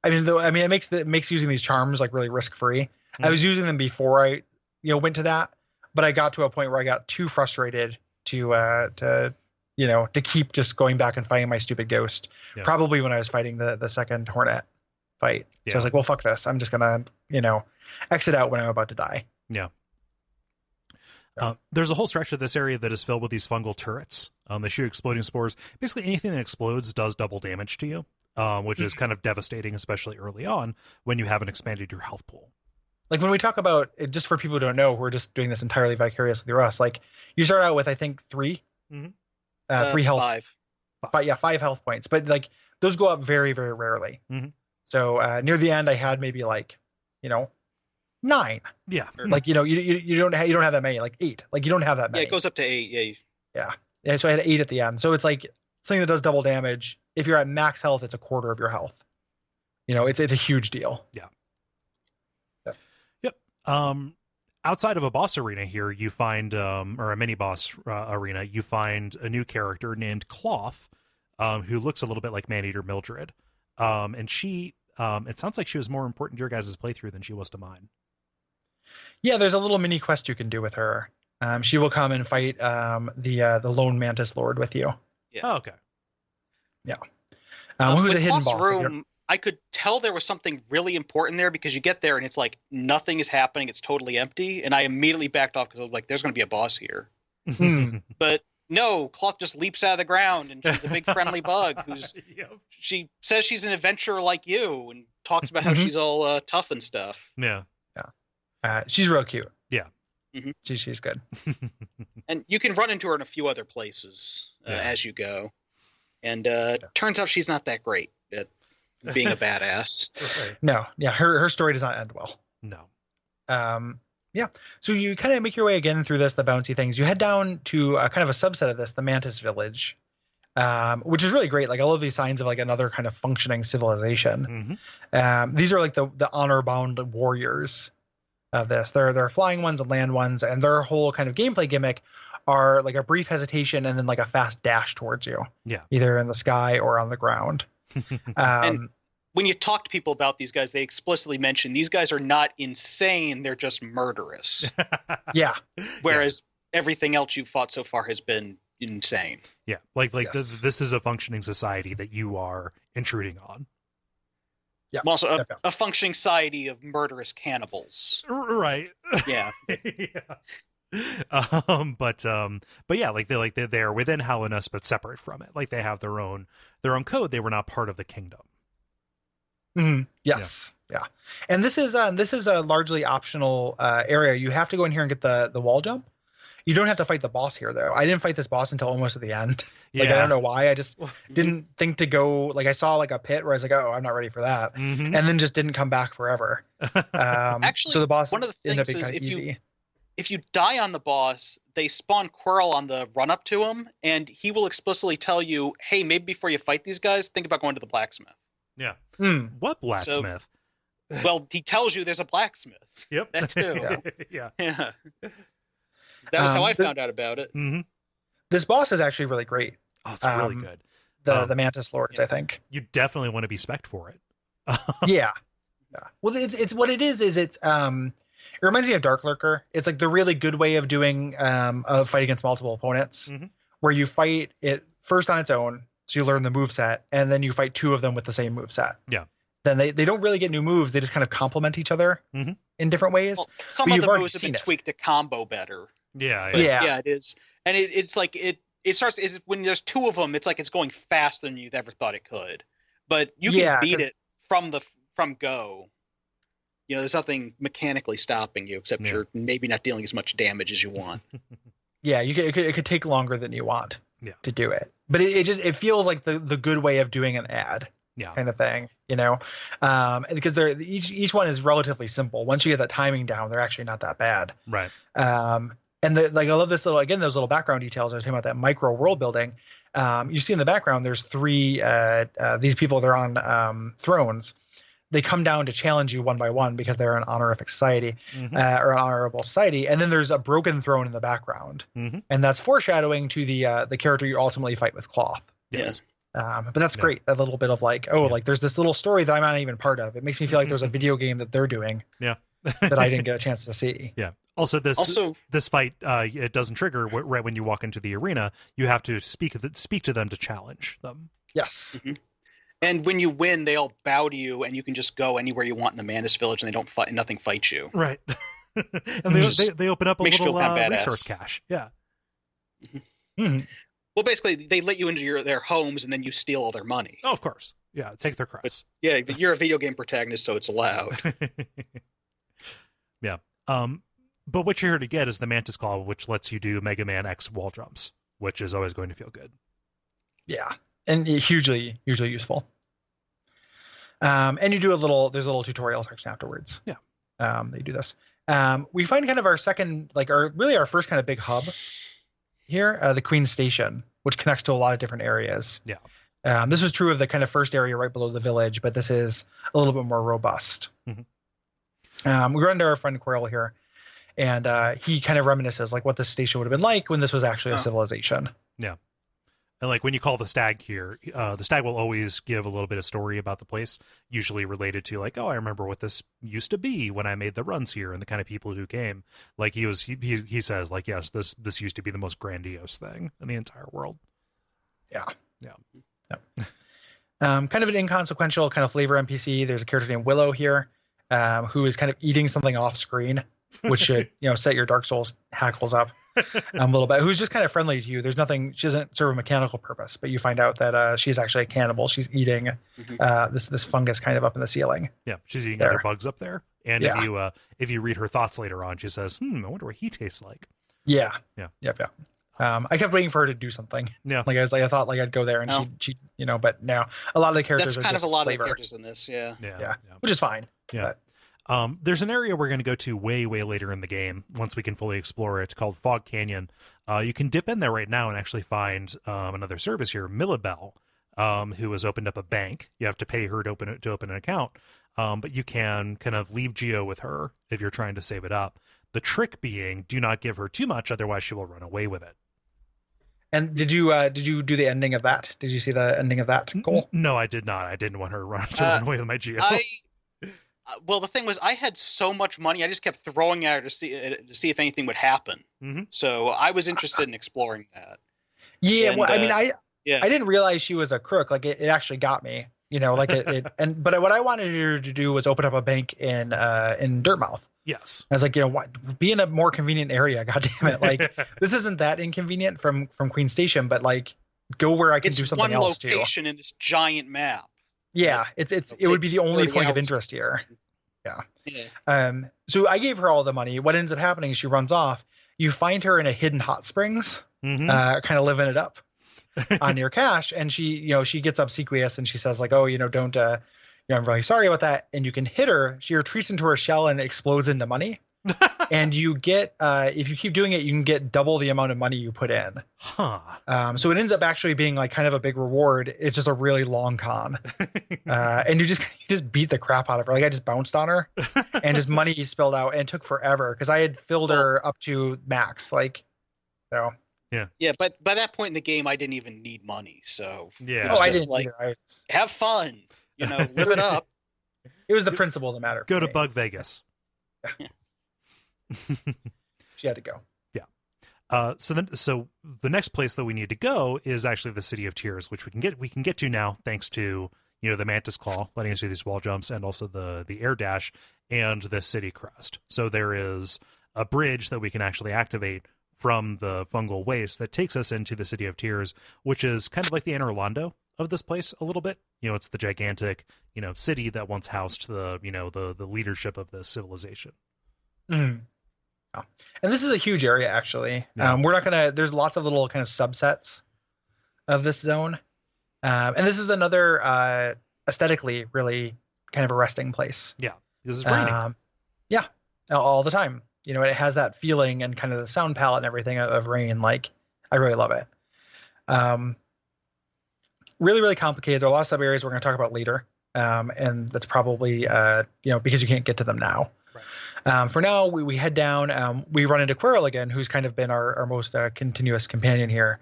it makes using these charms like really risk free. I was using them before I, went to that, but I got to a point where I got too frustrated to keep just going back and fighting my stupid ghost. Yeah. Probably when I was fighting the second Hornet fight. Yeah. So I was like, well, fuck this. I'm just gonna, exit out when I'm about to die. Yeah. There's a whole stretch of this area that is filled with these fungal turrets. They shoot exploding spores. Basically, anything that explodes does double damage to you, which is kind of devastating, especially early on when you haven't expanded your health pool. Like when we talk about it, just for people who don't know, we're just doing this entirely vicariously through us. Like you start out with, I think, 3 health, 5 health points, but like those go up very, very rarely. So near the end, I had maybe 9. Yeah. Like, you don't have that many, like 8. Like you don't have that many. Yeah, it goes up to 8. Yeah. Yeah. So I had 8 at the end. So it's like something that does double damage. If you're at max health, it's a quarter of your health. It's a huge deal. Yeah. Yep. Outside of a boss arena here, you find, or a mini boss arena, you find a new character named Cloth, who looks a little bit like Maneater Mildred. And she, it sounds like she was more important to your guys' playthrough than she was to mine. Yeah, there's a little mini quest you can do with her. She will come and fight the lone Mantis Lord with you. Yeah. Oh, okay. Yeah. Who's a hidden Lost boss? Room, I could tell there was something really important there because you get there and it's like nothing is happening. It's totally empty. And I immediately backed off because I was like, there's going to be a boss here. But no, Cloth just leaps out of the ground and she's a big friendly bug who's she says she's an adventurer like you and talks about how she's all tough and stuff. Yeah. She's real cute. Yeah. She's good. And you can run into her in a few other places as you go. And turns out she's not that great at being a badass. Right. No, yeah, her story does not end well. No. Yeah. So you kind of make your way again through the bouncy things. You head down to kind of a subset of this, the Mantis Village, which is really great. Like I love these signs of like another kind of functioning civilization. These are like the honor bound warriors of this. They're flying ones and land ones, and their whole kind of gameplay gimmick are like a brief hesitation and then like a fast dash towards you. Yeah. Either in the sky or on the ground. And when you talk to people about these guys, they explicitly mention these guys are not insane. They're just murderous. Yeah. Whereas everything else you've fought so far has been insane. Yeah. Like this is a functioning society that you are intruding on. Yeah. Also a functioning society of murderous cannibals. Right. Yeah. But yeah, like they're within Hallownest but separate from it. Like they have their own code. They were not part of the kingdom. Yes. Yeah. And this is a largely optional area. You have to go in here and get the wall jump. You don't have to fight the boss here though. I didn't fight this boss until almost at the end. Like I don't know why. I just didn't think to go. Like I saw like a pit where I was like, oh, I'm not ready for that, and then just didn't come back forever. Actually, so the boss one of the things is if you die on the boss, they spawn Quirrell on the run up to him, and he will explicitly tell you, hey, maybe before you fight these guys, think about going to the blacksmith. Yeah. What blacksmith? So, well, he tells you there's a blacksmith. Yep. That too. Yeah. That was how I found out about it. This boss is actually really great. Oh, it's really good. The Mantis Lords, I think. You definitely want to be spec'd for it. Yeah. Well, it's what it is it's it reminds me of Dark Lurker. It's like the really good way of doing a fight against multiple opponents, where you fight it first on its own, so you learn the moveset, and then you fight two of them with the same moveset. Yeah. Then they don't really get new moves; they just kind of complement each other in different ways. Well, some of the moves have been tweaked to combo better. Yeah. Yeah, it is, and it's like it starts when there's two of them. It's like it's going faster than you've ever thought it could, but you can beat it from go. You know, there's nothing mechanically stopping you except you're maybe not dealing as much damage as you want. Yeah, it could take longer than you want to do it, but it feels like the good way of doing an ad, kind of thing, you know, because each one is relatively simple. Once you get that timing down, they're actually not that bad, right? And I love this those little background details. I was talking about that micro world building. You see in the background, there's three these people. They're on thrones. They come down to challenge you one by one because they're an honorific society or an honorable society. And then there's a broken throne in the background. And that's foreshadowing to the character you ultimately fight with Cloth. Yes. But that's great. That little bit of like, like there's this little story that I'm not even part of. It makes me feel like there's a video game that they're doing that I didn't get a chance to see. Yeah. Also, this fight, it doesn't trigger right when you walk into the arena. You have to speak to them to challenge them. Yes. And when you win, they all bow to you, and you can just go anywhere you want in the Mantis Village, and they don't fight. Nothing fights you. Right. And they open up a little resource cache. Yeah. Well, basically, they let you into their homes, and then you steal all their money. Oh, of course. Yeah, take their credits. But you're a video game protagonist, so it's allowed. Yeah. But what you're here to get is the Mantis Claw, which lets you do Mega Man X wall jumps, which is always going to feel good. Yeah. And hugely useful. And you do there's a little tutorial section afterwards. Yeah. They do this. We find kind of our second, our first kind of big hub here, the Queen's Station, which connects to a lot of different areas. Yeah. This was true of the kind of first area right below the village, but this is a little bit more robust. We run into our friend Quirrell here, and he kind of reminisces like what this station would have been like when this was actually a civilization. Yeah. And like when you call the stag here, the stag will always give a little bit of story about the place, usually related to like, oh, I remember what this used to be when I made the runs here and the kind of people who came. Like he says like, yes, this used to be the most grandiose thing in the entire world. Yeah. Yeah. Kind of an inconsequential kind of flavor NPC. There's a character named Willow here, who is kind of eating something off screen, which should, set your Dark Souls hackles up a little bit. Who's just kind of friendly to you. There's nothing, she doesn't serve a mechanical purpose, but you find out that she's actually a cannibal. She's eating this fungus kind of up in the ceiling. Yeah, she's eating other bugs up there. And if you read her thoughts later on, she says, I wonder what he tastes like. Yeah. Yeah. Yep. I kept waiting for her to do something. Yeah. I thought I'd go there and she but no, a lot of the characters that's are kind just of a lot flavor. of the characters in this. Yeah. Which is fine. Yeah. But. There's an area we're going to go to way later in the game once we can fully explore it, called Fog Canyon. You can dip in there right now and actually find another service here, Millibel, who has opened up a bank. You have to pay her to open an account, but you can kind of leave Geo with her if you're trying to save it up. The trick being, do not give her too much, otherwise she will run away with it. And did you do the ending of that? Did you see the ending of that goal? No, I did not. I didn't want her to run away with my Geo. Well, the thing was, I had so much money, I just kept throwing at her to see if anything would happen. Mm-hmm. So I was interested in exploring that. Yeah, well, I didn't realize she was a crook. Like it actually got me. But what I wanted her to do was open up a bank in Dirtmouth. Yes. I was like, what? Be in a more convenient area. God damn it! Like this isn't that inconvenient from Queen Station, but like go where I can do something else too. It's one location in this giant map. Yeah, it would be the only point of interest here. Yeah. So I gave her all the money. What ends up happening is she runs off. You find her in a hidden hot springs, kind of living it up on your cash, and she gets obsequious and she says like, oh, don't. I'm really sorry about that. And you can hit her. She retreats into her shell and explodes into money. And you get, if you keep doing it, you can get double the amount of money you put in. So it ends up actually being like kind of a big reward. It's just a really long con. And you just beat the crap out of her. Like I just bounced on her and just money spilled out, and it took forever because I had filled her up to max. Yeah, but by that point in the game, I didn't even need money. So yeah. it was I just didn't like, have fun, live it up. It was the principle of the matter. Go to Bug Vegas. She had to go. Yeah. So the next place that we need to go is actually the City of Tears, which we can get to now thanks to the Mantis Claw letting us do these wall jumps, and also the air dash and the city crest. So there is a bridge that we can actually activate from the fungal waste that takes us into the City of Tears, which is kind of like the Anor Londo of this place a little bit. It's the gigantic city that once housed the leadership of this civilization. Mm. Oh. And this is a huge area, actually. Yeah. There's lots of little kind of subsets of this zone. And this is another aesthetically really kind of a resting place. Yeah. This is raining. Yeah. All the time. It has that feeling and kind of the sound palette and everything of rain. Like, I really love it. Really, really complicated. There are a lot of sub areas we're going to talk about later. And that's probably, because you can't get to them now. Right. For now, we head down. We run into Quirrell again, who's kind of been our most continuous companion here,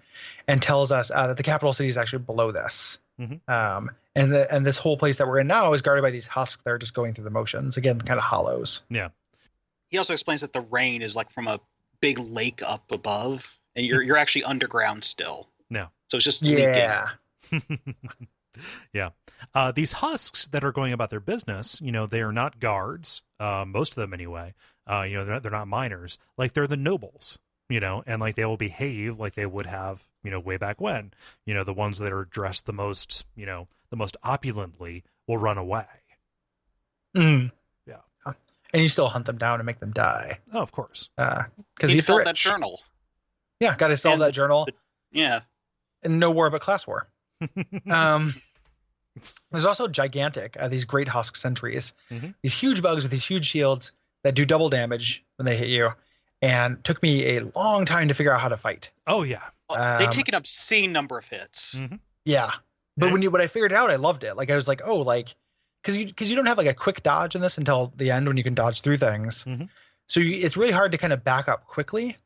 and tells us that the capital city is actually below this. Mm-hmm. And this whole place that we're in now is guarded by these husks that are just going through the motions. Again, kind of hollows. Yeah. He also explains that the rain is like from a big lake up above, and you're actually underground still. Yeah. So it's just leaking. Yeah. These husks that are going about their business, they are not guards, most of them anyway. They're not miners. Like, they're the nobles, and like they will behave like they would have, way back when. The ones that are dressed the most opulently will run away. Mm. Yeah. And you still hunt them down and make them die. Oh, of course. Because he filled that journal. Yeah, got to sell that journal. Yeah. And no war but class war. There's also gigantic, these great husk sentries, these huge bugs with these huge shields that do double damage when they hit you, and took me a long time to figure out how to fight. Oh yeah, they take an obscene number of hits. Mm-hmm. Yeah, but when I figured it out, I loved it. Like I was like, oh, like because you don't have like a quick dodge in this until the end when you can dodge through things. Mm-hmm. So it's really hard to kind of back up quickly.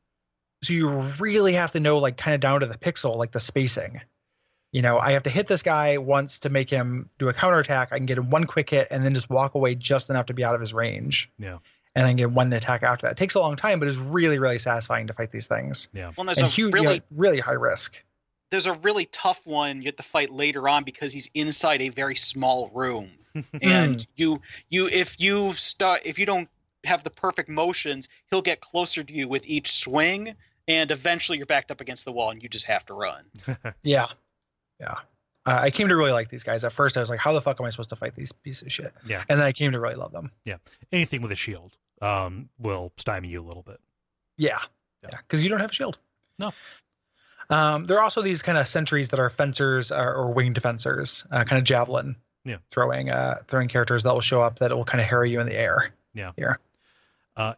So you really have to know like kind of down to the pixel, like the spacing. I have to hit this guy once to make him do a counterattack. I can get him one quick hit and then just walk away just enough to be out of his range. Yeah. And then get one attack after that. It takes a long time, but it's really, really satisfying to fight these things. Yeah. Well, there's And a huge, really really high risk. there's a really tough one you have to fight later on because he's inside a very small room, and if you don't have the perfect motions, he'll get closer to you with each swing, and eventually you're backed up against the wall and you just have to run. Yeah. I came to really like these guys. At first, I was like, how the fuck am I supposed to fight these pieces of shit? Yeah. And then I came to really love them. Yeah. Anything with a shield will stymie you a little bit. Yeah. Because you don't have a shield. No. There are also these kind of sentries that are fencers or winged fencers, kind of javelin throwing characters that will show up that will kind of harry you in the air. Yeah. Here.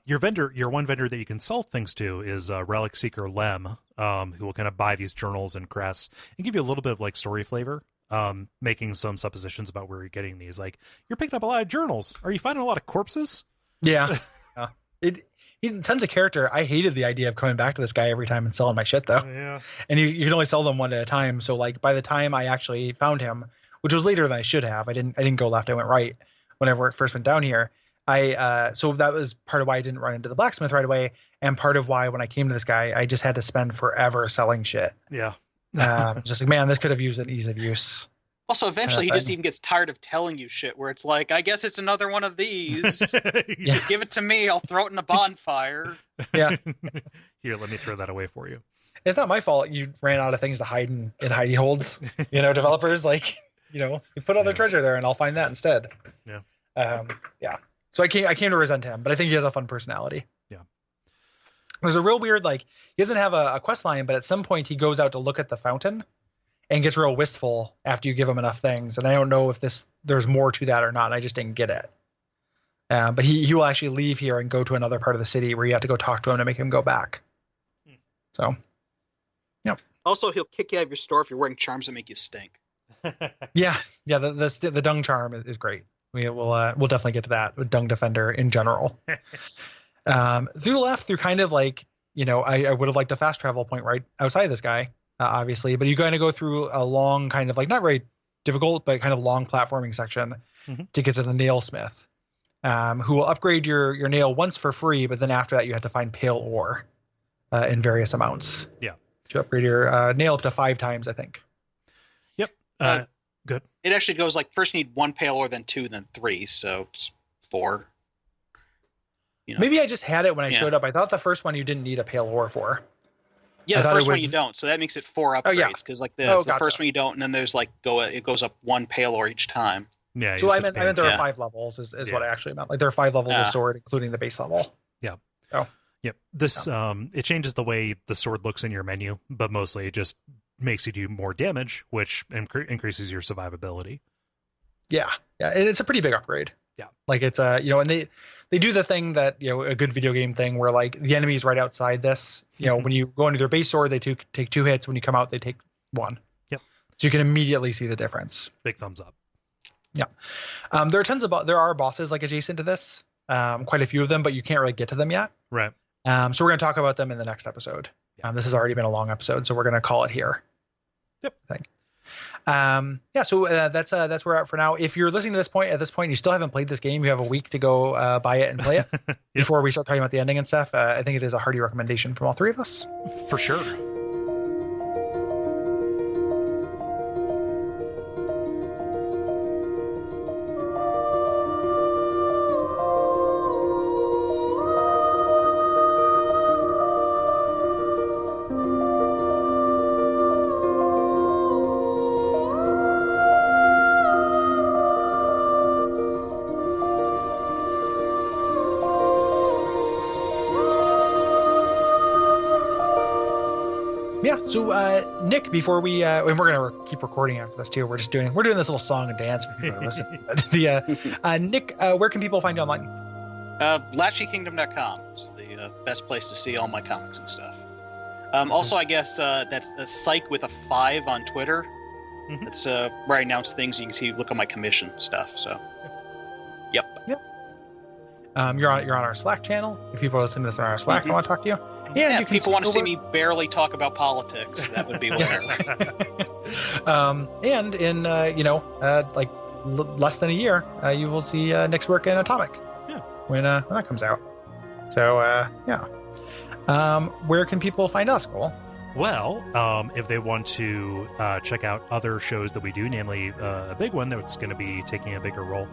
Your one vendor that you can sell things to is Relic Seeker Lem, who will kind of buy these journals and crests and give you a little bit of like story flavor, making some suppositions about where you're getting these. Like, you're picking up a lot of journals. Are you finding a lot of corpses? Yeah. He's tons of character. I hated the idea of coming back to this guy every time and selling my shit though. Yeah. And you can only sell them one at a time. So like by the time I actually found him, which was later than I should have, I didn't go left. I went right whenever it first went down here. So that was part of why I didn't run into the blacksmith right away. And part of why when I came to this guy, I just had to spend forever selling shit. Yeah. Just like, man, this could have used an ease of use. Also, eventually, he just even gets tired of telling you shit where it's like, I guess it's another one of these. Yeah. Give it to me. I'll throw it in a bonfire. Yeah. Here, let me throw that away for you. It's not my fault you ran out of things to hide in hidey holds. Developers, like, you put all their treasure there and I'll find that instead. Yeah. So I came to resent him, but I think he has a fun personality. Yeah. There's a real weird, like, he doesn't have a quest line, but at some point he goes out to look at the fountain and gets real wistful after you give him enough things. And I don't know if there's more to that or not. And I just didn't get it. But he will actually leave here and go to another part of the city where you have to go talk to him to make him go back. So, yeah. Also, he'll kick you out of your store if you're wearing charms that make you stink. Yeah. The dung charm is great. We'll definitely get to that with Dung Defender in general. Through the left, through kind of like, I would have liked a fast travel point right outside this guy, obviously, but you kind of go through a long kind of like, not very difficult, but kind of long platforming section to get to the nailsmith, who will upgrade your nail once for free, but then after that you have to find pale ore in various amounts. Yeah. To upgrade your nail up to 5 times, I think. Yep. Good. It actually goes like first you need 1 pale ore, then 2, then 3, so it's 4. Maybe I just had it when I showed up. I thought the first one you didn't need a pale ore for. Yeah, the first one you don't, so that makes it 4 upgrades. Because like the first one you don't, and then there's like it goes up 1 pale ore each time. Yeah. So I meant there are 5 levels is what I actually meant. Like there are 5 levels of sword, including the base level. Yeah. Oh. Yep. This it changes the way the sword looks in your menu, but mostly it just makes you do more damage, which increases your survivability. Yeah, and it's a pretty big upgrade. Yeah, like it's and they do the thing that a good video game thing where like the enemy's right outside this. When you go into their base sword, they take 2 hits. When you come out, they take 1. Yep. So you can immediately see the difference. Big thumbs up. Yeah. There are bosses like adjacent to this, quite a few of them, but you can't really get to them yet. Right. So we're going to talk about them in the next episode. This has already been a long episode, so we're going to call it here. Yep. I think. So that's where we're at for now. If you're listening to this point, you still haven't played this game, you have a week to go buy it and play it before we start talking about the ending and stuff. I think it is a hearty recommendation from all 3 of us. For sure. So, Nick, before we, and we're going to keep recording after this too. We're doing this little song and dance for people to listen. Nick, where can people find you online? LatchyKingdom.com is the best place to see all my comics and stuff. Also, I guess that's a Psych with a 5 on Twitter. That's where I announce things. You can see, look at my commission stuff. So, yep. You're on our Slack channel. If people are listening to this on our Slack and want to talk to you. Yeah, you if can people want to see over- me barely talk about politics, that would be where. And in like less than a year, you will see Nick's work in Atomic. Yeah. When that comes out. So yeah. Where can people find us, Cole? Well, if they want to check out other shows that we do, namely a big one that's going to be taking a bigger role,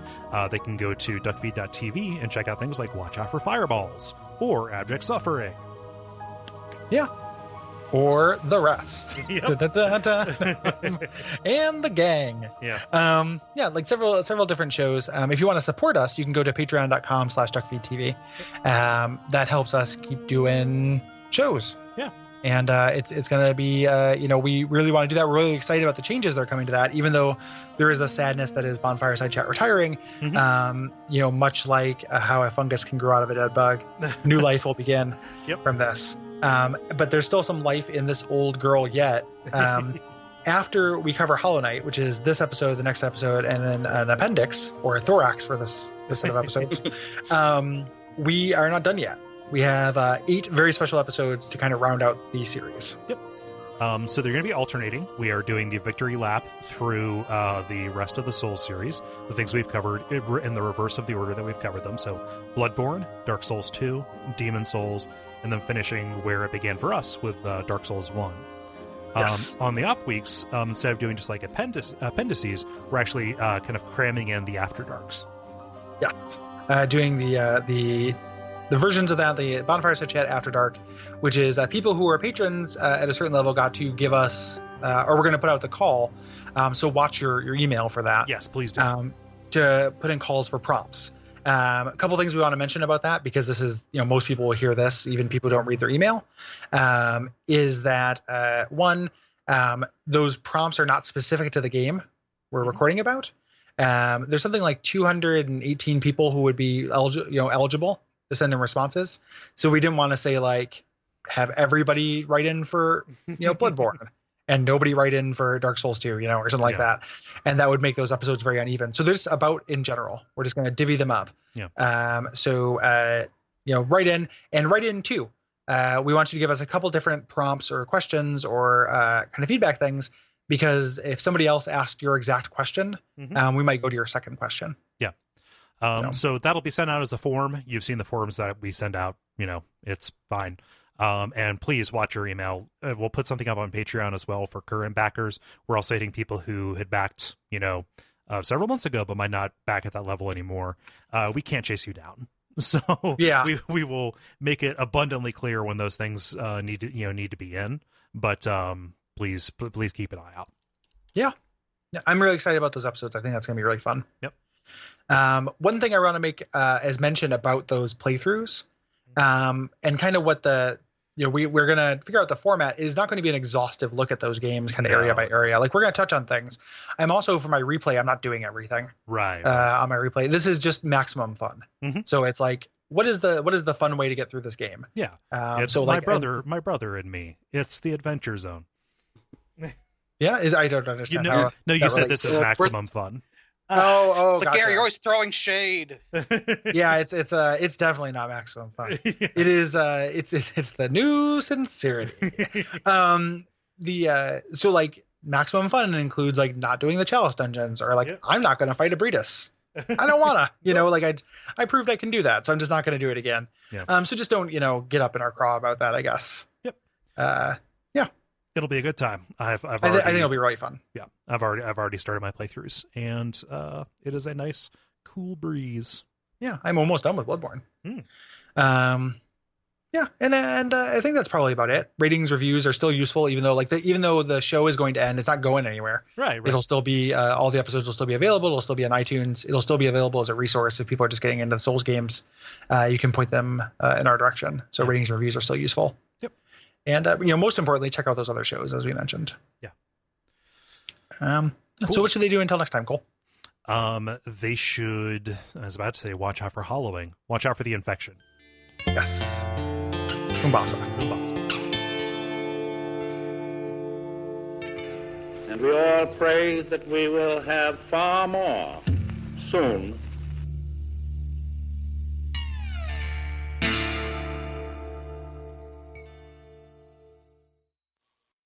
they can go to Duckfeed.tv and check out things like Watch Out for Fireballs or Abject Suffering. Yeah. Or the rest. Yep. And the gang. Yeah. Yeah, like several different shows. If you want to support us, you can go to patreon.com/DuckFeedTV. That helps us keep doing shows. Yeah. And it's going to be, we really want to do that. We're really excited about the changes that are coming to that, even though there is the sadness that is Bonfireside Chat retiring. Mm-hmm. Much like how a fungus can grow out of a dead bug, new life will begin from this. But there's still some life in this old girl yet. After we cover Hollow Knight, which is this episode, the next episode, and then an appendix or a thorax for this set of episodes, we are not done yet. We have 8 very special episodes to kind of round out the series. Yep. So they're going to be alternating. We are doing the victory lap through the rest of the Souls series, the things we've covered in the reverse of the order that we've covered them. So Bloodborne, Dark Souls 2, Demon Souls, and then finishing where it began for us with Dark Souls 1. Yes. On the off weeks, instead of doing just like appendices, we're actually kind of cramming in the After Darks. Yes. Doing the versions of that, the Bonfireside Chat After Dark, which is people who are patrons at a certain level got to give us, or we're going to put out the call. So watch your email for that. Yes, please do. To put in calls for prompts. A couple things we want to mention about that, because this is, most people will hear this, even people who don't read their email, is that one, those prompts are not specific to the game we're recording about. There's something like 218 people who would be eligible to send in responses. So we didn't want to say like have everybody write in for Bloodborne and nobody write in for Dark Souls 2, or something like that. And that would make those episodes very uneven. So there's about in general. We're just going to divvy them up. Yeah. So write in too. We want you to give us a couple different prompts or questions or kind of feedback things, because if somebody else asked your exact question, we might go to your second question. Yeah. So that'll be sent out as a form. You've seen the forms that we send out. It's fine. And please watch your email. We'll put something up on Patreon as well for current backers. We're also hitting people who had backed, several months ago, but might not back at that level anymore. We can't chase you down. So we will make it abundantly clear when those things need to be in. But please keep an eye out. Yeah. I'm really excited about those episodes. I think that's going to be really fun. Yep. One thing I want to make as mention about those playthroughs, and kind of what we're going to figure out the format is not going to be an exhaustive look at those games kind of area by area. Like we're going to touch on things. I'm also, for my replay, I'm not doing everything right on my replay. This is just maximum fun. So it's like, what is the fun way to get through this game? Yeah. It's so my brother and me. It's the Adventure Zone. Yeah. I don't understand. You said this is maximum fun. Oh, gotcha. Gary, you're always throwing shade. Yeah, it's definitely not maximum fun. It is it's the new sincerity. So like maximum fun includes like not doing the chalice dungeons, or like I'm not going to fight a Breedus. I don't wanna, like I proved I can do that, so I'm just not going to do it again. Yeah. So just don't get up in our craw about that, I guess. Yep. Yeah. It'll be a good time. I think it'll be really fun. Yeah, I've already started my playthroughs, and it is a nice, cool breeze. Yeah, I'm almost done with Bloodborne. Yeah, and I think that's probably about it. Ratings, reviews are still useful, even though the show is going to end, it's not going anywhere. Right. It'll still be all the episodes will still be available. It'll still be on iTunes. It'll still be available as a resource if people are just getting into the Souls games. You can point them in our direction. So ratings, reviews are still useful. And most importantly, check out those other shows as we mentioned. Yeah. Cool. So what should they do until next time, Cole? They should. I was about to say, watch out for Hollowing. Watch out for the infection. Yes. Umbasa. And we all pray that we will have far more soon